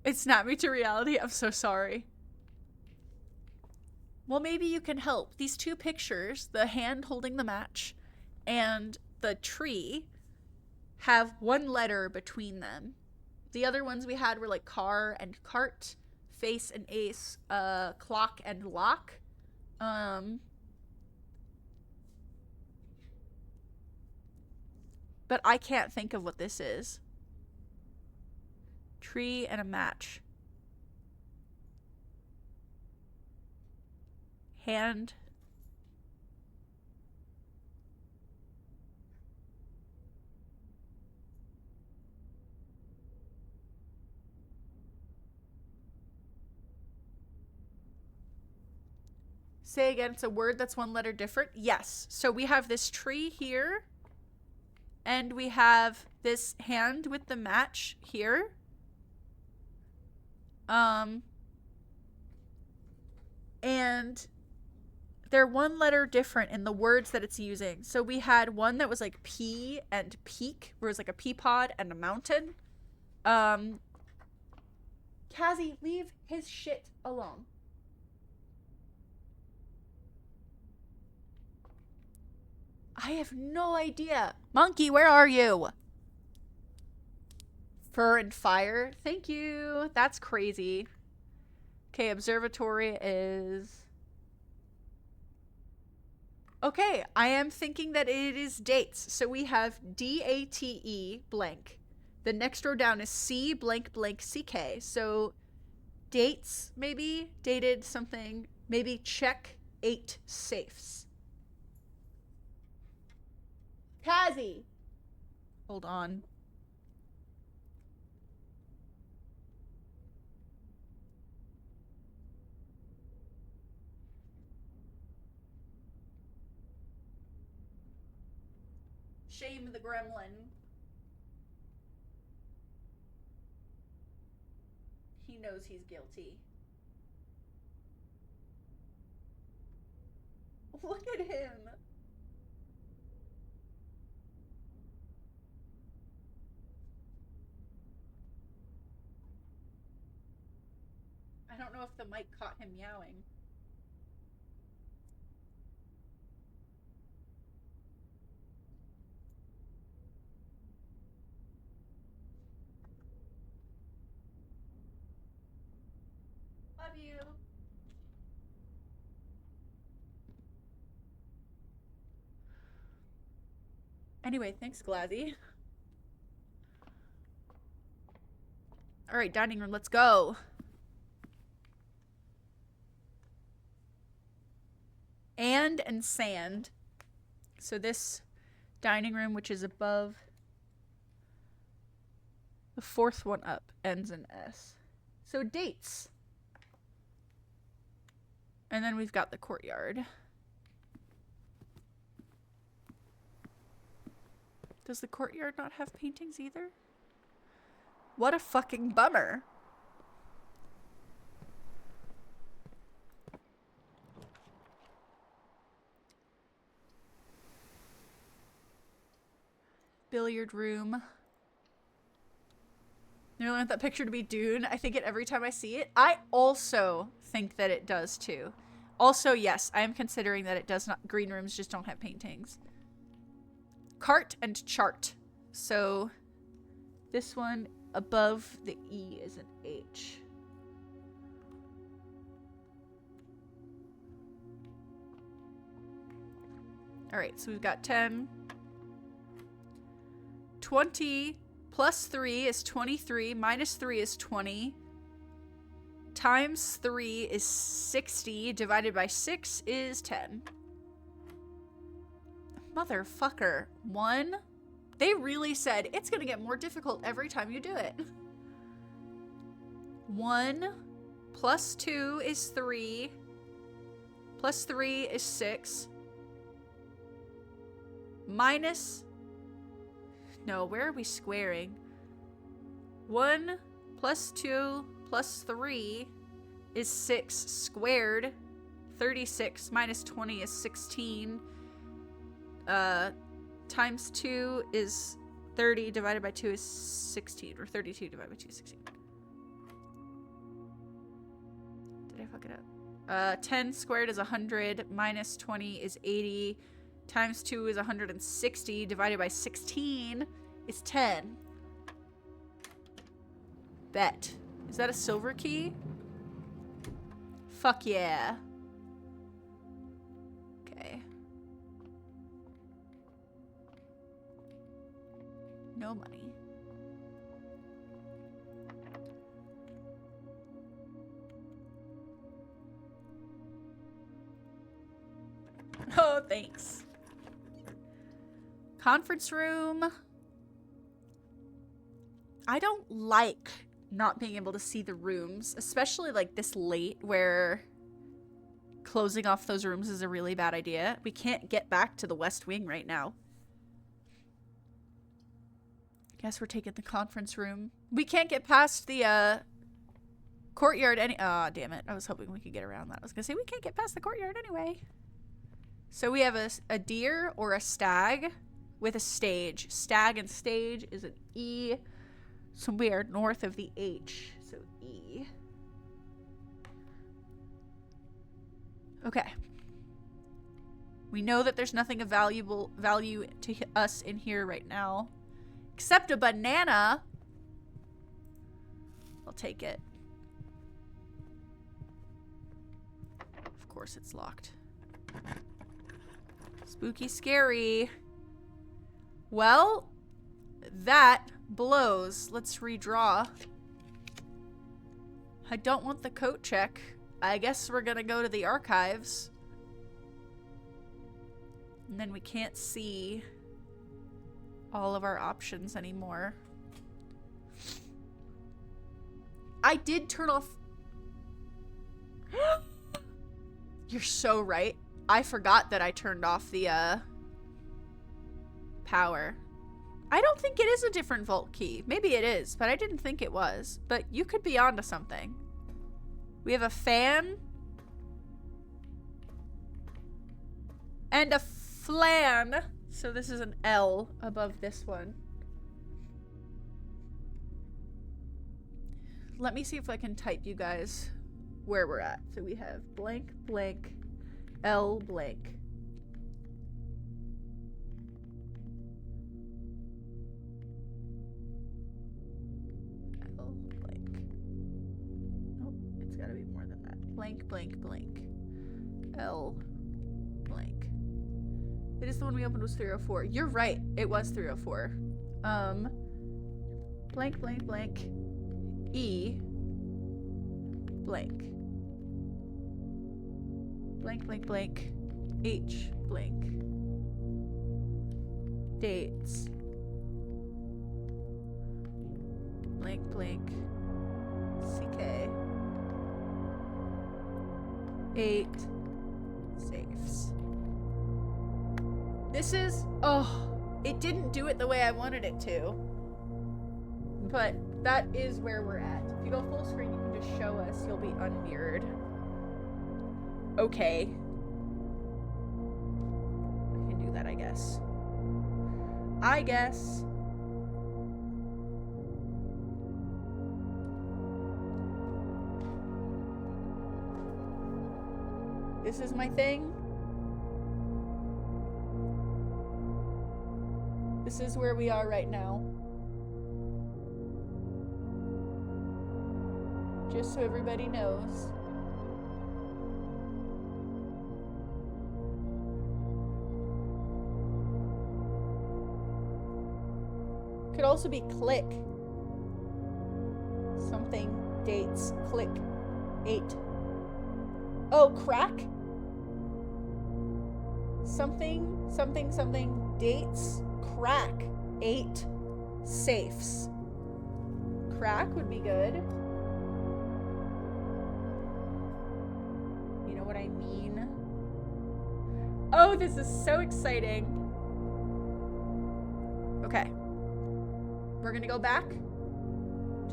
It snapped me to reality. I'm so sorry. Well, maybe you can help. These two pictures, the hand holding the match and the tree, have one letter between them. The other ones we had were like car and cart, face and ace, clock and lock. But I can't think of what this is. Tree and a match. Hand. Say again, it's a word that's one letter different? Yes. So we have this tree here. And we have this hand with the match here. And they're one letter different in the words that it's using. So we had one that was like pea and peak, where it was like a pea pod and a mountain. Cassie, leave his shit alone. I have no idea. Monkey, where are you? Fur and fire. Thank you. That's crazy. Okay, observatory is... Okay, I am thinking that it is dates. So we have D-A-T-E blank. The next row down is C blank blank C-K. So dates, maybe? Dated something. Maybe check 8 safes. Cassie! Hold on. Shame the gremlin. He knows he's guilty. Look at him. I don't know if the mic caught him meowing. Love you. Anyway, thanks, Glazzy. All right, dining room, let's go. And sand. So this dining room, which is above the fourth one up, ends in S. So dates. And then we've got the courtyard. Does the courtyard not have paintings either? What a fucking bummer. Billiard room. I really want that picture to be Dune. I think it every time I see it. I also think that it does too. Also, yes, I am considering that it does not. Green rooms just don't have paintings. Cart and chart. So this one above the E is an H. All right, so we've got 10. 20 plus 3 is 23, minus 3 is 20, times 3 is 60, divided by 6 is 10. Motherfucker. 1? They really said it's gonna get more difficult every time you do it. 1 plus 2 is 3, plus 3 is 6, minus... No, where are we squaring? 1 plus 2 plus 3 is 6 squared. 36 minus 20 is 16. Times 2 is 30, divided by 2 is 16. Or 32 divided by 2 is 16. Did I fuck it up? 10 squared is 100, minus 20 is 80. Times 2 is 160, divided by 16 is 10. Bet. Is that a silver key? Fuck yeah. Okay. No money. Oh, thanks. Conference room. I don't like not being able to see the rooms, especially like this late where closing off those rooms is a really bad idea. We can't get back to the West Wing right now. Guess we're taking the conference room. We can't get past the courtyard any— oh, damn it. I was hoping we could get around that. I was gonna say we can't get past the courtyard anyway. So we have a deer or a stag with a stage. Stag and stage is an E. So we are north of the H. So E. Okay. We know that there's nothing of value to us in here right now. Except a banana. I'll take it. Of course it's locked. Spooky scary. Well, that blows. Let's redraw. I don't want the coat check. I guess we're gonna go to the archives. And then we can't see all of our options anymore. I did turn off... You're so right. I forgot that I turned off the power. I don't think it is a different vault key. Maybe it is, but I didn't think it was. But you could be onto something. We have a fan. And a flan. So this is an L above this one. Let me see if I can type you guys where we're at. So we have blank, blank, L blank. L blank. Nope, it's gotta be more than that. Blank, blank, blank. L blank. It is the one we opened was 304. You're right, it was 304. Blank, blank, blank. E blank. Blank, blank, blank. H blank. Dates. Blank, blank. CK. 8 safes. This is, oh, it didn't do it the way I wanted it to. But that is where we're at. If you go full screen, you can just show us. You'll be unmirrored. Okay. I can do that, I guess. This is my thing. This is where we are right now. Just so everybody knows. Could also be click. Something, dates, click, 8. Oh, crack? Something, something, something, dates, crack, 8 safes. Crack would be good. You know what I mean? Oh, this is so exciting. Okay. We're gonna go back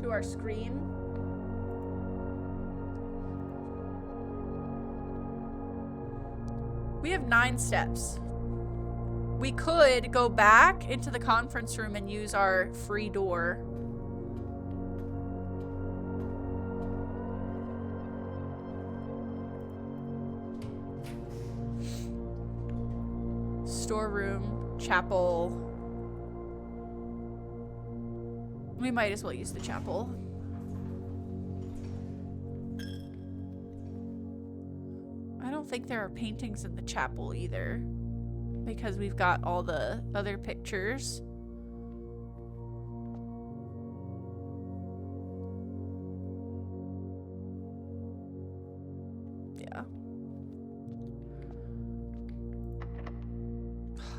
to our screen. We have 9 steps. We could go back into the conference room and use our free door. Storeroom, chapel. We might as well use the chapel. I don't think there are paintings in the chapel either, because we've got all the other pictures. Yeah.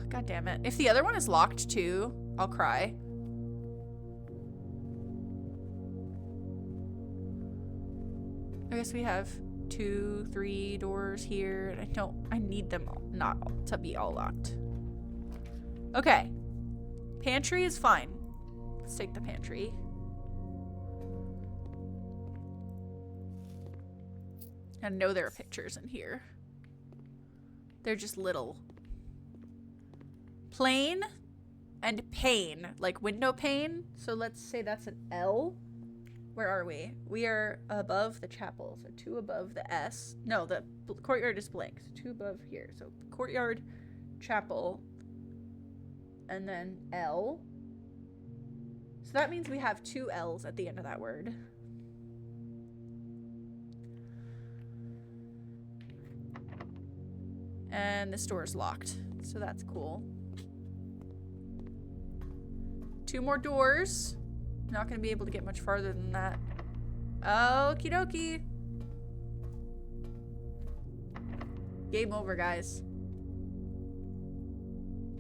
God damn it. If the other one is locked too, I'll cry. I guess we have 2, 3 doors here, and I need them all, not all, to be all locked. Okay. Pantry is fine. Let's take the pantry. I know there are pictures in here. They're just little. Plane and pane, like window pane. So let's say that's an L. Where are we? We are above the chapel, so 2 above the S. No, the courtyard is blank, so 2 above here. So courtyard, chapel, and then L. So that means we have 2 L's at the end of that word. And this door is locked, so that's cool. 2 more doors. Not gonna be able to get much farther than that. Okie dokie. Game over, guys.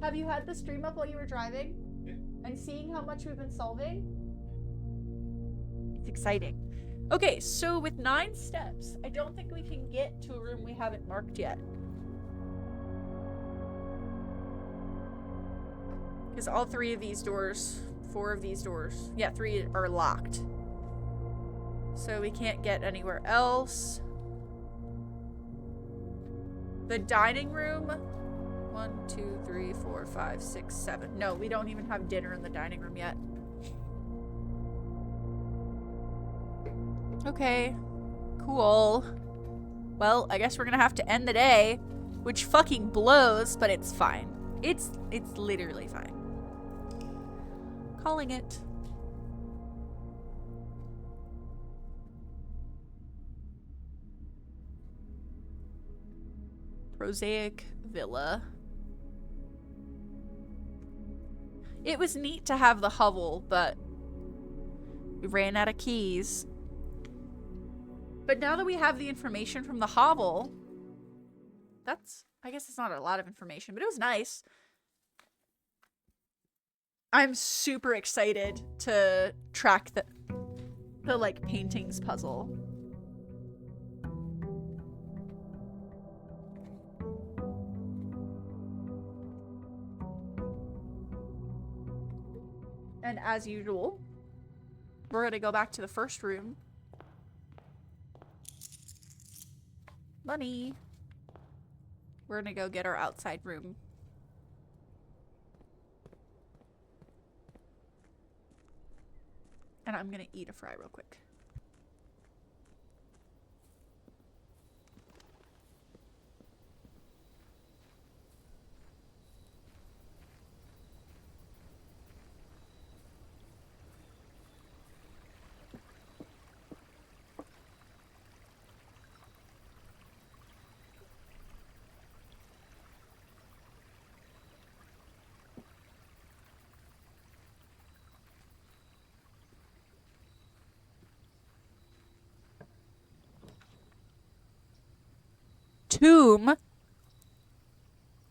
Have you had the stream up while you were driving? Yeah. And seeing how much we've been solving? It's exciting. Okay, so with 9 steps, I don't think we can get to a room we haven't marked yet. Because all 3 of these doors, 4 of these doors, yeah, 3 are locked. So we can't get anywhere else. The dining room, 1, 2, 3, 4, 5, 6, 7. No, we don't even have dinner in the dining room yet. Okay, cool. Well, I guess we're gonna have to end the day, which fucking blows, but it's fine. It's literally fine. Calling it. Prosaic villa. It was neat to have the hovel, but we ran out of keys. But now that we have the information from the hovel, I guess it's not a lot of information, but it was nice. I'm super excited to track the like paintings puzzle. And as usual, we're gonna go back to the first room. Money. We're gonna go get our outside room. And I'm gonna eat a fry real quick. Tomb.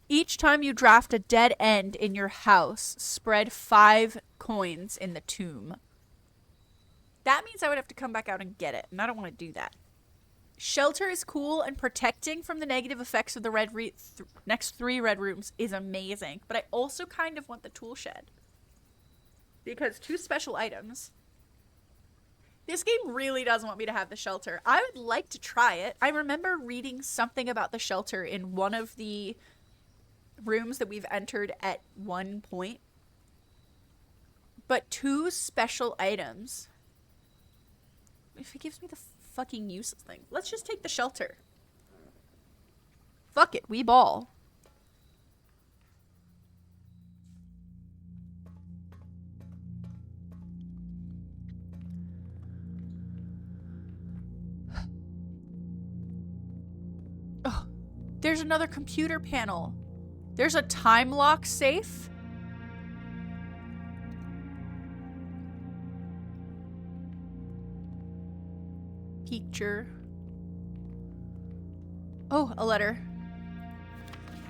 Each time you draft a dead end in your house, spread 5 coins in the tomb. That means I would have to come back out and get it, and I don't want to do that. Shelter is cool, and protecting from the negative effects of the next 3 red rooms is amazing. But I also kind of want the tool shed. Because 2 special items. This game really does want me to have the shelter. I would like to try it. I remember reading something about the shelter in one of the rooms that we've entered at one point. But 2 special items. If it gives me the fucking useless thing. Let's just take the shelter. Fuck it, we ball. Oh, there's another computer panel. There's a time lock safe. Picture. Oh, a letter.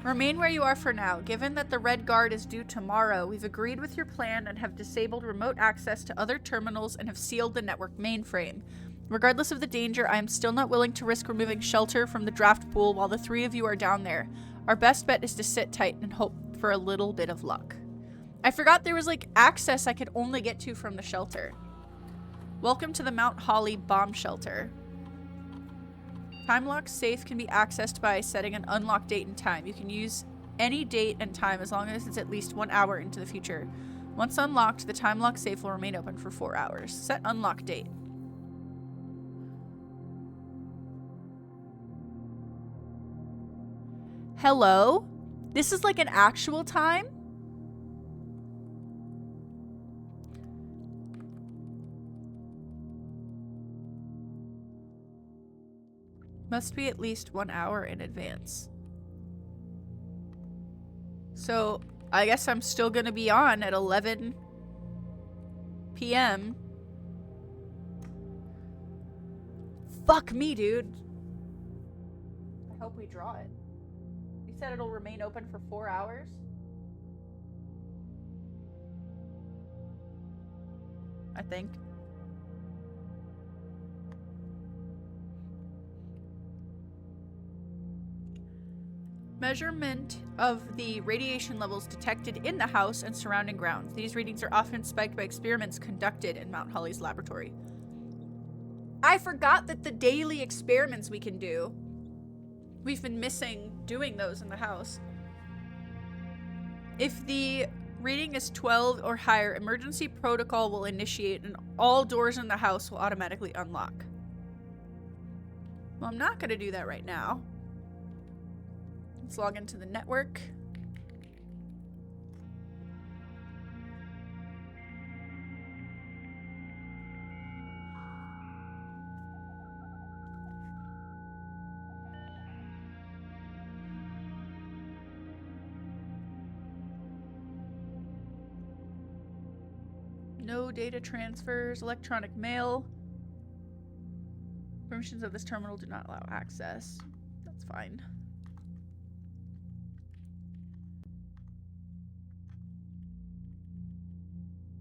Remain where you are for now. Given that the Red Guard is due tomorrow, we've agreed with your plan and have disabled remote access to other terminals and have sealed the network mainframe. Regardless of the danger, I am still not willing to risk removing shelter from the draft pool while the 3 of you are down there. Our best bet is to sit tight and hope for a little bit of luck. I forgot there was, like, access I could only get to from the shelter. Welcome to the Mount Holly bomb shelter. Time lock safe can be accessed by setting an unlock date and time. You can use any date and time as long as it's at least 1 hour into the future. Once unlocked, the time lock safe will remain open for 4 hours. Set unlock date. Hello? This is like an actual time? Must be at least 1 hour in advance. So, I guess I'm still gonna be on at 11 p.m. Fuck me, dude. I hope we draw it. You said it'll remain open for 4 hours? I think. Measurement of the radiation levels detected in the house and surrounding grounds. These readings are often spiked by experiments conducted in Mount Holly's laboratory. I forgot that the daily experiments we can do, we've been missing doing those in the house. If the reading is 12 or higher, emergency protocol will initiate and all doors in the house will automatically unlock. Well, I'm not going to do that right now. Let's log into the network. No data transfers, electronic mail. Permissions of this terminal do not allow access. That's fine.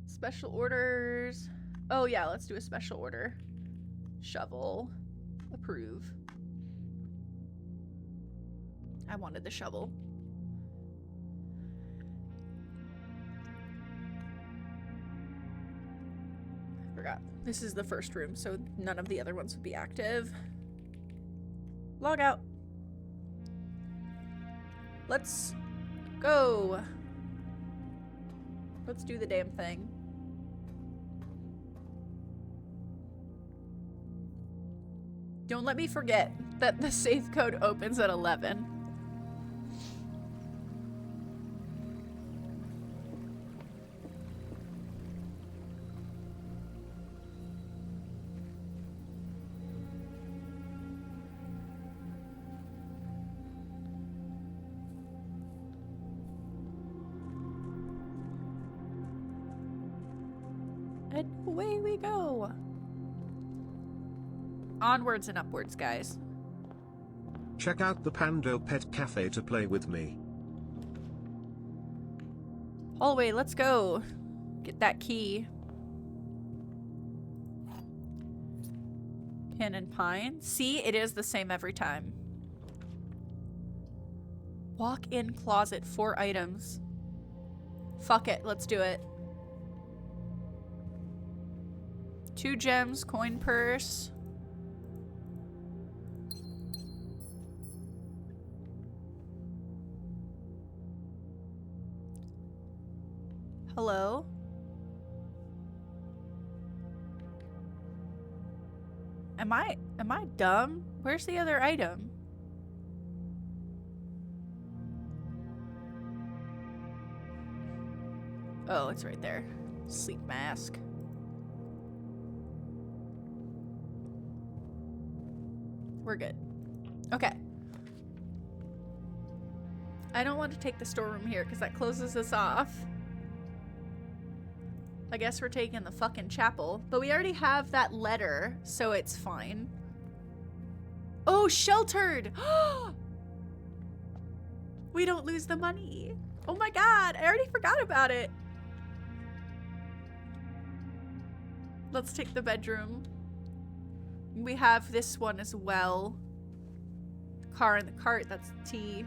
Special orders. Oh yeah, let's do a special order. Shovel. Approve. I wanted the shovel. forgot. This is the first room, so none of the other ones would be active. Log out. Let's go. Let's do the damn thing. Don't let me forget that the safe code opens at 11. And away we go. Onwards and upwards, guys. Check out the Pando Pet Cafe to play with me. Hallway, let's go. Get that key. Cannon Pine. See, it is the same every time. Walk-in closet, 4 items. Fuck it, let's do it. 2 gems, coin purse. Hello? Am I dumb? Where's the other item? Oh, it's right there. Sleep mask. We're good. Okay. I don't want to take the storeroom here because that closes us off. I guess we're taking the fucking chapel. But we already have that letter, so it's fine. Oh, sheltered! We don't lose the money. Oh my god, I already forgot about it. Let's take the bedroom. We have this one as well. Car in the cart, that's the T.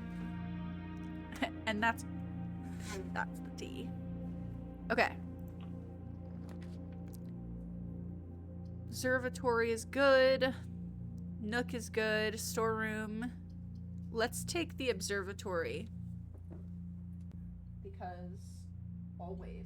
And that's the T. Okay. Observatory is good. Nook is good. Storeroom. Let's take the observatory. Because always.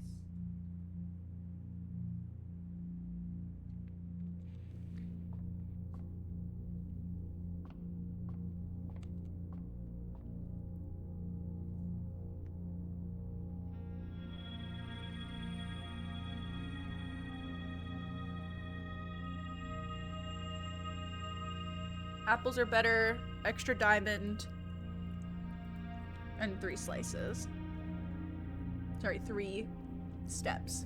Apples are better. Extra diamond. And 3 slices. Sorry, 3 steps.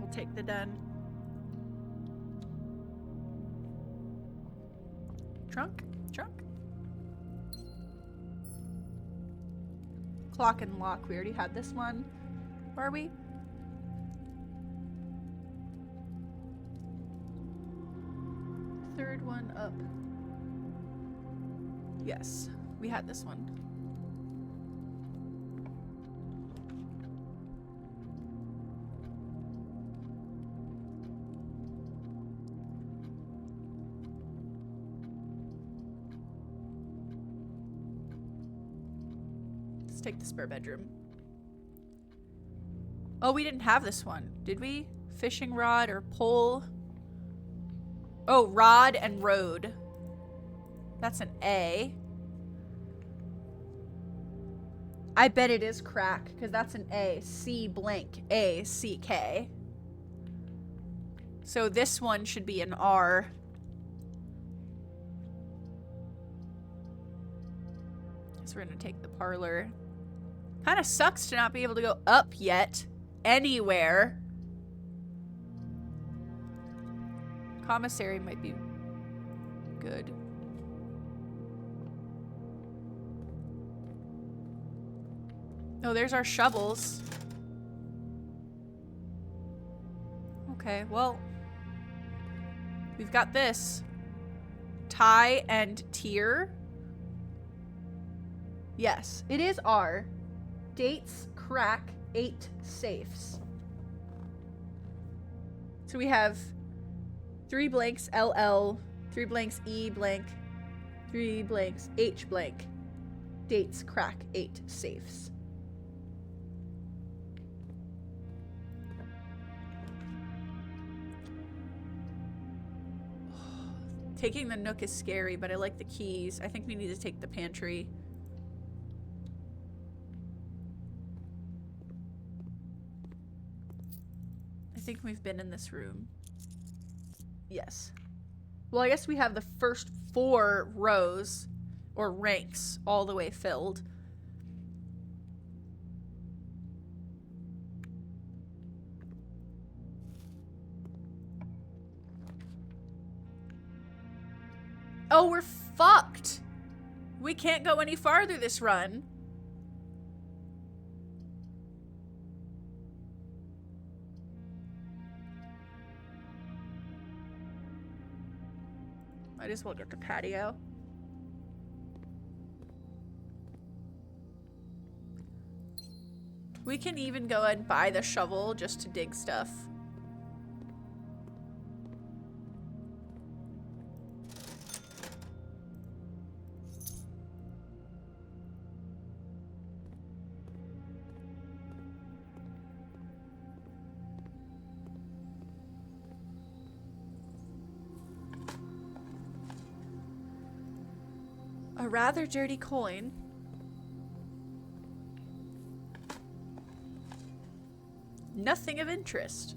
We'll take the den. Trunk? Trunk? Clock and lock. We already had this one. Where are we? Third one up. Yes, we had this one. Let's take the spare bedroom. Oh, we didn't have this one, did we? Fishing rod or pole? Oh, rod and road. That's an A. I bet it is crack, because that's an A. C blank. A, C, K. So this one should be an R. So we're gonna take the parlor. Kind of sucks to not be able to go up yet. Anywhere. Commissary might be good. Oh, there's our shovels. Okay, well, we've got this. Tie and tier. Yes, it is R. Dates crack 8 safes. So we have 3 blanks LL, 3 blanks E blank, 3 blanks H blank. Dates crack 8 safes. Taking the Nook is scary, but I like the keys. I think we need to take the pantry. I think we've been in this room. Yes. Well, I guess we have the first 4 rows, or ranks, all the way filled. Oh, we're fucked! We can't go any farther this run. Might as well get the patio. We can even go and buy the shovel just to dig stuff. A rather dirty coin. Nothing of interest.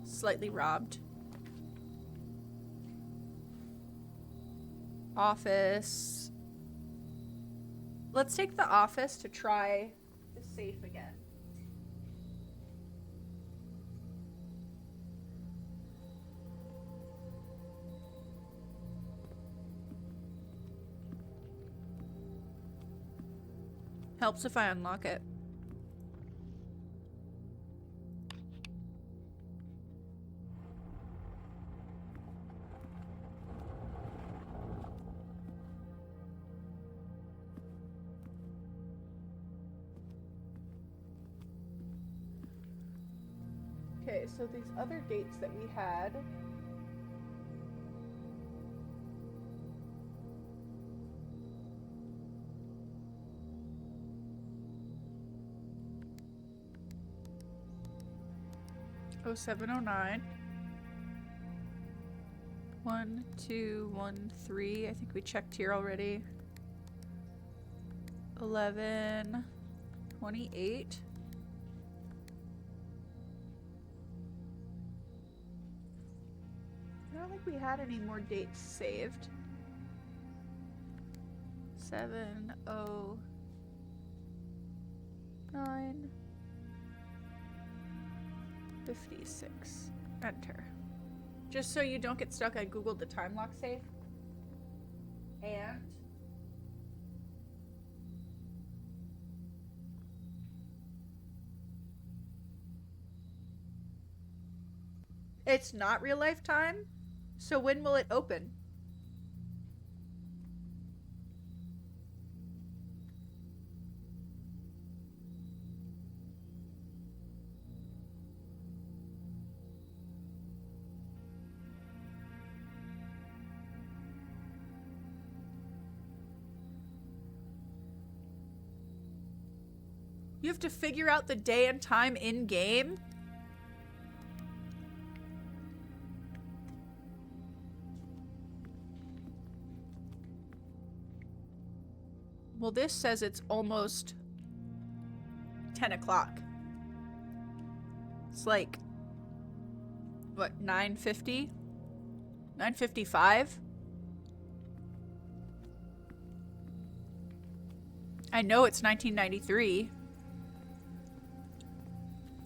Slightly robbed. Office. Let's take the office to try the safe again. Helps if I unlock it. Okay, so these other dates that we had. Oh, 709. 1, 2, 1, 3. I think we checked here already. 11, 28. I don't think we had any more dates saved. 709. 56. Enter. Just so you don't get stuck, I googled the time lock safe. And it's not real life time. So when will it open? You have to figure out the day and time in game? Well, this says it's almost 10 o'clock. It's like, what, 9:50? 9:55? I know it's 1993.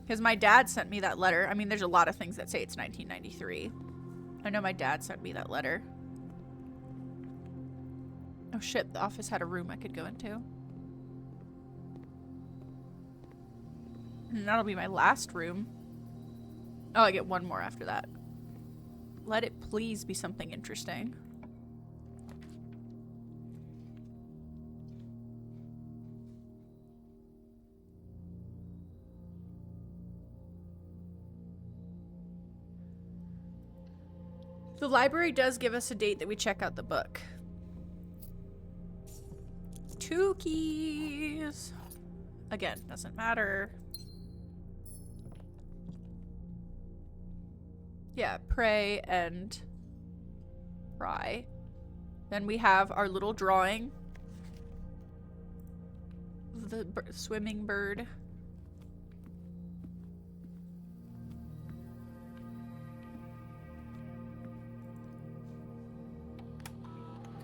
Because my dad sent me that letter. I mean, there's a lot of things that say it's 1993. I know my dad sent me that letter. Oh shit, the office had a room I could go into. And that'll be my last room. Oh, I get one more after that. Let it please be something interesting. The library does give us a date that we check out the book. 2 keys. Again, doesn't matter. Yeah, pray and pry. Then we have our little drawing. The swimming bird.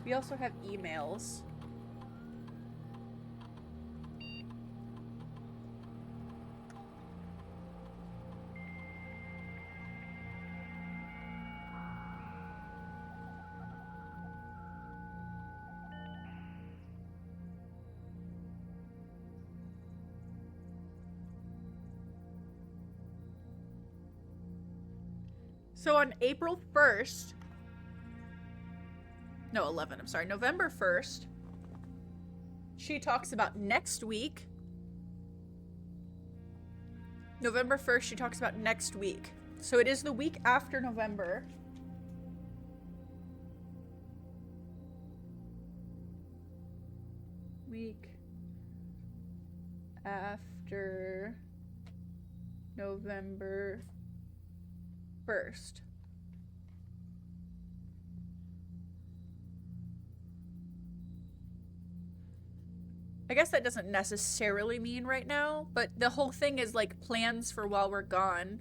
We also have emails. So on April 1st, no, 11, I'm sorry, November 1st, she talks about next week. November 1st, she talks about next week. So it is the week after November. Week after November 1st. I guess that doesn't necessarily mean right now, but the whole thing is like plans for while we're gone.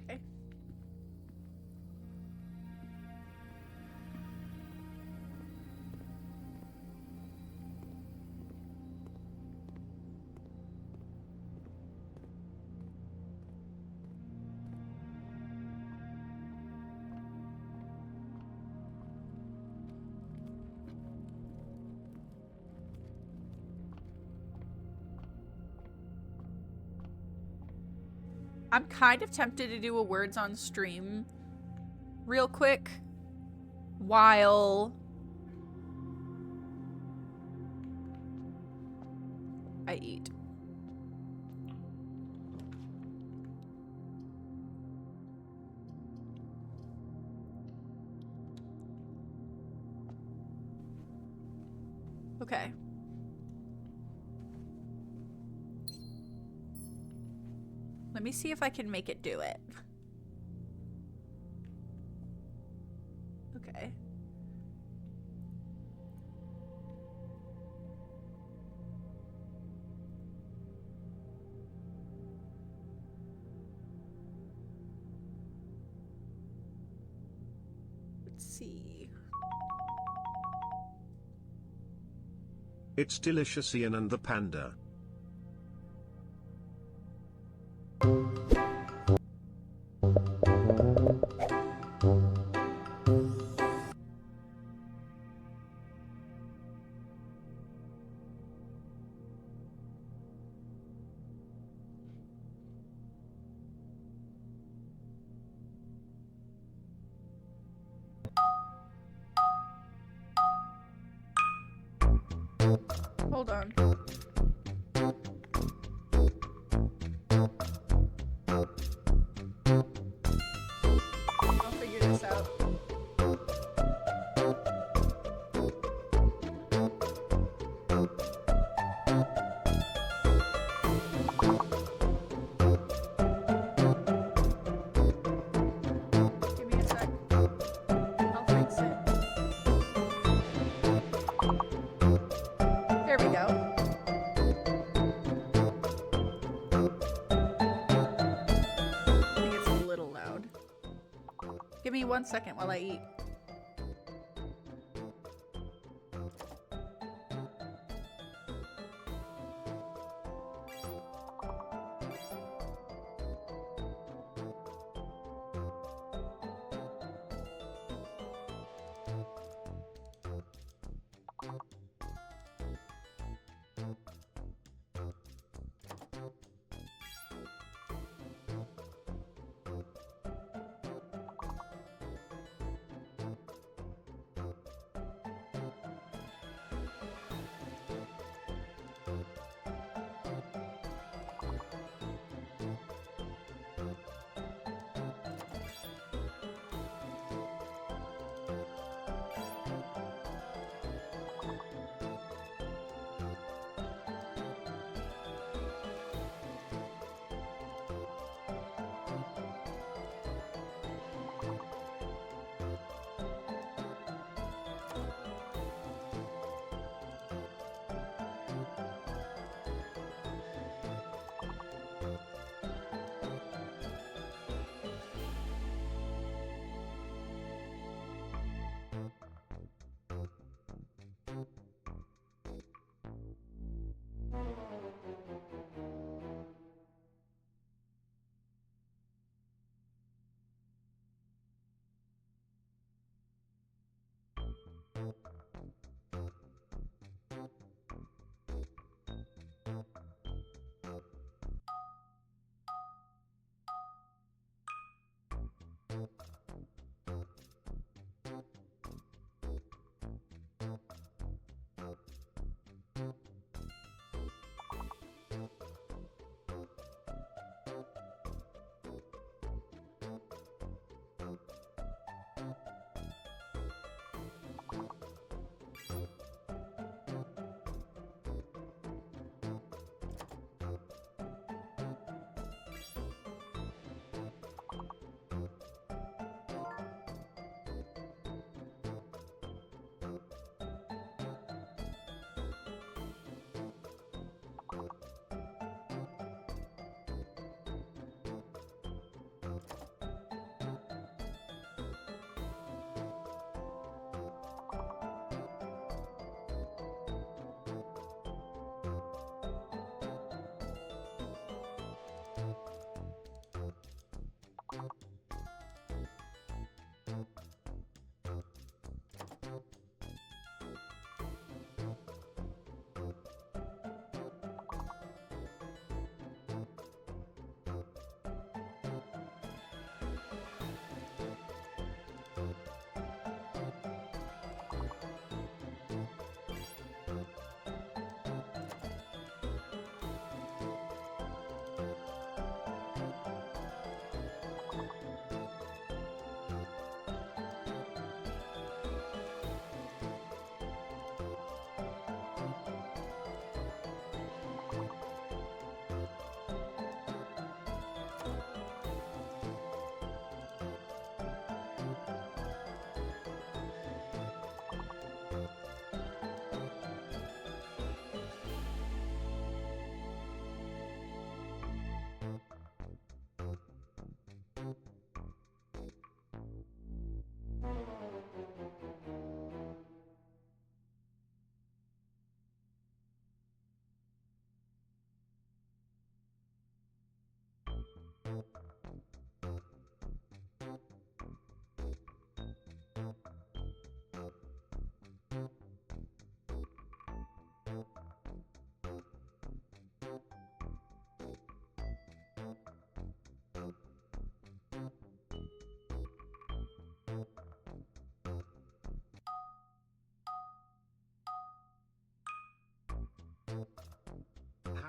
Okay. I'm kind of tempted to do a words on stream real quick while I eat. Okay. Let me see if I can make it do it. Okay. Let's see. It's delicious, Ian and the panda. Hold on. I'll figure this out. Give me a sec. I'll fix it. There we go. I think it's a little loud. Give me 1 second while I eat.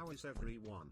How is everyone?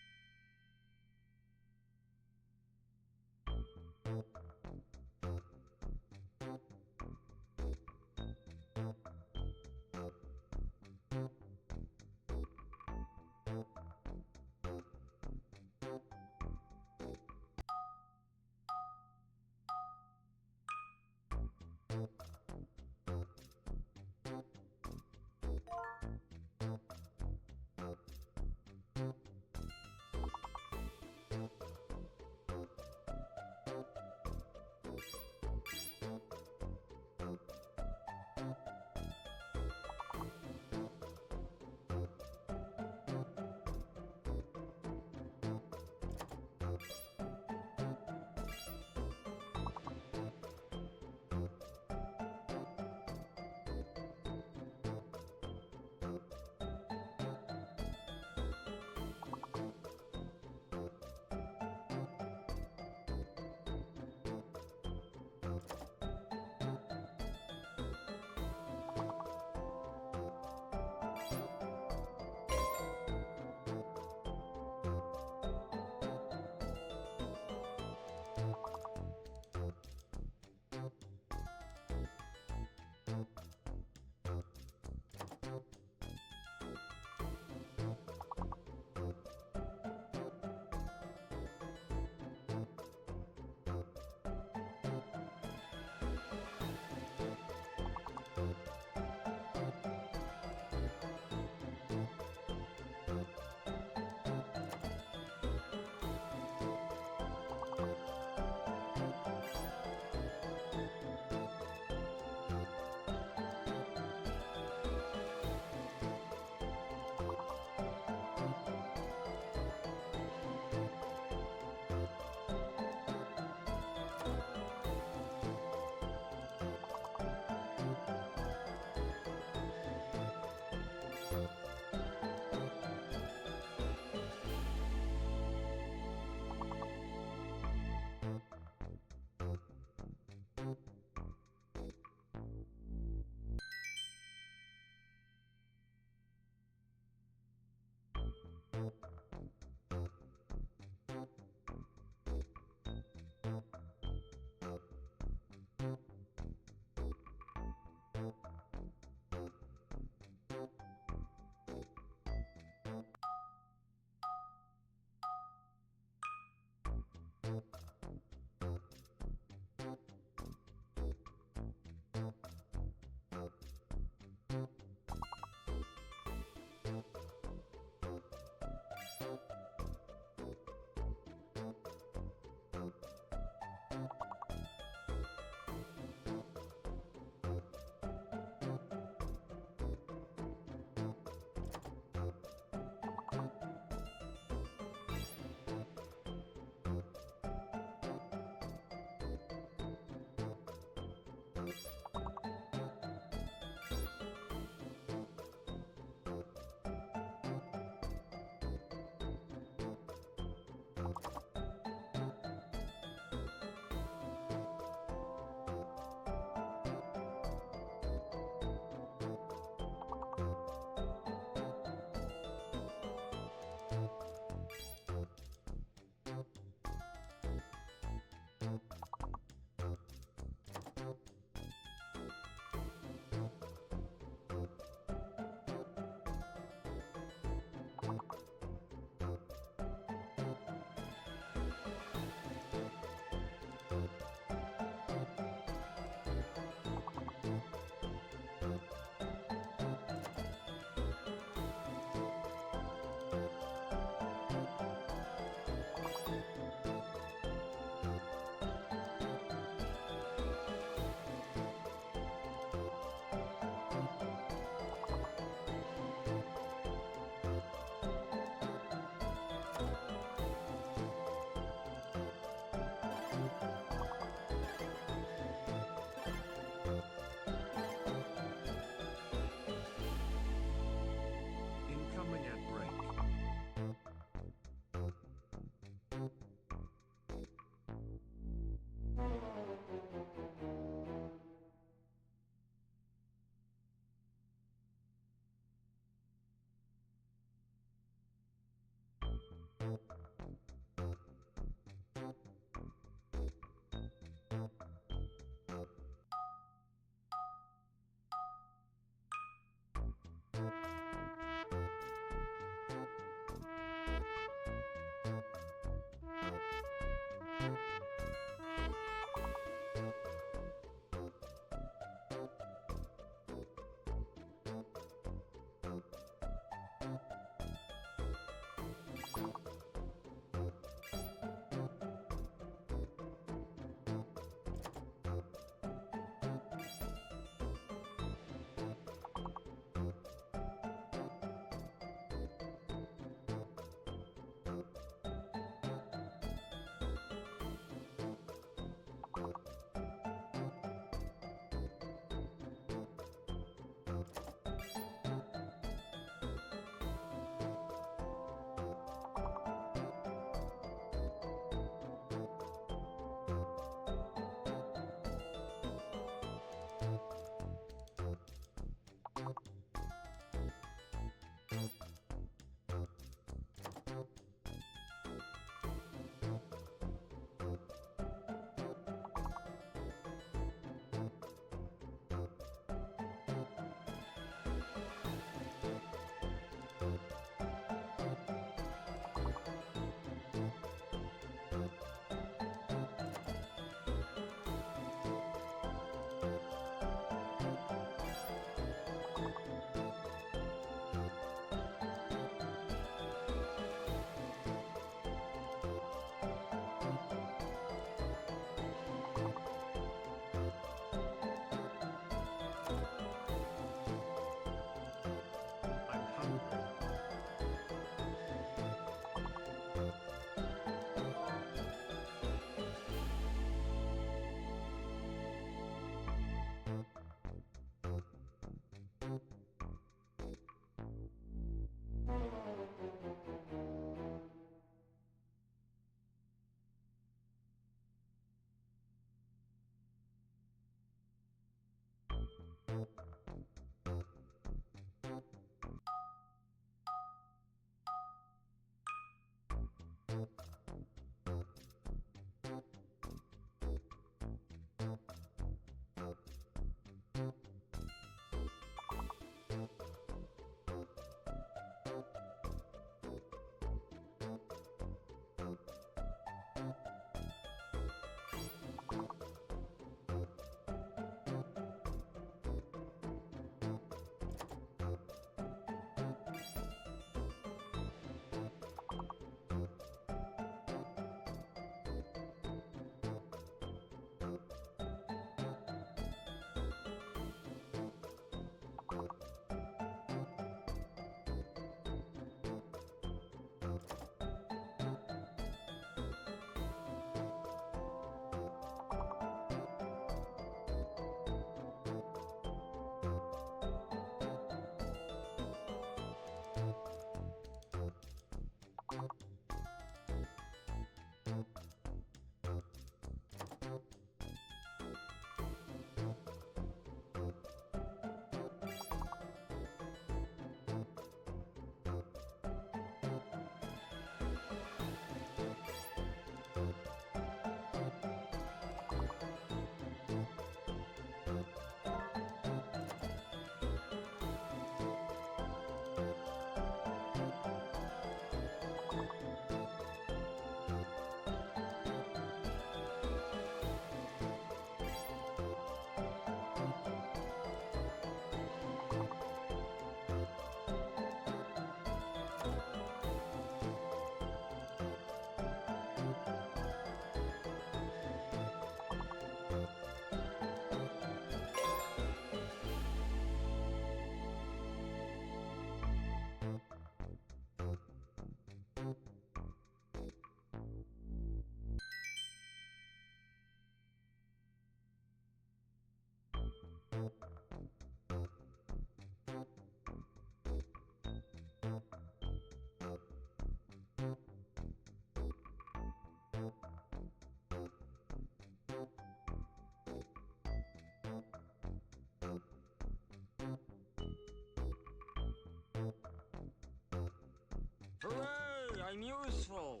I'm useful.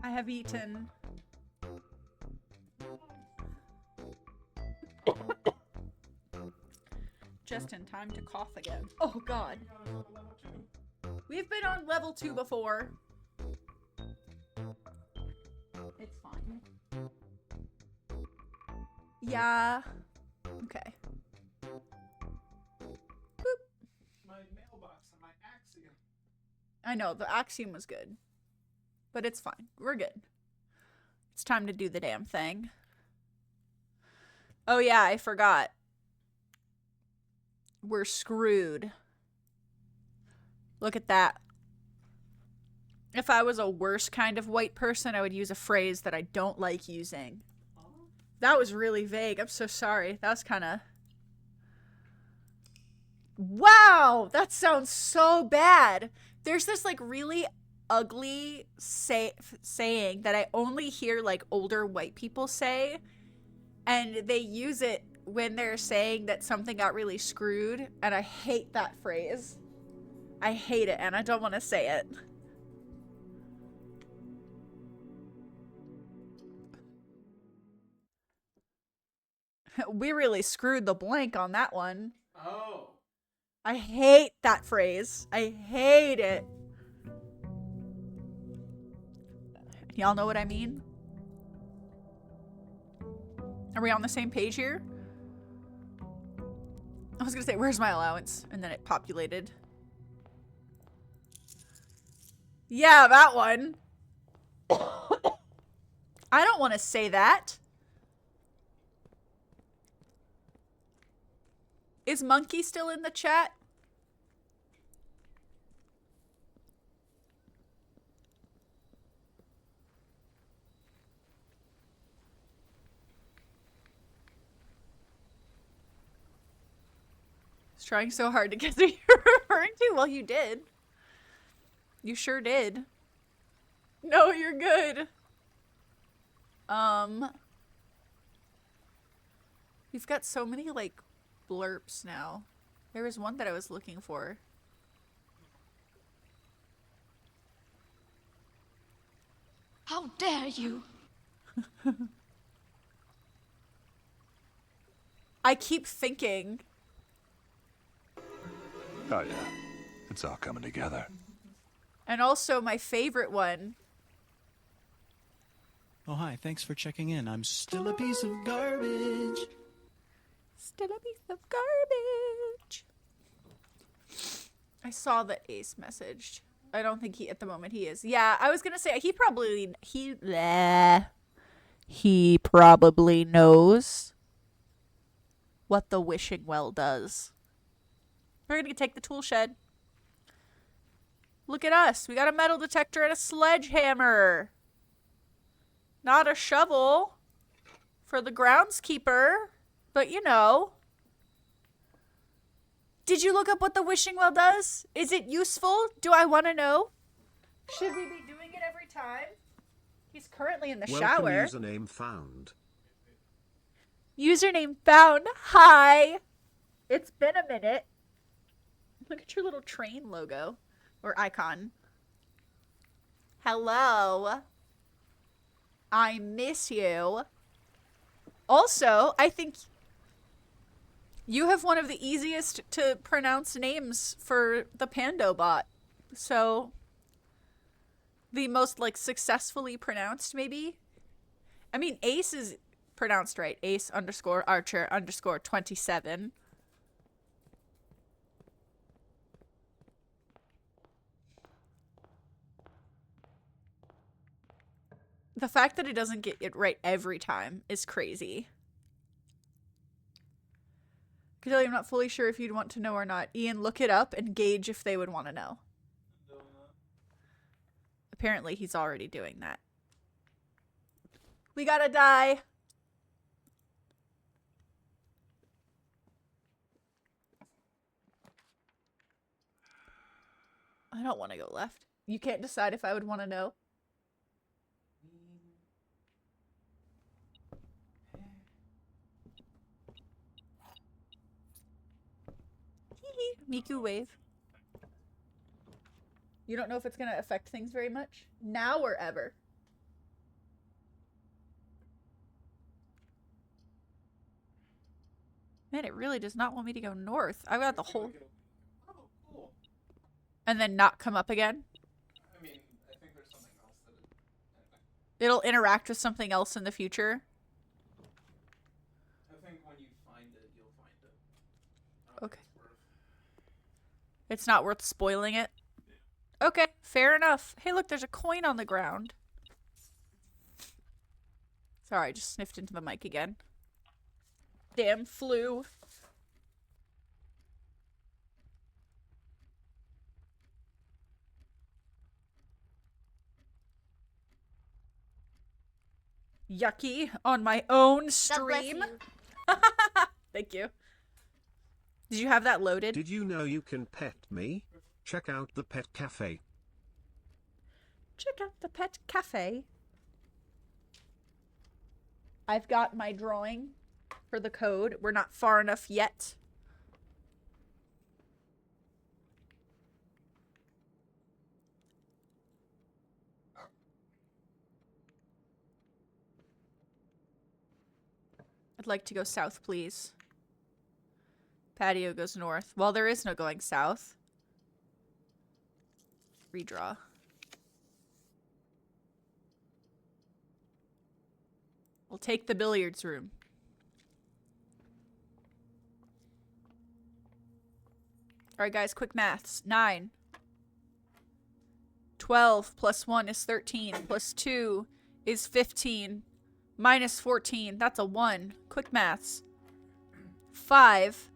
I have eaten. Just in time to cough again. Oh god. We've been on level 2 before. It's fine. Yeah. Okay. Boop. My mailbox and my axiom. I know, the axiom was good. But it's fine. We're good. It's time to do the damn thing. Oh yeah, I forgot. We're screwed. Look at that. If I was a worse kind of white person, I would use a phrase that I don't like using. That was really vague. I'm so sorry. That was kind of... Wow! That sounds so bad. There's this, like, really ugly saying that I only hear, like, older white people say. And they use it when they're saying that something got really screwed. And I hate that phrase. I hate it, and I don't want to say it. We really screwed the blank on that one. Oh. I hate that phrase. I hate it. Y'all know what I mean? Are we on the same page here? I was gonna say, where's my allowance? And then it populated. Yeah, that one. I don't want to say that. Is Monkey still in the chat? He's trying so hard to guess who you're referring to. Well, you did. You sure did. No, you're good. We've got so many, like, blurps now. There was one that I was looking for. How dare you? I keep thinking. Oh yeah, it's all coming together. And also my favorite one. Oh hi, thanks for checking in. I'm still a piece of garbage. Still a piece of garbage. I saw that Ace messaged. I don't think at the moment he is. Yeah, I was gonna say he probably knows what the wishing well does. We're gonna take the tool shed. Look at us. We got a metal detector and a sledgehammer. Not a shovel for the groundskeeper, but you know. Did you look up what the wishing well does? Is it useful? Do I want to know? Should we be doing it every time? He's currently in the shower. Username found. Username found. Hi. It's been a minute. Look at your little train logo or icon. Hello. I miss you. Also, I think you have one of the easiest to pronounce names for the Pando bot. So, the most, like, successfully pronounced, maybe? I mean, Ace is pronounced right. Ace _ Archer _ 27. The fact that it doesn't get it right every time is crazy. Kelly, I'm not fully sure if you'd want to know or not. Ian, look it up and gauge if they would want to know. Apparently, he's already doing that. We gotta die. I don't want to go left. You can't decide if I would want to know. Miku wave. You don't know if it's gonna affect things very much? Now or ever? Man, it really does not want me to go north. I've got the whole... Oh, cool. And then not come up again? I mean, I think there's something else that it... It'll interact with something else in the future? I think when you find it, you'll find it. Okay. It's not worth spoiling it? Okay, fair enough. Hey, look, there's a coin on the ground. Sorry, I just sniffed into the mic again. Damn flu. Yucky on my own stream. Thank you. Did you have that loaded? Did you know you can pet me? Check out the pet cafe. Check out the pet cafe. I've got my drawing for the code. We're not far enough yet. I'd like to go south, please. Patio goes north. Well, there is no going south. Redraw. We'll take the billiards room. Alright, guys, quick maths. 9. 12 plus 1 is 13. Plus 2 is 15. Minus 14. That's a 1. Quick maths. 5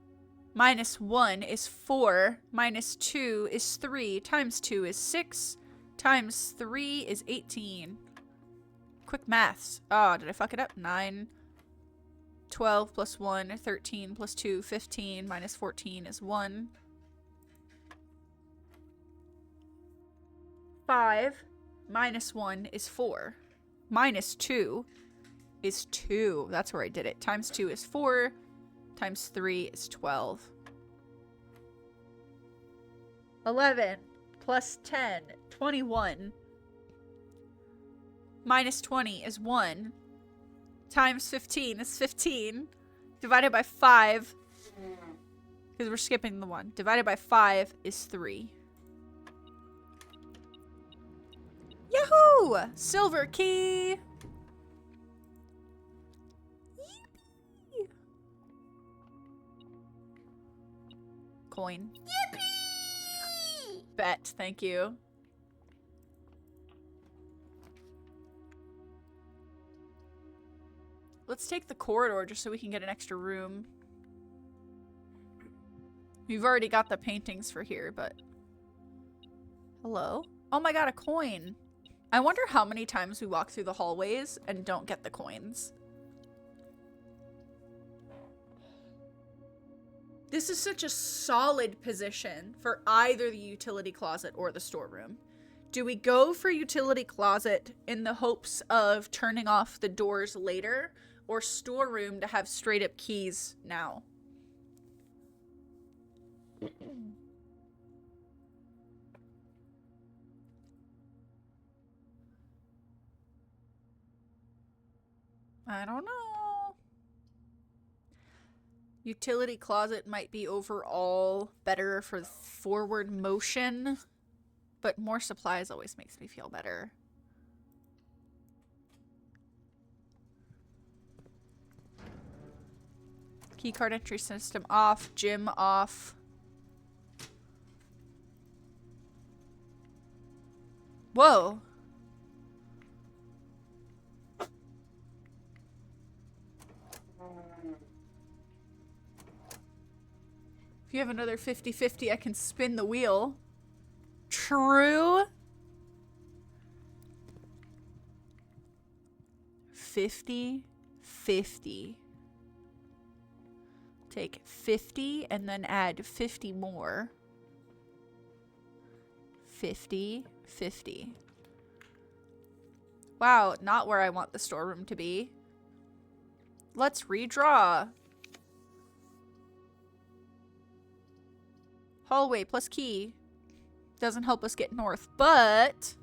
minus 1 is 4. Minus 2 is 3. Times 2 is 6. Times 3 is 18. Quick maths. Oh, did I fuck it up? 9. 12 plus 1, 13 plus 2, 15. Minus 14 is 1. 5 minus 1 is 4. Minus 2 is 2. That's where I did it. Times 2 is 4. Times 3 is 12. 11 plus 10, 21. Minus 20 is 1. Times 15 is 15. Divided by 5, because we're skipping the 1. Divided by 5 is 3. Yahoo! Silver key! Yippee! Coin. Yippee! Bet, thank you. Let's take the corridor just so we can get an extra room. We've already got the paintings for here, but... Hello? Oh my god, a coin! I wonder how many times we walk through the hallways and don't get the coins. This is such a solid position for either the utility closet or the storeroom. Do we go for utility closet in the hopes of turning off the doors later, or storeroom to have straight up keys now? I don't know. Utility closet might be overall better for forward motion, but more supplies always makes me feel better. Keycard entry system off, gym off. Whoa. If you have another 50-50, I can spin the wheel. True. 50-50. Take 50 and then add 50 more. 50-50. Wow, not where I want the storeroom to be. Let's redraw. Hallway plus key. Doesn't help us get north, but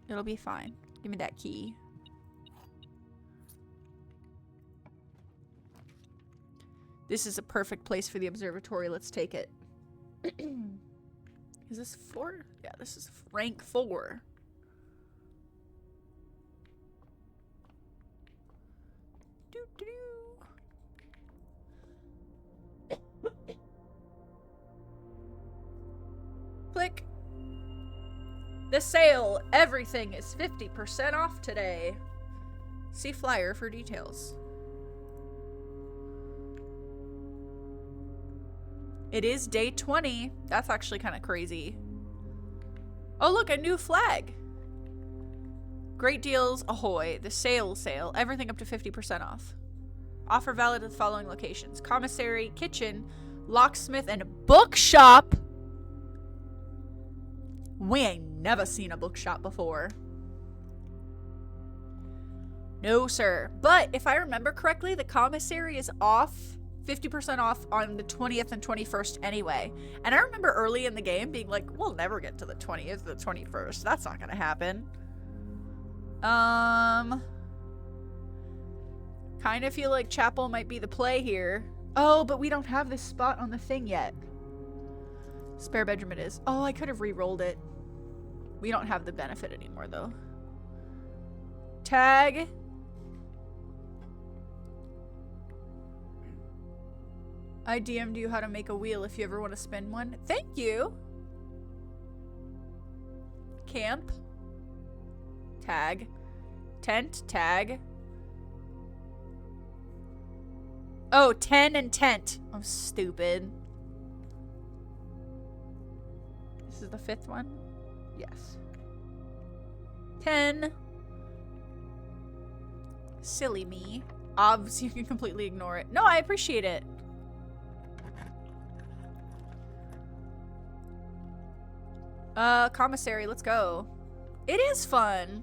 it'll be fine. Give me that key. This is a perfect place for the observatory. Let's take it. Is this 4? Yeah, this is rank 4. Click. The sale. Everything is 50% off today. See flyer for details. It is day 20. That's actually kind of crazy. Oh, look, a new flag. Great deals ahoy. The sale. Everything up to 50% off. Offer valid at the following locations: commissary, kitchen, locksmith, and bookshop. We ain't never seen a bookshop before. No, sir. But if I remember correctly, the commissary is off 50% off on the 20th and 21st anyway. And I remember early in the game being like, we'll never get to the 20th, the 21st. That's not gonna happen. Kind of feel like chapel might be the play here. Oh, but we don't have this spot on the thing yet. Spare bedroom it is. Oh, I could have re-rolled it. We don't have the benefit anymore, though. Tag. I DM'd you how to make a wheel if you ever want to spin one. Thank you. Camp. Tag. Tent. Tag. Oh, 10 and tent. I'm stupid. This is the 5th one? Yes. 10. Silly me. Obviously, you can completely ignore it. No, I appreciate it. Commissary, let's go. It is fun.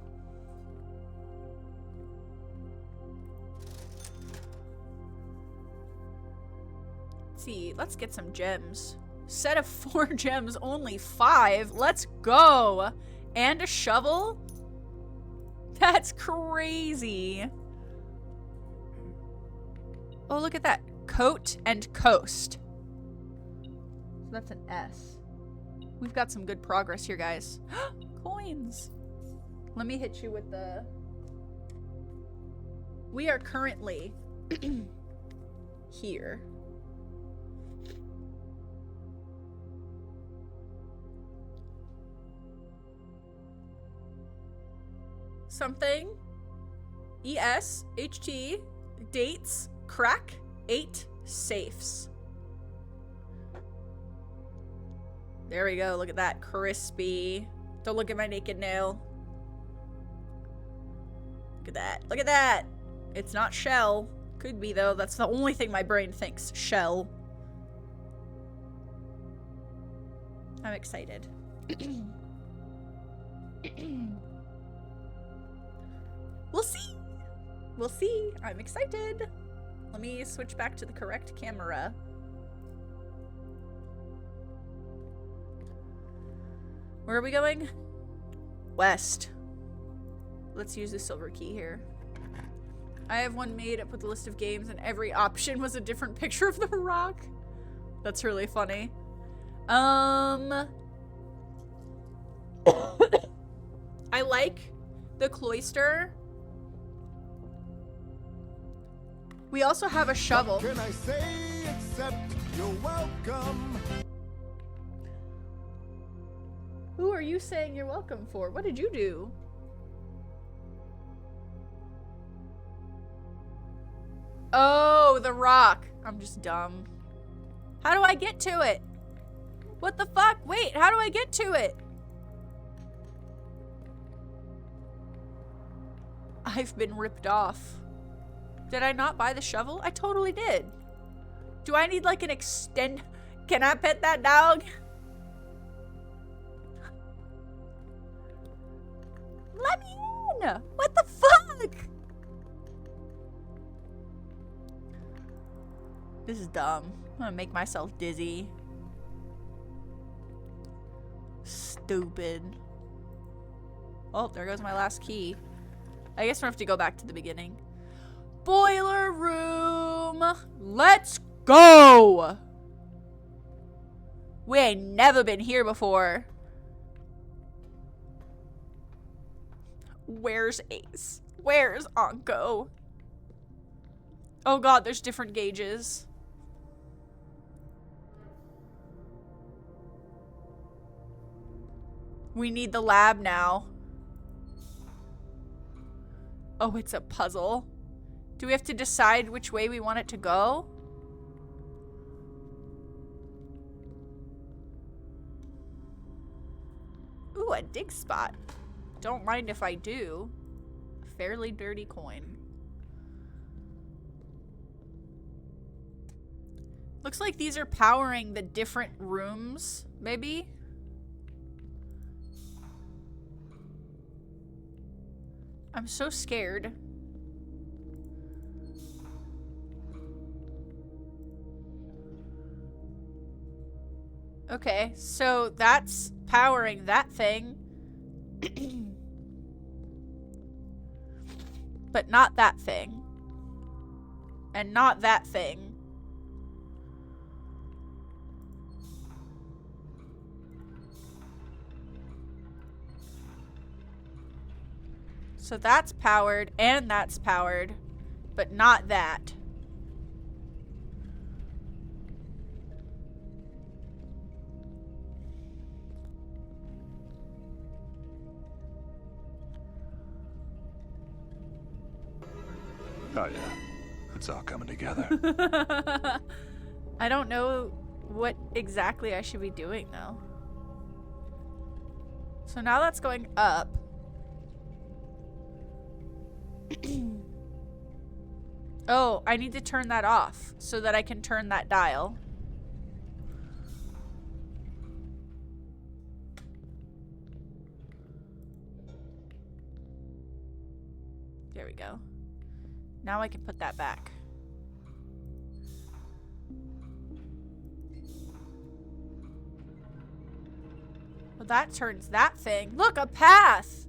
Let's see, let's get some gems. Set of 4 gems, only 5. Let's go. And a shovel? That's crazy. Oh, look at that. Coat and coast. So that's an S. We've got some good progress here, guys. Coins. Let me hit you with the... We are currently here. Something. ES. HT. Dates. Crack. 8 safes. There we go. Look at that. Crispy. Don't look at my naked nail. Look at that. Look at that. It's not shell. Could be, though. That's the only thing my brain thinks. Shell. I'm excited. We'll see. We'll see. I'm excited. Let me switch back to the correct camera. Where are we going? West. Let's use the silver key here. I have one made up with a list of games and every option was a different picture of the rock. That's really funny. I like the cloister. We also have a shovel. What can I say except you're welcome? Who are you saying you're welcome for? What did you do? Oh, the rock. I'm just dumb. How do I get to it? What the fuck? Wait, how do I get to it? I've been ripped off. Did I not buy the shovel? I totally did. Do I need like an extend? Can I pet that dog? Let me in! What the fuck? This is dumb. I'm gonna make myself dizzy. Stupid. Oh, there goes my last key. I guess we have to go back to the beginning. Boiler room! Let's go! We ain't never been here before. Where's Ace? Where's Anko? Oh god, there's different gauges. We need the lab now. Oh, it's a puzzle. Do we have to decide which way we want it to go? Ooh, a dig spot. Don't mind if I do. A fairly dirty coin. Looks like these are powering the different rooms, maybe? I'm so scared. Okay, so that's powering that thing. But not that thing. And not that thing. So that's powered, and that's powered, but not that. Oh yeah, it's all coming together. I don't know what exactly I should be doing, though. So now that's going up. Oh, I need to turn that off so that I can turn that dial. There we go. Now I can put that back. Well, that turns that thing. Look, a path!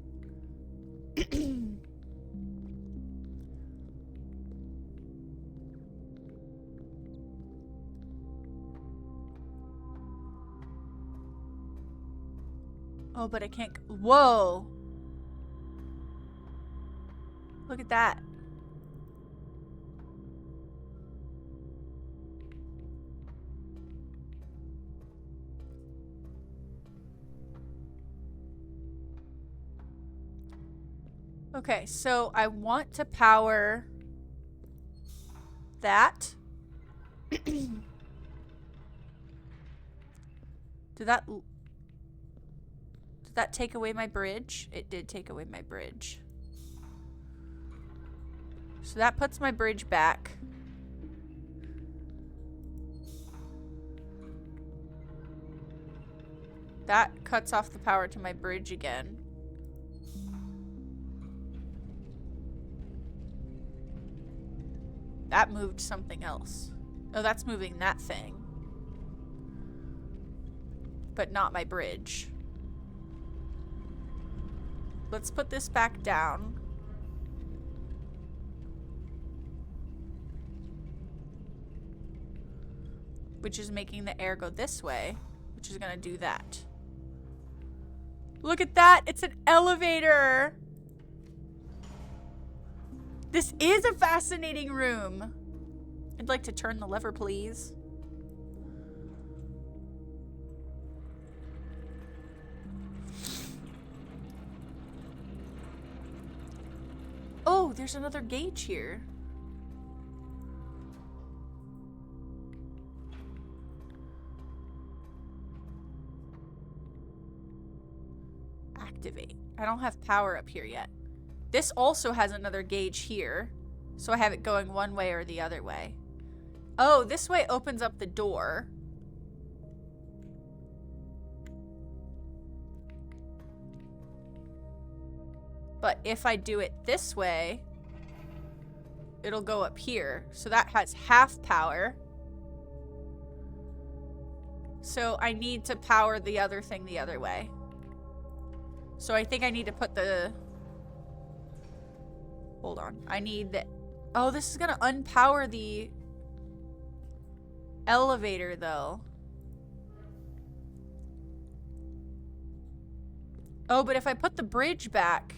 Oh, but I can't. Whoa! Look at that. Okay, so I want to power that. Did that take away my bridge? It did take away my bridge. So that puts my bridge back. That cuts off the power to my bridge again. That moved something else. Oh, that's moving that thing. But not my bridge. Let's put this back down. Which is making the air go this way, which is gonna do that. Look at that! It's an elevator! This is a fascinating room. I'd like to turn the lever, please. Oh, there's another gauge here. Activate. I don't have power up here yet. This also has another gauge here. So I have it going one way or the other way. Oh, this way opens up the door. But if I do it this way, it'll go up here. So that has half power. So I need to power the other thing the other way. So I think I need to put the... Hold on. I need the... Oh, this is gonna unpower the elevator, though. Oh, but if I put the bridge back,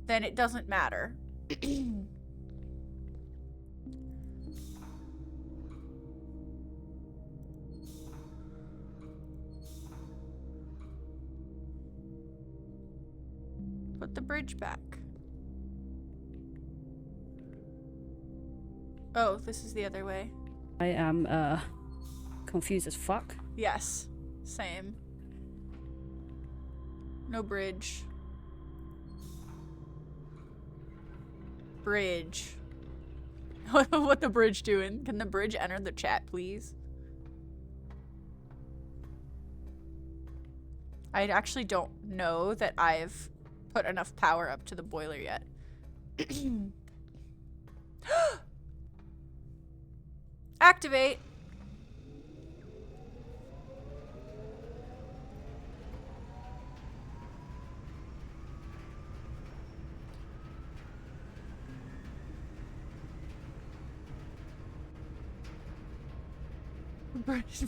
then it doesn't matter. Put the bridge back. Oh, this is the other way. I am confused as fuck. Yes, same. No bridge. Bridge. What the bridge doing? Can the bridge enter the chat, please? I actually don't know that I've put enough power up to the boiler yet. Activate.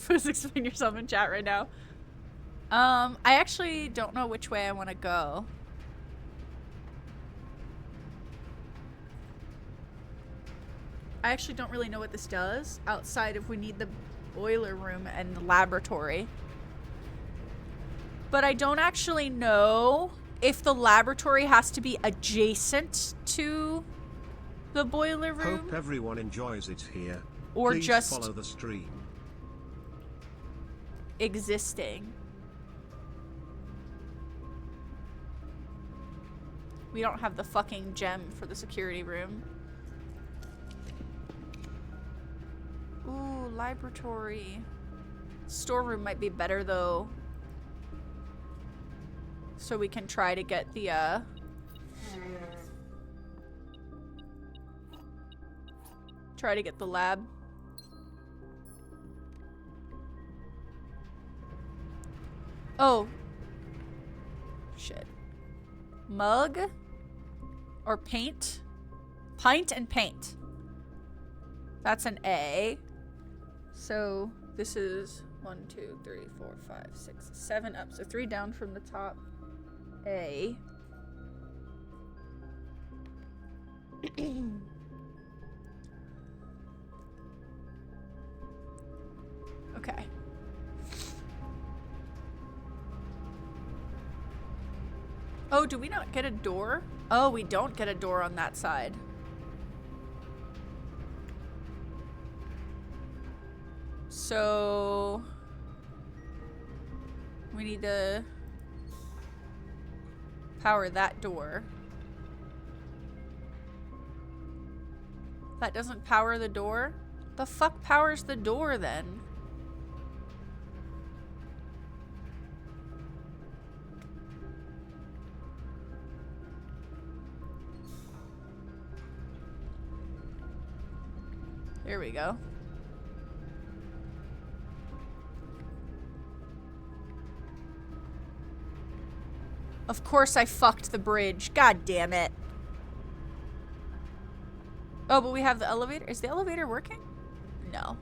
Please explain yourself in chat right now. I actually don't know which way I want to go. I actually don't really know what this does outside of we need the boiler room and the laboratory. But I don't actually know if the laboratory has to be adjacent to the boiler room. Hope everyone enjoys it here. Or Please just follow the stream. Existing. We don't have the fucking gem for the security room. Ooh, laboratory. Storeroom might be better though. So we can try to get the try to get the lab. Oh. Shit. Mug? Or paint? Pint and paint. That's an A. So this is 1, 2, 3, 4, 5, 6, 7 up. So 3 down from the top. A. Okay. Oh, do we not get a door? Oh, we don't get a door on that side. So we need to power that door. That doesn't power the door? The fuck powers the door then? Here we go. Of course I fucked the bridge. God damn it. Oh, but we have the elevator. Is the elevator working? No.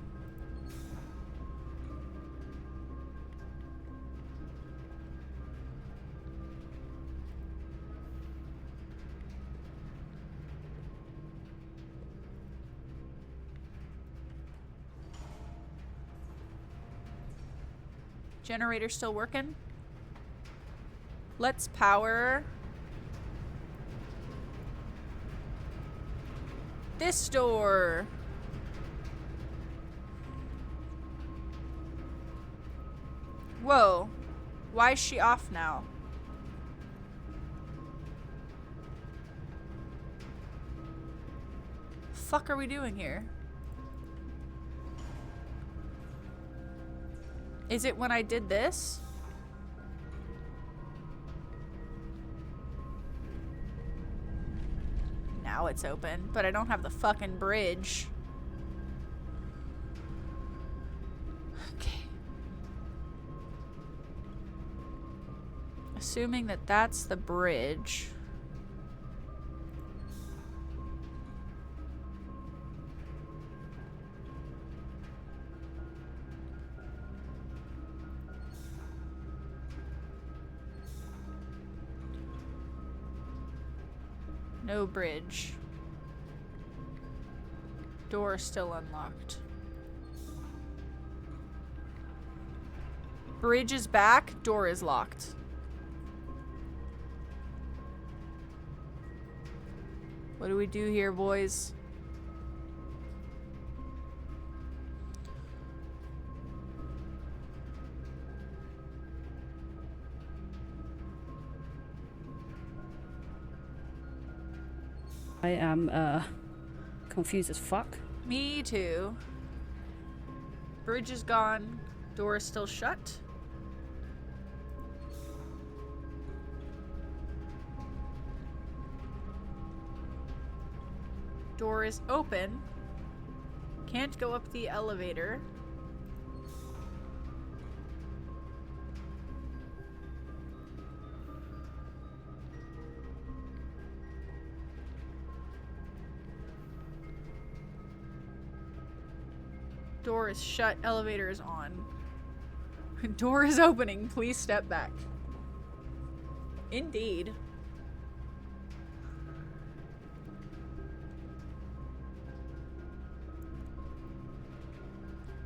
Generator still working? Let's power this door. Whoa. Why is she off now? Fuck are we doing here? Is it when I did this? Now it's open, but I don't have the fucking bridge. Okay. assuming that that's the bridge. No bridge. Door still unlocked. Bridge is back, door is locked. What do we do here, boys? I am confused as fuck. Me too. Bridge is gone, door is still shut. Door is open. Can't go up the elevator. Door is shut, elevator is on. Door is opening, please step back. Indeed.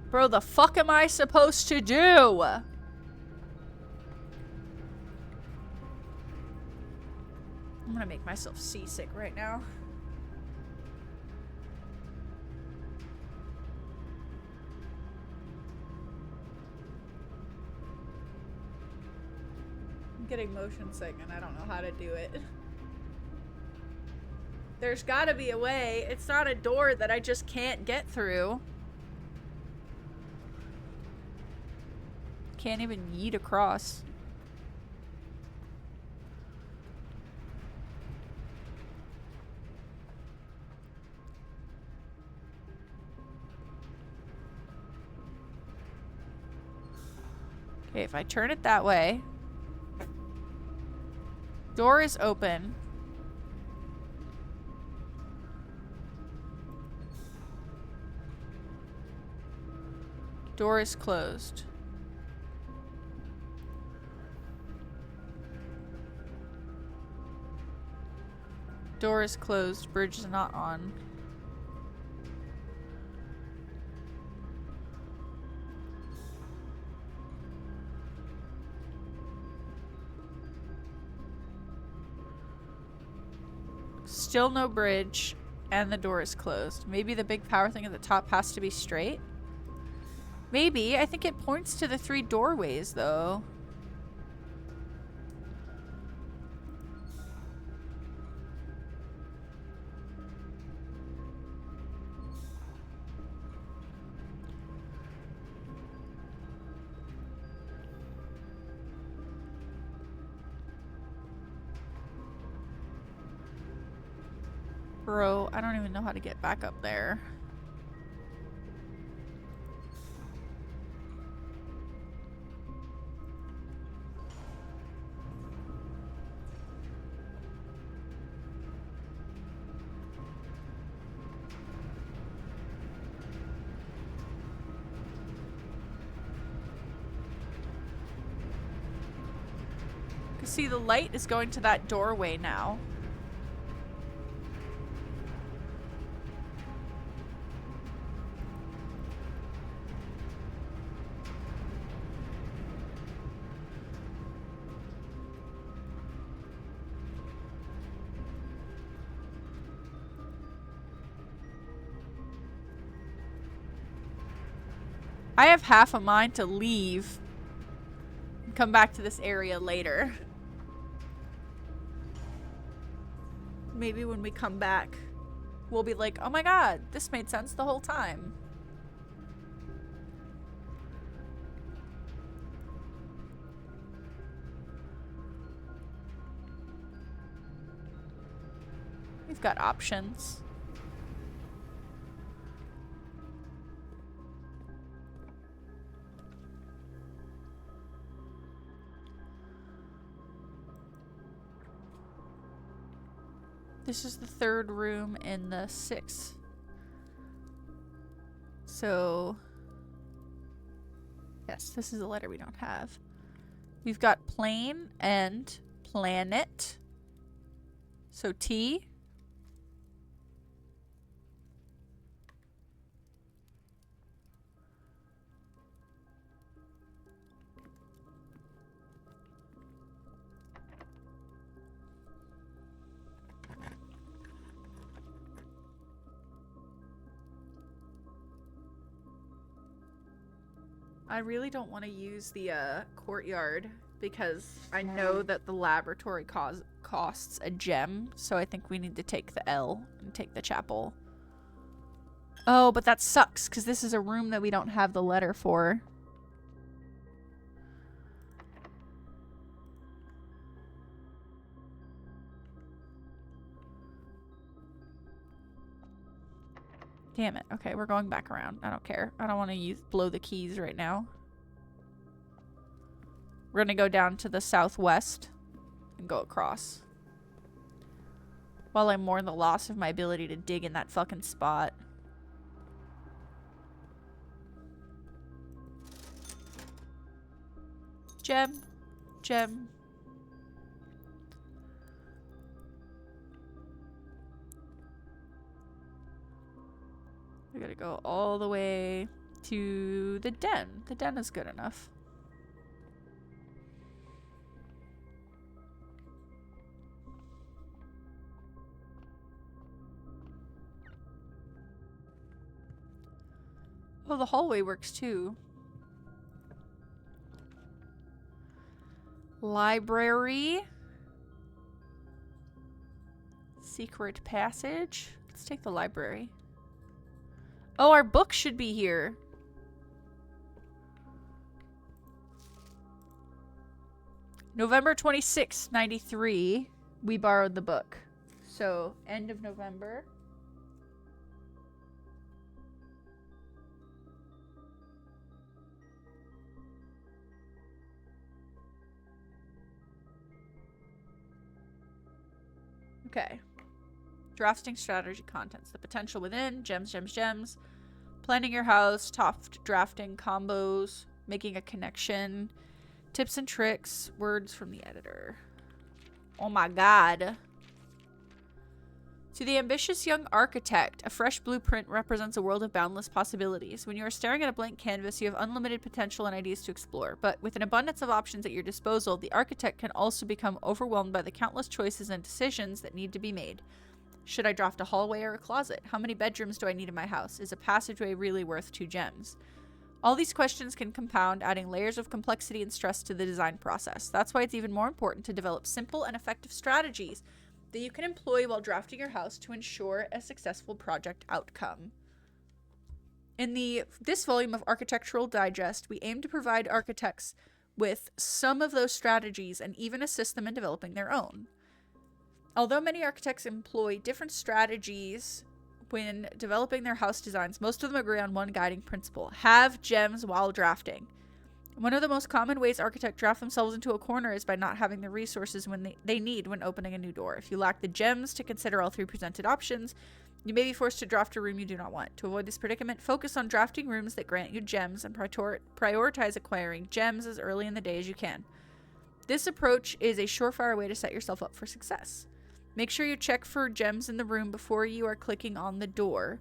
Bro, the fuck am I supposed to do? I'm gonna make myself seasick right now. I'm getting motion sick and I don't know how to do it. There's gotta be a way. It's not a door that I just can't get through. Can't even yeet across. Okay, if I turn it that way. Door is open. Door is closed. Door is closed. Bridge is not on. Still no bridge, and the door is closed. Maybe the big power thing at the top has to be straight? Maybe. I think it points to the 3 doorways, though. Bro, I don't even know how to get back up there. See, the light is going to that doorway now. I have half a mind to leave and come back to this area later. Maybe when we come back, we'll be like, oh my god, this made sense the whole time. We've got options. This is the third room in the 6. So, yes, this is a letter we don't have. We've got plane and planet. So T. I really don't want to use the courtyard because I know that the laboratory costs a gem, so I think we need to take the L and take the chapel. Oh, but that sucks because this is a room that we don't have the letter for. Damn it. Okay, we're going back around. I don't care. I don't want to blow the keys right now. We're going to go down to the southwest and go across. While I mourn the loss of my ability to dig in that fucking spot. Gem. Gem. We gotta go all the way to the den. The den is good enough. Oh, the hallway works too. Library. Secret passage. Let's take the library. Oh, our book should be here. November 26th, 93. We borrowed the book. So, end of November. Okay. Drafting strategy contents. The potential within. Gems, gems, gems. Planning your house. Top drafting combos. Making a connection. Tips and tricks. Words from the editor. Oh my god. To the ambitious young architect, a fresh blueprint represents a world of boundless possibilities. When you are staring at a blank canvas, you have unlimited potential and ideas to explore. But with an abundance of options at your disposal, the architect can also become overwhelmed by the countless choices and decisions that need to be made. Should I draft a hallway or a closet? How many bedrooms do I need in my house? Is a passageway really worth 2 gems? All these questions can compound, adding layers of complexity and stress to the design process. That's why it's even more important to develop simple and effective strategies that you can employ while drafting your house to ensure a successful project outcome. In this volume of Architectural Digest, we aim to provide architects with some of those strategies and even assist them in developing their own. Although many architects employ different strategies when developing their house designs, most of them agree on one guiding principle: have gems while drafting. One of the most common ways architects draft themselves into a corner is by not having the resources they need when opening a new door. If you lack the gems to consider all 3 presented options, you may be forced to draft a room you do not want. To avoid this predicament, focus on drafting rooms that grant you gems and prioritize acquiring gems as early in the day as you can. This approach is a surefire way to set yourself up for success. Make sure you check for gems in the room before you are clicking on the door.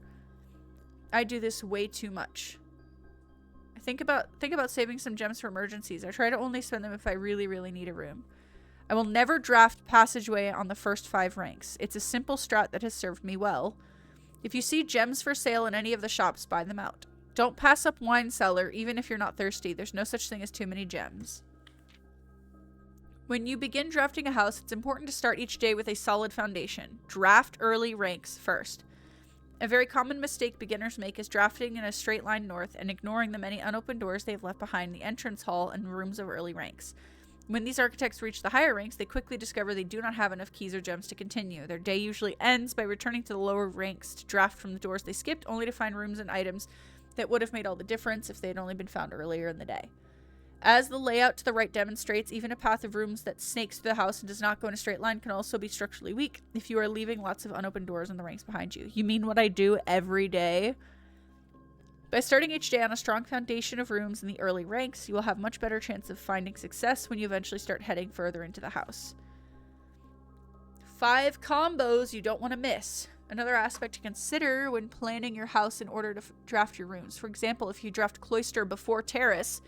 I do this way too much. Think about saving some gems for emergencies. I try to only spend them if I really, really need a room. I will never draft passageway on the first 5 ranks. It's a simple strat that has served me well. If you see gems for sale in any of the shops, buy them out. Don't pass up wine cellar, even if you're not thirsty. There's no such thing as too many gems. When you begin drafting a house, it's important to start each day with a solid foundation. Draft early ranks first. A very common mistake beginners make is drafting in a straight line north and ignoring the many unopened doors they've left behind the entrance hall and rooms of early ranks. When these architects reach the higher ranks, they quickly discover they do not have enough keys or gems to continue. Their day usually ends by returning to the lower ranks to draft from the doors they skipped, only to find rooms and items that would have made all the difference if they had only been found earlier in the day. As the layout to the right demonstrates, even a path of rooms that snakes through the house and does not go in a straight line can also be structurally weak if you are leaving lots of unopened doors in the ranks behind you. You mean what I do every day? By starting each day on a strong foundation of rooms in the early ranks, you will have much better chance of finding success when you eventually start heading further into the house. 5 combos you don't want to miss. Another aspect to consider when planning your house in order to draft your rooms. For example, if you draft Cloister before Terrace,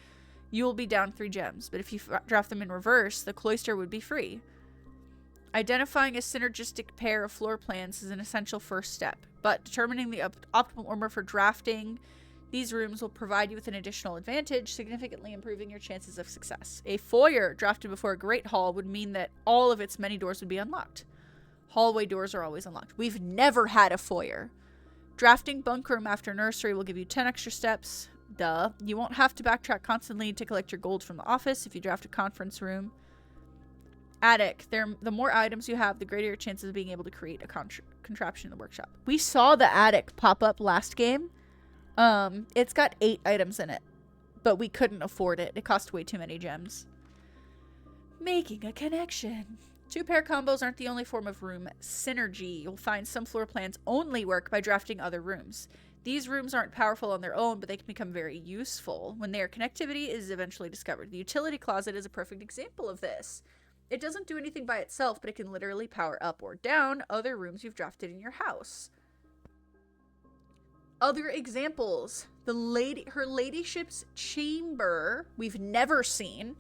you will be down 3 gems, but if you draft them in reverse, the Cloister would be free. Identifying a synergistic pair of floor plans is an essential first step, but determining the optimal order for drafting these rooms will provide you with an additional advantage, significantly improving your chances of success. A foyer drafted before a great hall would mean that all of its many doors would be unlocked. Hallway doors are always unlocked. We've never had a foyer. Drafting bunk room after nursery will give you 10 extra steps. Duh. You won't have to backtrack constantly to collect your gold from the office if you draft a conference room. Attic. The more items you have, the greater your chances of being able to create a contraption in the workshop. We saw the attic pop up last game. It's got 8 items in it, but we couldn't afford it. It cost way too many gems. Making a connection. 2-pair combos aren't the only form of room synergy. You'll find some floor plans only work by drafting other rooms. These rooms aren't powerful on their own, but they can become very useful when their connectivity is eventually discovered. The utility closet is a perfect example of this. It doesn't do anything by itself, but it can literally power up or down other rooms you've drafted in your house. Other examples. Her ladyship's chamber, we've never seen.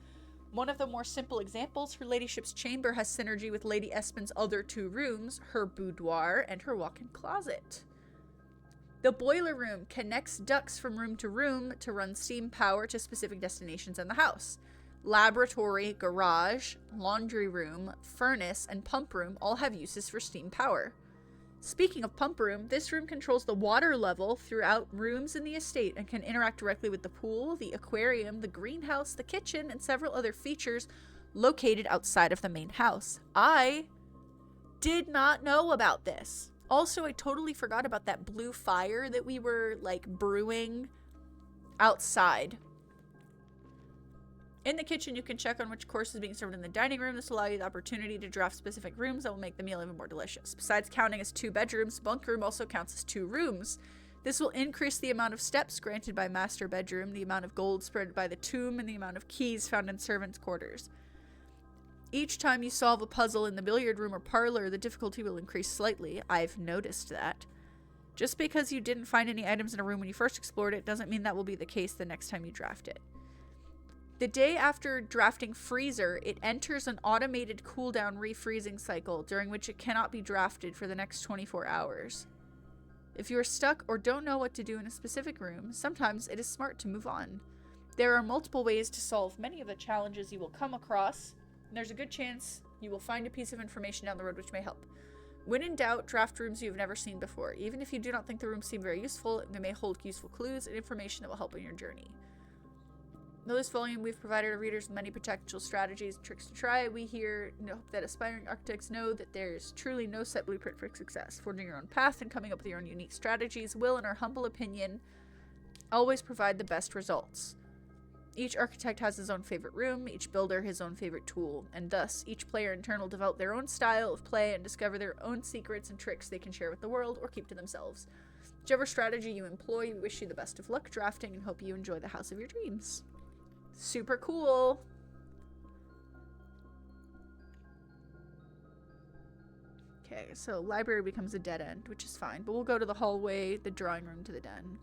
One of the more simple examples, her ladyship's chamber has synergy with Lady Espen's other 2 rooms, her boudoir and her walk-in closet. The boiler room connects ducts from room to room to run steam power to specific destinations in the house. Laboratory, garage, laundry room, furnace, and pump room all have uses for steam power. Speaking of pump room, this room controls the water level throughout rooms in the estate and can interact directly with the pool, the aquarium, the greenhouse, the kitchen, and several other features located outside of the main house. I did not know about this. Also, I totally forgot about that blue fire that we were, brewing outside. In the kitchen, you can check on which course is being served in the dining room. This will allow you the opportunity to draft specific rooms that will make the meal even more delicious. Besides counting as 2 bedrooms, bunk room also counts as 2 rooms. This will increase the amount of steps granted by master bedroom, the amount of gold spread by the tomb, and the amount of keys found in servants' quarters. Each time you solve a puzzle in the billiard room or parlor, the difficulty will increase slightly. I've noticed that. Just because you didn't find any items in a room when you first explored it doesn't mean that will be the case the next time you draft it. The day after drafting Freezer, it enters an automated cooldown refreezing cycle during which it cannot be drafted for the next 24 hours. If you are stuck or don't know what to do in a specific room, sometimes it is smart to move on. There are multiple ways to solve many of the challenges you will come across, and there's a good chance you will find a piece of information down the road which may help. When in doubt, draft rooms you've never seen before. Even if you do not think the rooms seem very useful, they may hold useful clues and information that will help in your journey. In this volume, we've provided our readers with many potential strategies and tricks to try. We here hope that aspiring architects know that there's truly no set blueprint for success. Forging your own path and coming up with your own unique strategies will, in our humble opinion, always provide the best results. Each architect has his own favorite room, each builder his own favorite tool, and thus, each player in turn will develop their own style of play and discover their own secrets and tricks they can share with the world or keep to themselves. Whichever strategy you employ, we wish you the best of luck drafting and hope you enjoy the house of your dreams. Super cool. Okay, so library becomes a dead end, which is fine. But we'll go to the hallway, the drawing room, to the den.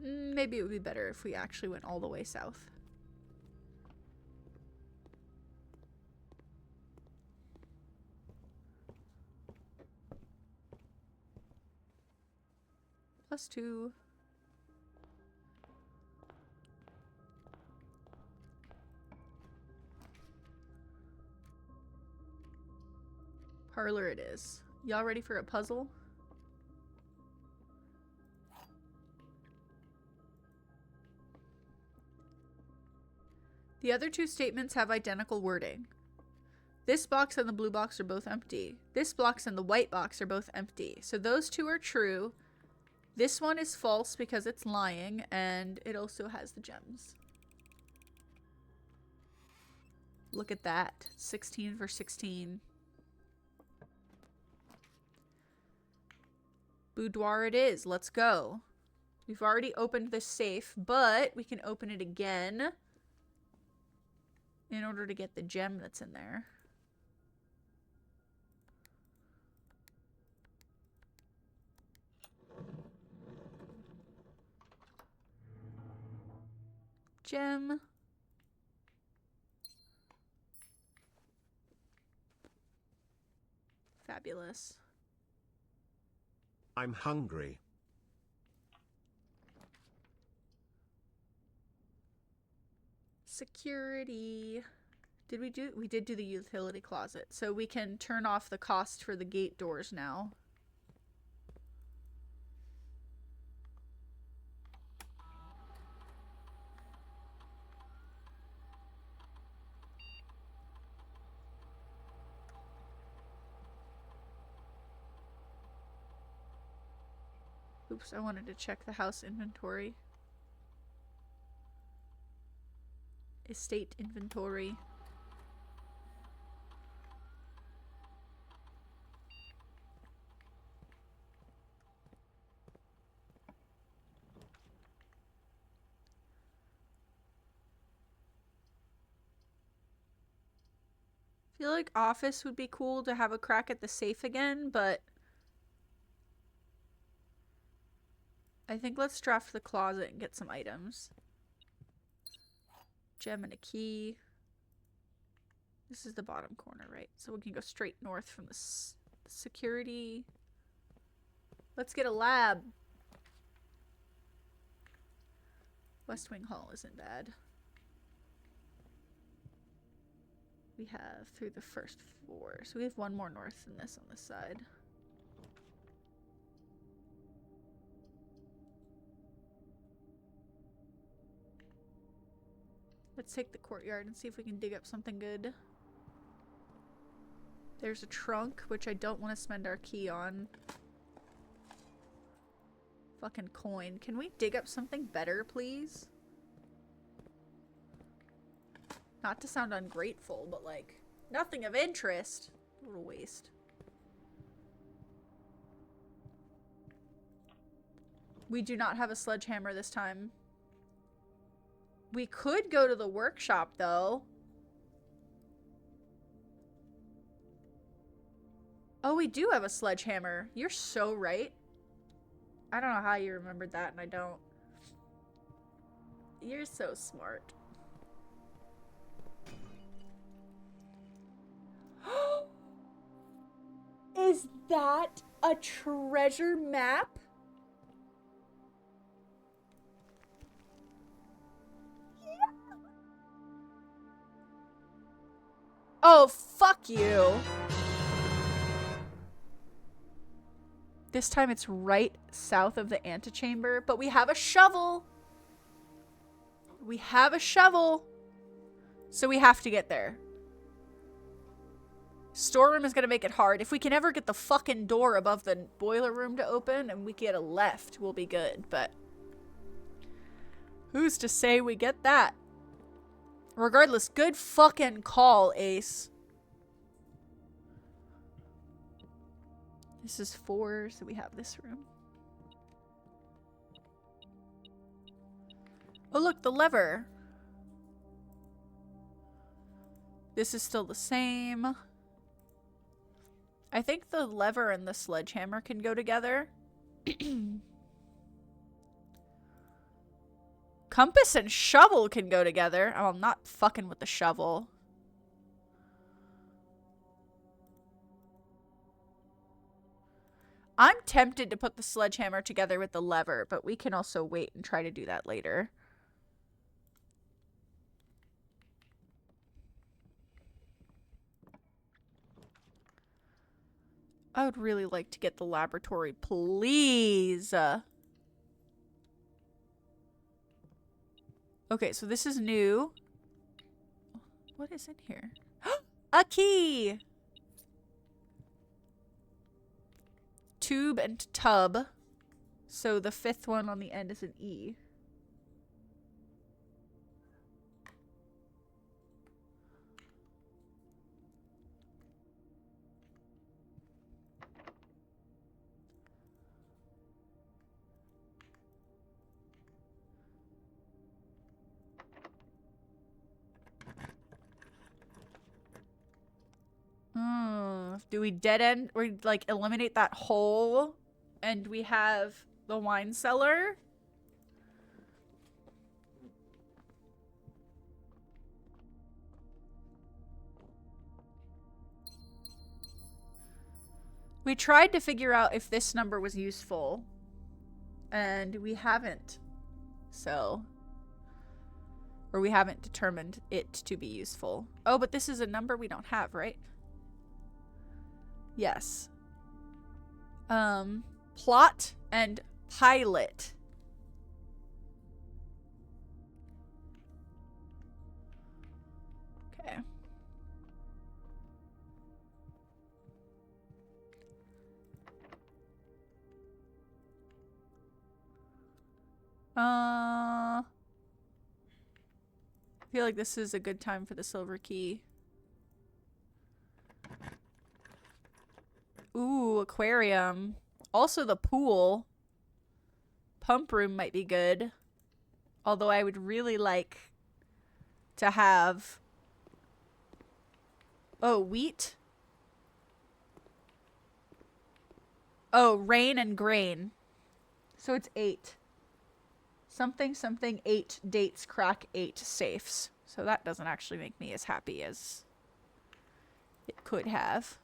Maybe it would be better if we actually went all the way south. +2. Parlor it is. Y'all ready for a puzzle? The other two statements have identical wording. This box and the blue box are both empty. This box and the white box are both empty. So those two are true. This one is false because it's lying, and it also has the gems. Look at that. 16 for 16. Boudoir it is. Let's go. We've already opened this safe, but we can open it again in order to get the gem that's in there. Gem. Fabulous. I'm hungry. Security. We did do the utility closet. So we can turn off the cost for the gate doors now. Oops, I wanted to check the house inventory. Estate inventory. I feel like office would be cool to have a crack at the safe again, but I think let's draft the closet and get some items. Gem and a key. This is the bottom corner, right? So we can go straight north from the security. Let's get a lab. West Wing Hall isn't bad. We have through the first floor. So we have one more north than this on this side. Let's take the courtyard and see if we can dig up something good. There's a trunk, which I don't want to spend our key on. Fucking coin. Can we dig up something better, please? Not to sound ungrateful, but like, nothing of interest. A little waste. We do not have a sledgehammer this time. We could go to the workshop, though. Oh, we do have a sledgehammer. You're so right. I don't know how you remembered that, and I don't. You're so smart. Is that a treasure map? Oh, fuck you. This time it's right south of the antechamber, but we have a shovel. We have a shovel. So we have to get there. Storeroom is going to make it hard. If we can ever get the fucking door above the boiler room to open and we get a left, we'll be good, but who's to say we get that? Regardless, good fucking call, Ace. This is 4, so we have this room. Oh, look, the lever. This is still the same. I think the lever and the sledgehammer can go together. Compass and shovel can go together. Oh, I'm not fucking with the shovel. I'm tempted to put the sledgehammer together with the lever, but we can also wait and try to do that later. I would really like to get the laboratory, please. Okay, so this is new. What is in here? A key! Tube and tub. So the fifth one on the end is an E. Do we dead end or like eliminate that hole and we have the wine cellar? We tried to figure out if this number was useful and we haven't. So, or we haven't determined it to be useful. Oh, but this is a number we don't have, right? Yes. Plot and pilot. Okay. I feel like this is a good time for the silver key. Ooh, aquarium. Also the pool. Pump room might be good. Although I would really like to have... Oh, wheat? Oh, rain and grain. So it's 8. Something, something, 8 dates, crack 8 safes. So that doesn't actually make me as happy as it could have.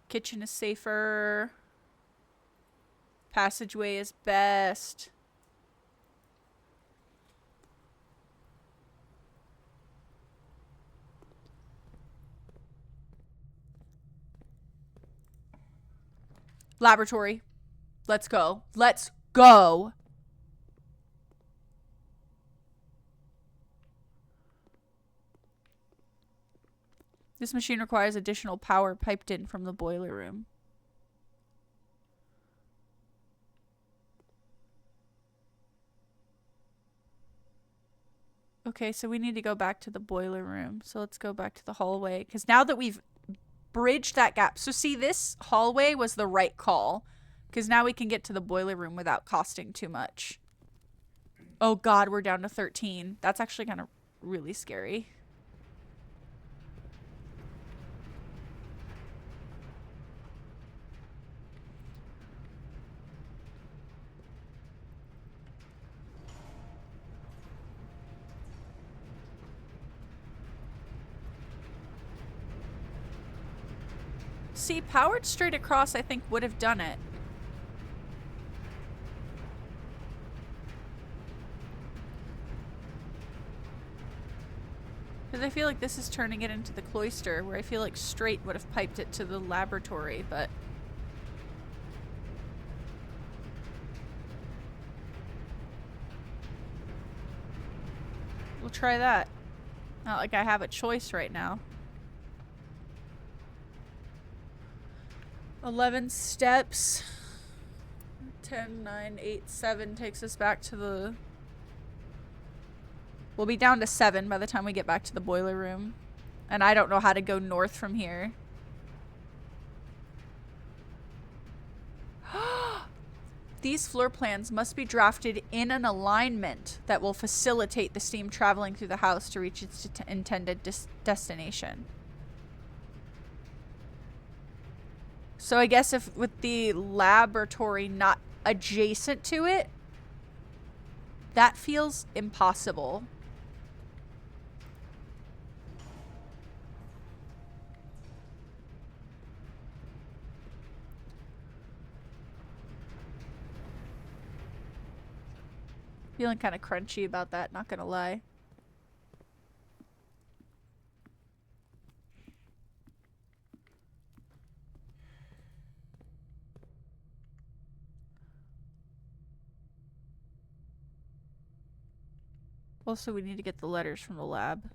Kitchen is safer. Passageway is best. Laboratory. Let's go. Let's go. This machine requires additional power piped in from the boiler room. Okay, so we need to go back to the boiler room. So let's go back to the hallway. Because now that we've bridged that gap. So see, this hallway was the right call. Because now we can get to the boiler room without costing too much. Oh god, we're down to 13. That's actually kind of really scary. See, powered straight across, I think, would have done it. Because I feel like this is turning it into the cloister, where I feel like straight would have piped it to the laboratory, but... We'll try that. Not like I have a choice right now. 11 steps. 10, 9, 8, 7 takes us back to the... We'll be down to 7 by the time we get back to the boiler room. And I don't know how to go north from here. These floor plans must be drafted in an alignment that will facilitate the steam traveling through the house to reach its intended destination. So I guess if with the laboratory not adjacent to it, that feels impossible. Feeling kind of crunchy about that, not gonna lie. Also, we need to get the letters from the lab.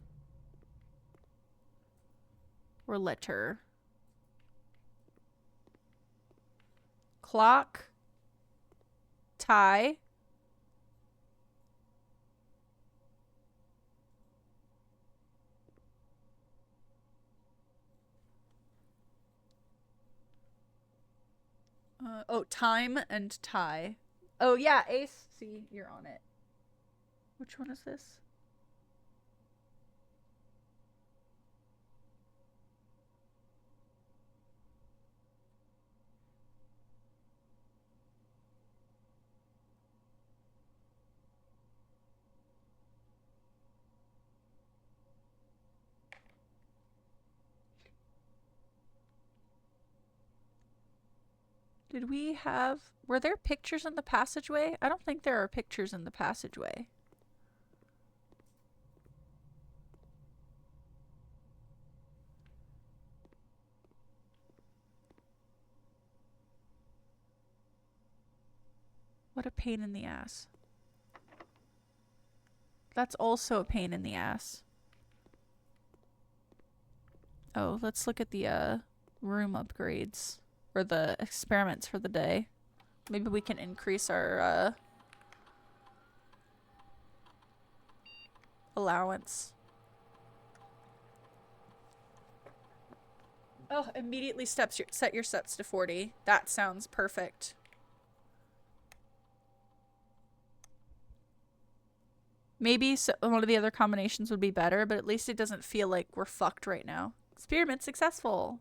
Or letter. Clock. Tie. Oh, time and tie. Oh, yeah, Ace. See, you're on it. Which one is this? Did we have... Were there pictures in the passageway? I don't think there are pictures in the passageway. What a pain in the ass. That's also a pain in the ass. Oh, let's look at the room upgrades. Or the experiments for the day. Maybe we can increase our allowance. Oh, immediately set your steps to 40. That sounds perfect. Maybe one of the other combinations would be better, but at least it doesn't feel like we're fucked right now. Experiment successful.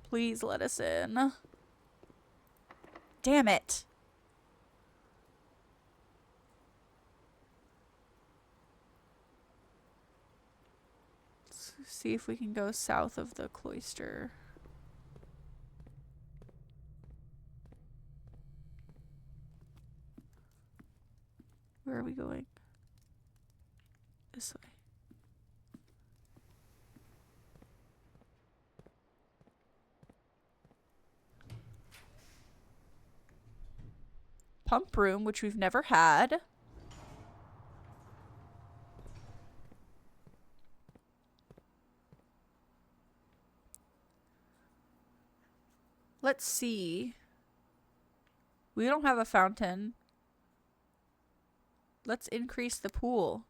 Please let us in. Damn it. Let's see if we can go south of the cloister. Where are we going? This way. Pump room, which we've never had. Let's see. We don't have a fountain. Let's increase the pool.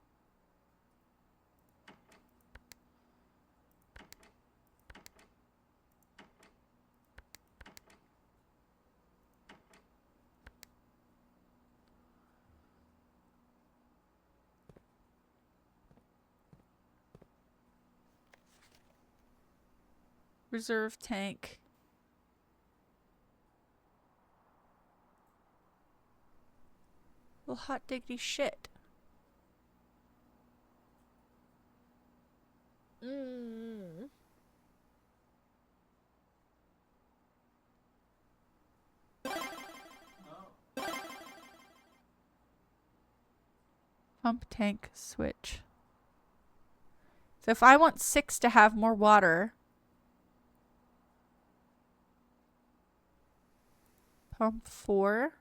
Reserve tank. Well, hot diggity shit. Pump tank switch. So if I want 6 to have more water, pump 4.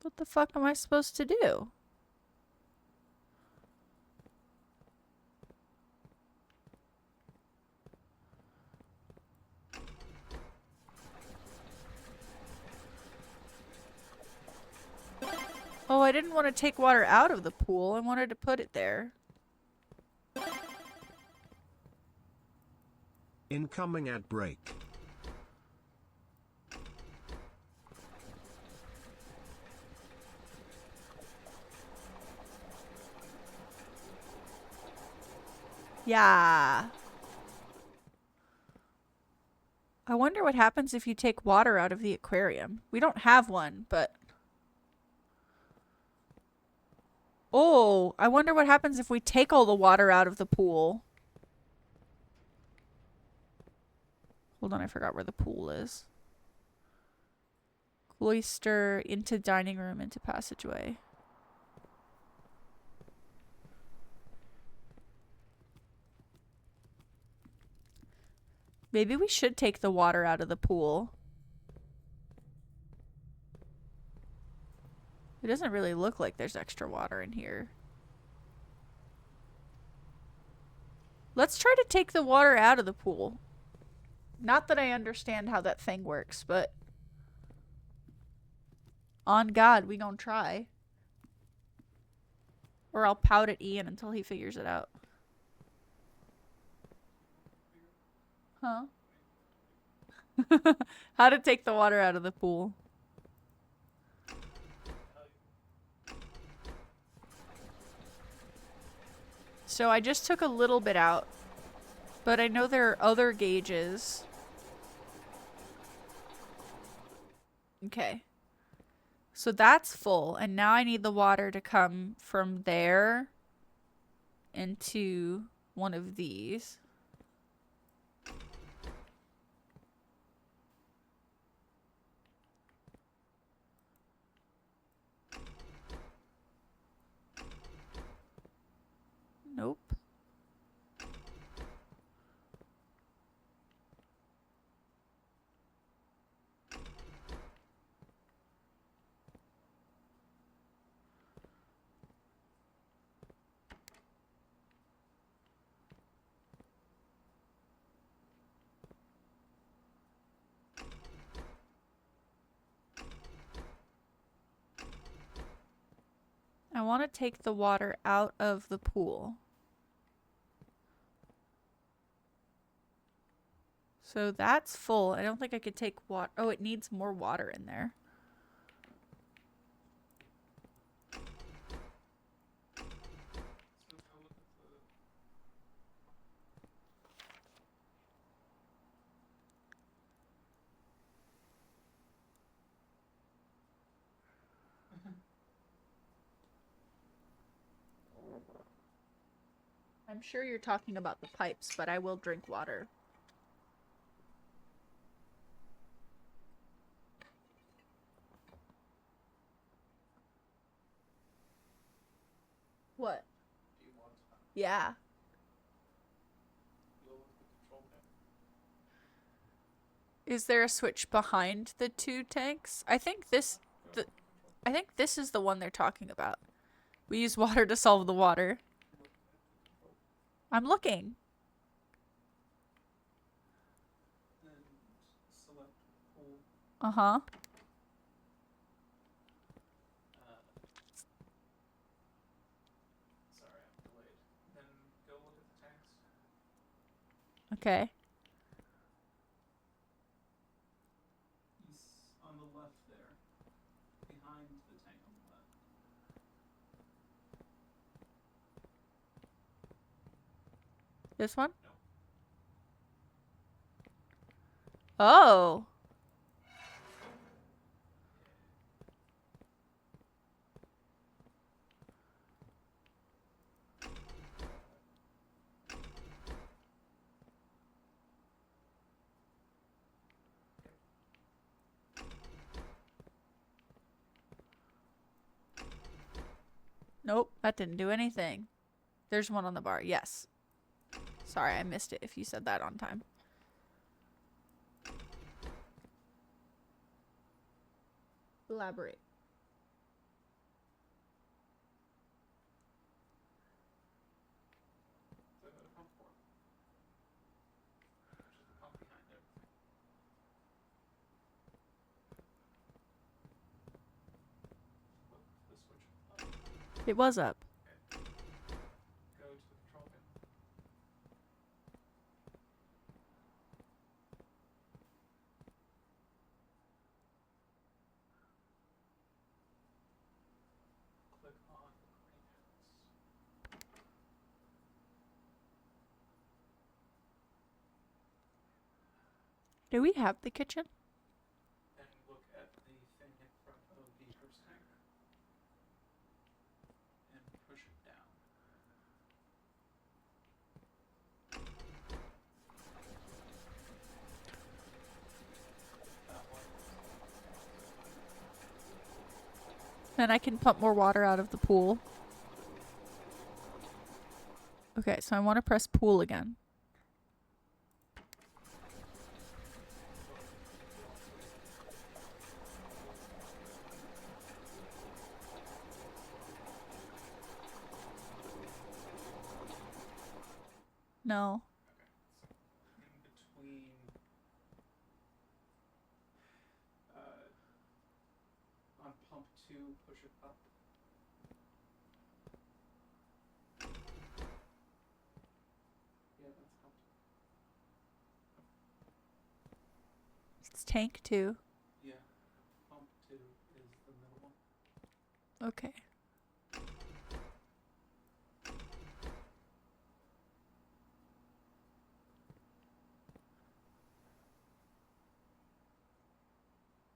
What the fuck am I supposed to do? Oh, I didn't want to take water out of the pool. I wanted to put it there. Incoming ad break. Yeah. I wonder what happens if you take water out of the aquarium. We don't have one, but Oh, I wonder what happens if we take all the water out of the pool. Hold on, I forgot where the pool is. Cloister, into dining room, into passageway. Maybe we should take the water out of the pool. It doesn't really look like there's extra water in here. Let's try to take the water out of the pool. Not that I understand how that thing works, but on God, we gonna try. Or I'll pout at Ian until he figures it out. Huh? How to take the water out of the pool. So I just took a little bit out, but I know there are other gauges. Okay. So that's full, and now I need the water to come from there into one of these. Nope. I want to take the water out of the pool. So that's full. I don't think I could take water. Oh, it needs more water in there. I'm sure you're talking about the pipes, but I will drink water. What? Yeah. Is there a switch behind the two tanks? I think this is the one they're talking about. We use water to solve the water. I'm looking. Uh-huh. Sorry, I'm delayed. Then go look at the tanks. Okay. He's on the left there. Behind the tank on the left. This one? No. Oh. Nope, that didn't do anything. There's one on the bar. Yes. Sorry, I missed it if you said that on time. Elaborate. So go to pump 4. Which is the pump behind everything. Flip the switch up. It was up. Okay. Go to the control panel. Click on the greenhouse. Do we have the kitchen? And look at the thing in front of the first tank. And push Then I can pump more water out of the pool. Okay, so I want to press pool again. No. In between on pump 2, push it up. Yeah, that's pump 2. It's tank 2. Yeah, pump 2 is the middle one. Okay.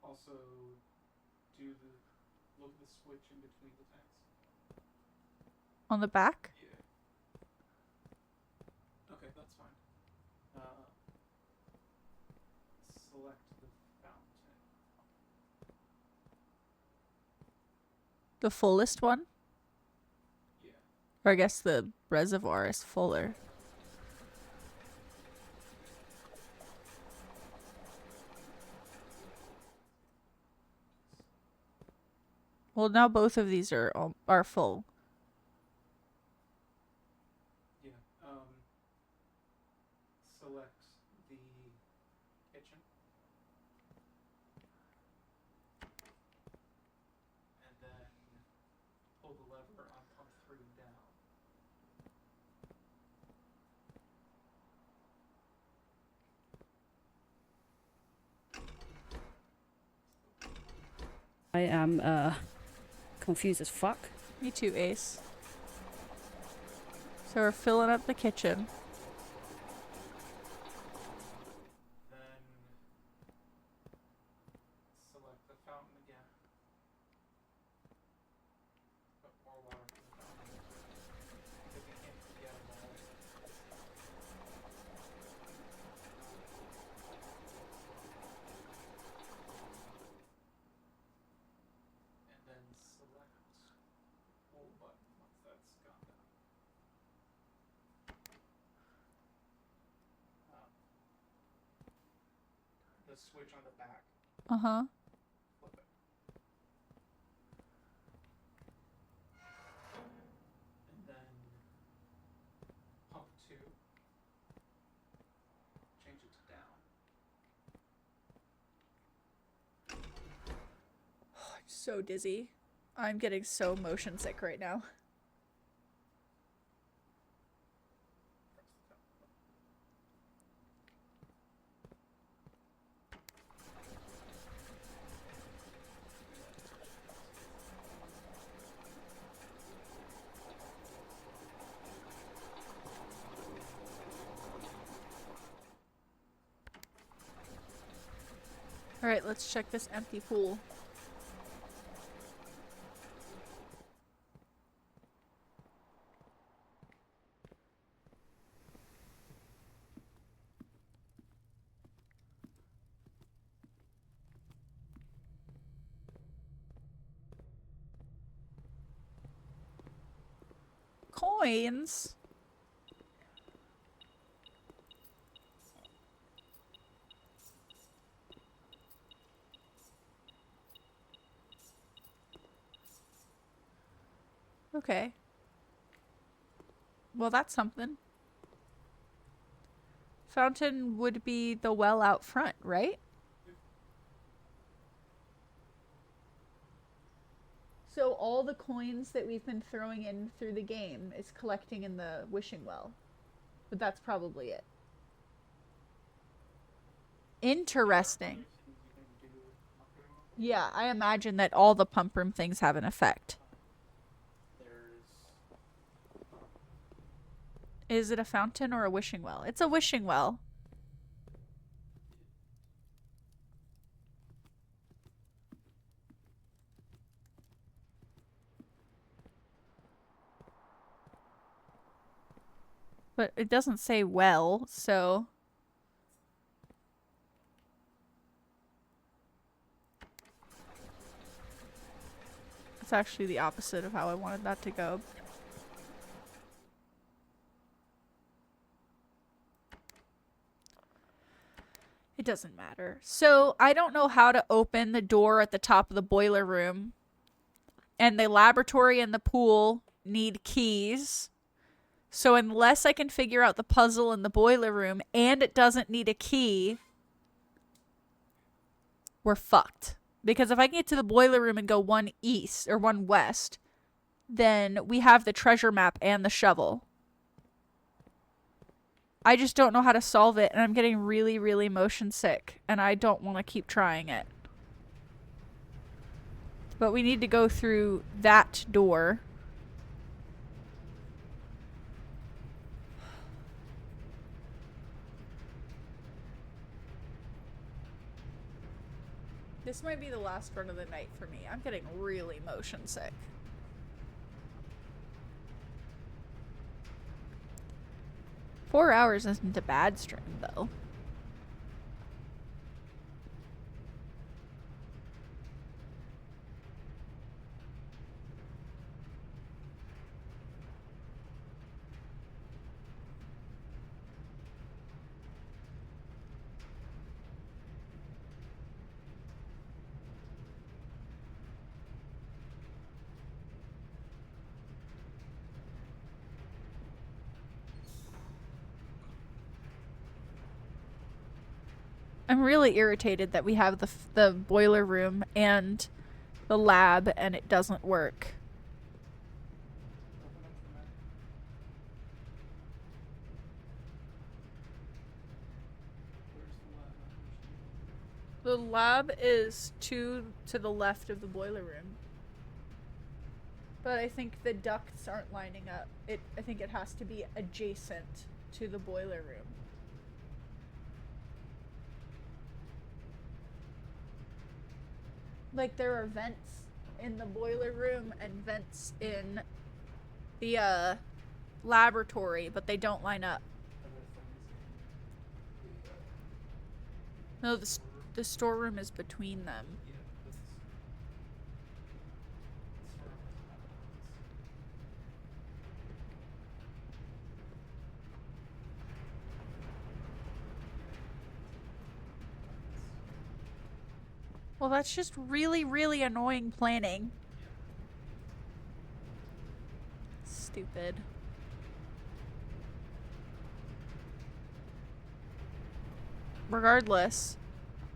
Also, look at the switch in between the tanks. On the back? Yeah. Okay, that's fine. Select the fountain. The fullest one? Yeah. Or I guess the reservoir is fuller. Well, now both of these are full. Yeah. Select the kitchen. And then pull the lever on pump 3 down. I am confused as fuck. Me too, Ace. So we're filling up the kitchen. Then select the fountain again. Put more water in the fountain. Because you can't get them all. And then select pool button once that's gone down. The switch on the back. Uh-huh. Flip it. And then pump 2. Change it to down. I'm so dizzy. I'm getting so motion sick right now. Alright, let's check this empty pool. Coins? Okay. Well, that's something. Fountain would be the well out front, right? So all the coins that we've been throwing in through the game is collecting in the wishing well. But that's probably it. Interesting. Yeah, I imagine that all the pump room things have an effect. Is it a fountain or a wishing well? It's a wishing well. But it doesn't say well, so... It's actually the opposite of how I wanted that to go. It doesn't matter. So I don't know how to open the door at the top of the boiler room. And the laboratory and the pool need keys. So unless I can figure out the puzzle in the boiler room and it doesn't need a key, we're fucked. Because if I can get to the boiler room and go one east or one west, then we have the treasure map and the shovel. I just don't know how to solve it, and I'm getting really, really motion sick, and I don't want to keep trying it. But we need to go through that door. This might be the last run of the night for me. I'm getting really motion sick. Four hours isn't a bad stream, though. I'm really irritated that we have the boiler room and the lab and it doesn't work. The lab is to the left of the boiler room. But I think the ducts aren't lining up. I think it has to be adjacent to the boiler room. Like, there are vents in the boiler room and vents in the laboratory, but they don't line up. No, the storeroom is between them. Well, that's just really, really annoying planning. Stupid. Regardless,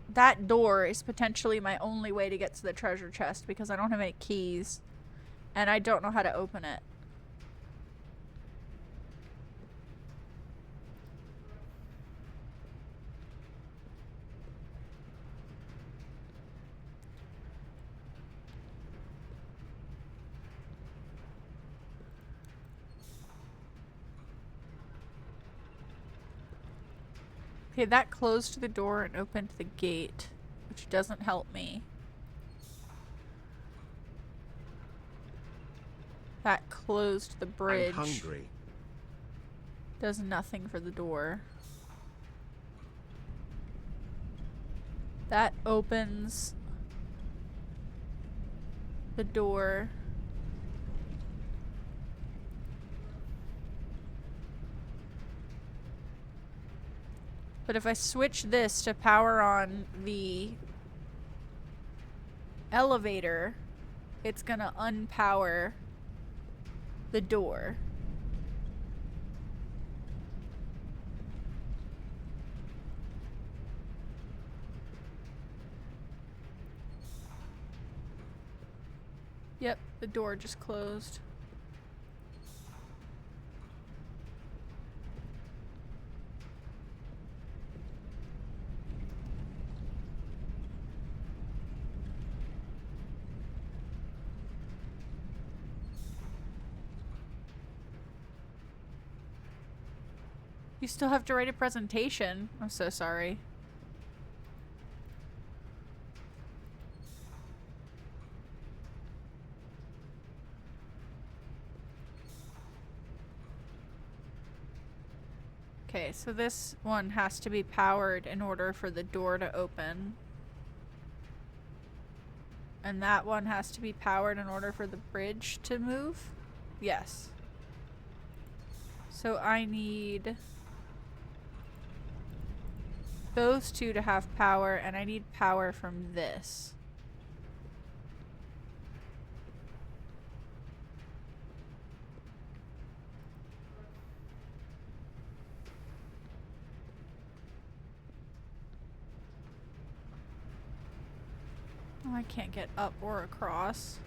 that door is potentially my only way to get to the treasure chest because I don't have any keys and I don't know how to open it. Okay, that closed the door and opened the gate, which doesn't help me. That closed the bridge. I'm hungry. Does nothing for the door. That opens the door. But if I switch this to power on the elevator, it's gonna unpower the door. Yep, the door just closed. You still have to write a presentation. I'm so sorry. Okay, so this one has to be powered in order for the door to open. And that one has to be powered in order for the bridge to move? Yes. So I need those two to have power, and I need power from this. Oh, I can't get up or across.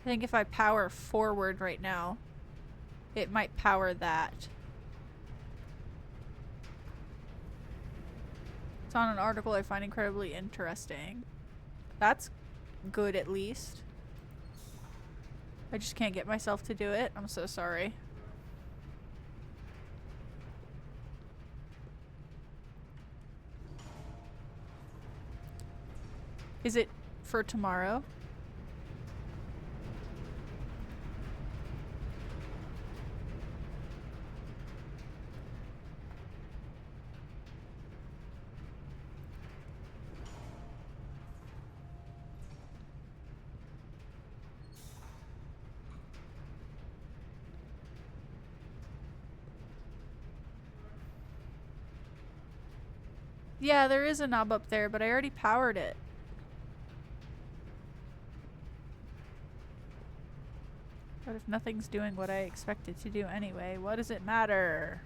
I think if I power forward right now, it might power that. It's on an article I find incredibly interesting. That's good, at least. I just can't get myself to do it. I'm so sorry. Is it for tomorrow? Yeah, there is a knob up there, but I already powered it. But if nothing's doing what I expect it to do anyway, what does it matter?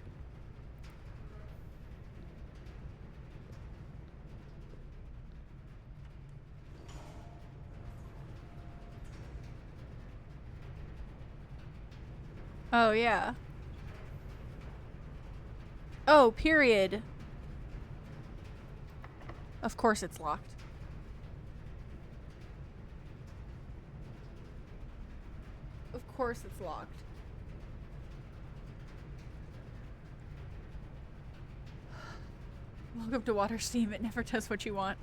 Oh, yeah. Oh, period. Of course it's locked. Of course it's locked. Welcome to Water Steam. It never does what you want.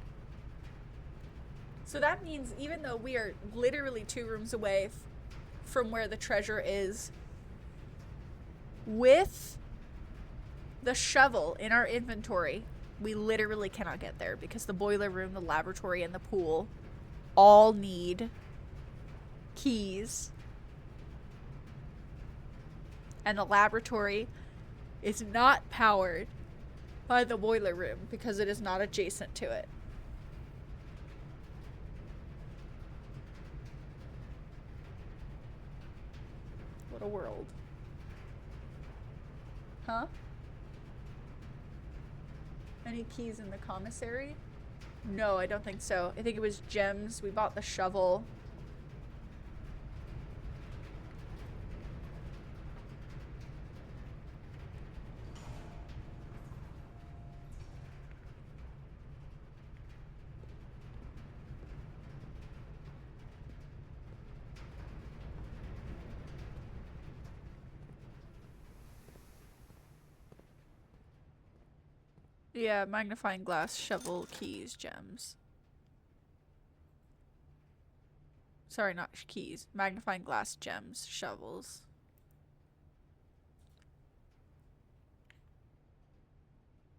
So that means even though we are literally 2 rooms away from where the treasure is, with the shovel in our inventory, we literally cannot get there because the boiler room, the laboratory, and the pool all need keys. And the laboratory is not powered by the boiler room because it is not adjacent to it. What a world. Huh? Any keys in the commissary? No, I don't think so. I think it was gems. We bought the shovel. Yeah, magnifying glass, shovel, keys, gems. Sorry, not keys. Magnifying glass, gems, shovels.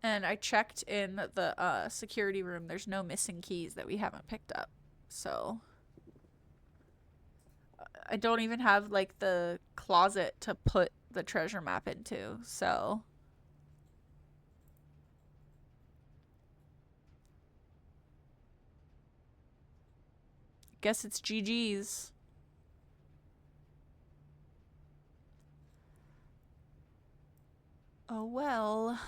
And I checked in the security room. There's no missing keys that we haven't picked up. So I don't even have like the closet to put the treasure map into. So guess it's GG's. Oh well.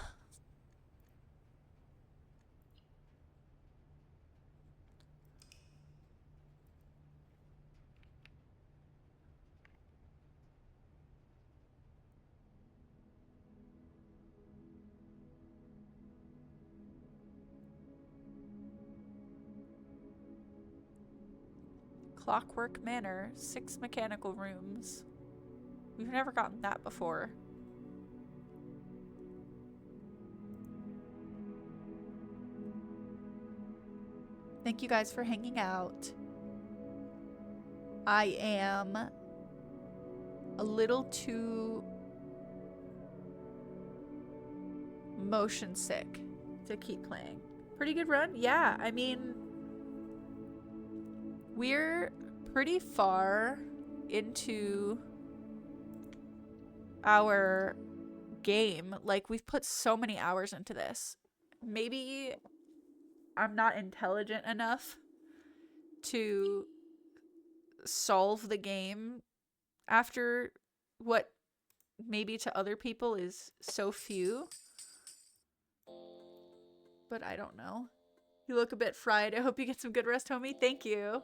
Clockwork Manor, 6 mechanical rooms. We've never gotten that before. Thank you guys for hanging out. I am a little too motion sick to keep playing. Pretty good run? Yeah, I mean, we're pretty far into our game. Like, we've put so many hours into this. Maybe I'm not intelligent enough to solve the game after what maybe to other people is so few. But I don't know. You look a bit fried. I hope you get some good rest, homie. Thank you.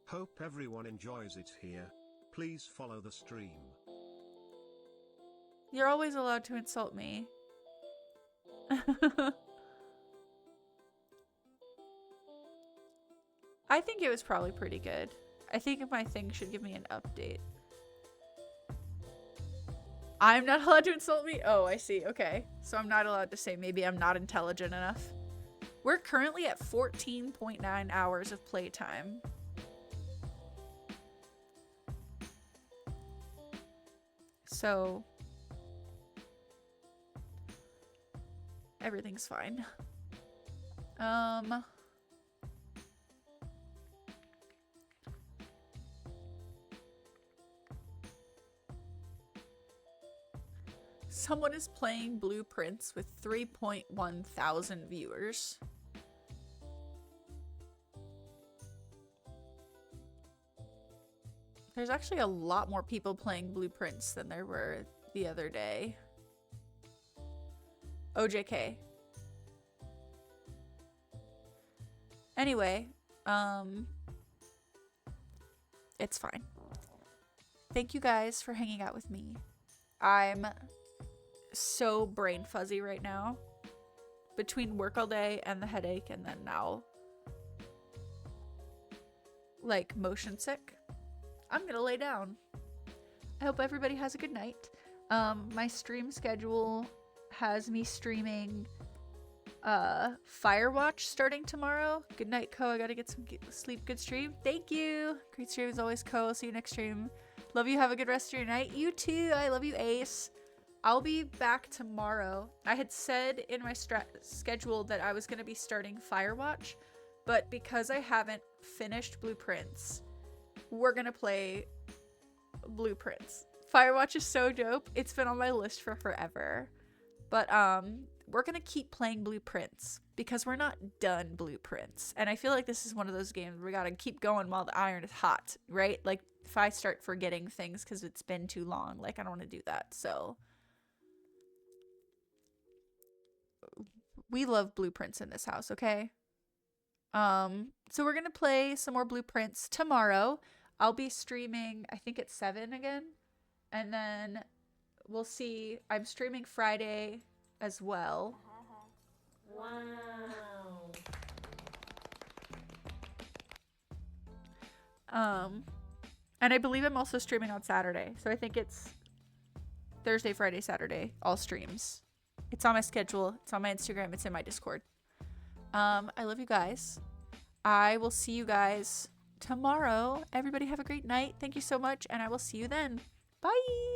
Hope everyone enjoys it here. Please follow the stream. You're always allowed to insult me. I think it was probably pretty good. I think my thing should give me an update. I'm not allowed to insult me? Oh, I see. Okay. So I'm not allowed to say maybe I'm not intelligent enough. We're currently at 14.9 hours of playtime. So everything's fine. Someone is playing Blueprints with 3.1 thousand viewers. There's actually a lot more people playing Blueprints than there were the other day. OJK. Anyway, it's fine. Thank you guys for hanging out with me. I'm so brain fuzzy right now. Between work all day and the headache, and then now, like, motion sick. I'm gonna lay down. I hope everybody has a good night. My stream schedule has me streaming Firewatch starting tomorrow. Good night, Co. I gotta get some sleep. Good stream. Thank you. Great stream as always, Co. See you next stream. Love you. Have a good rest of your night. You too. I love you, Ace. I'll be back tomorrow. I had said in my schedule that I was going to be starting Firewatch, but because I haven't finished Blueprints, we're going to play Blueprints. Firewatch is so dope. It's been on my list for forever. But we're going to keep playing Blueprints because we're not done Blueprints. And I feel like this is one of those games where we got to keep going while the iron is hot, right? Like, if I start forgetting things because it's been too long, like, I don't want to do that. So we love Blueprints in this house, okay? So we're gonna play some more Blueprints tomorrow. I'll be streaming, I think it's 7 again, and then we'll see. I'm streaming Friday as well. Wow. And I believe I'm also streaming on Saturday, so I think it's Thursday, Friday, Saturday, all streams. It's on my schedule. It's on my Instagram. It's in my Discord. I love you guys. I will see you guys tomorrow. Everybody have a great night. Thank you so much, and I will see you then. Bye.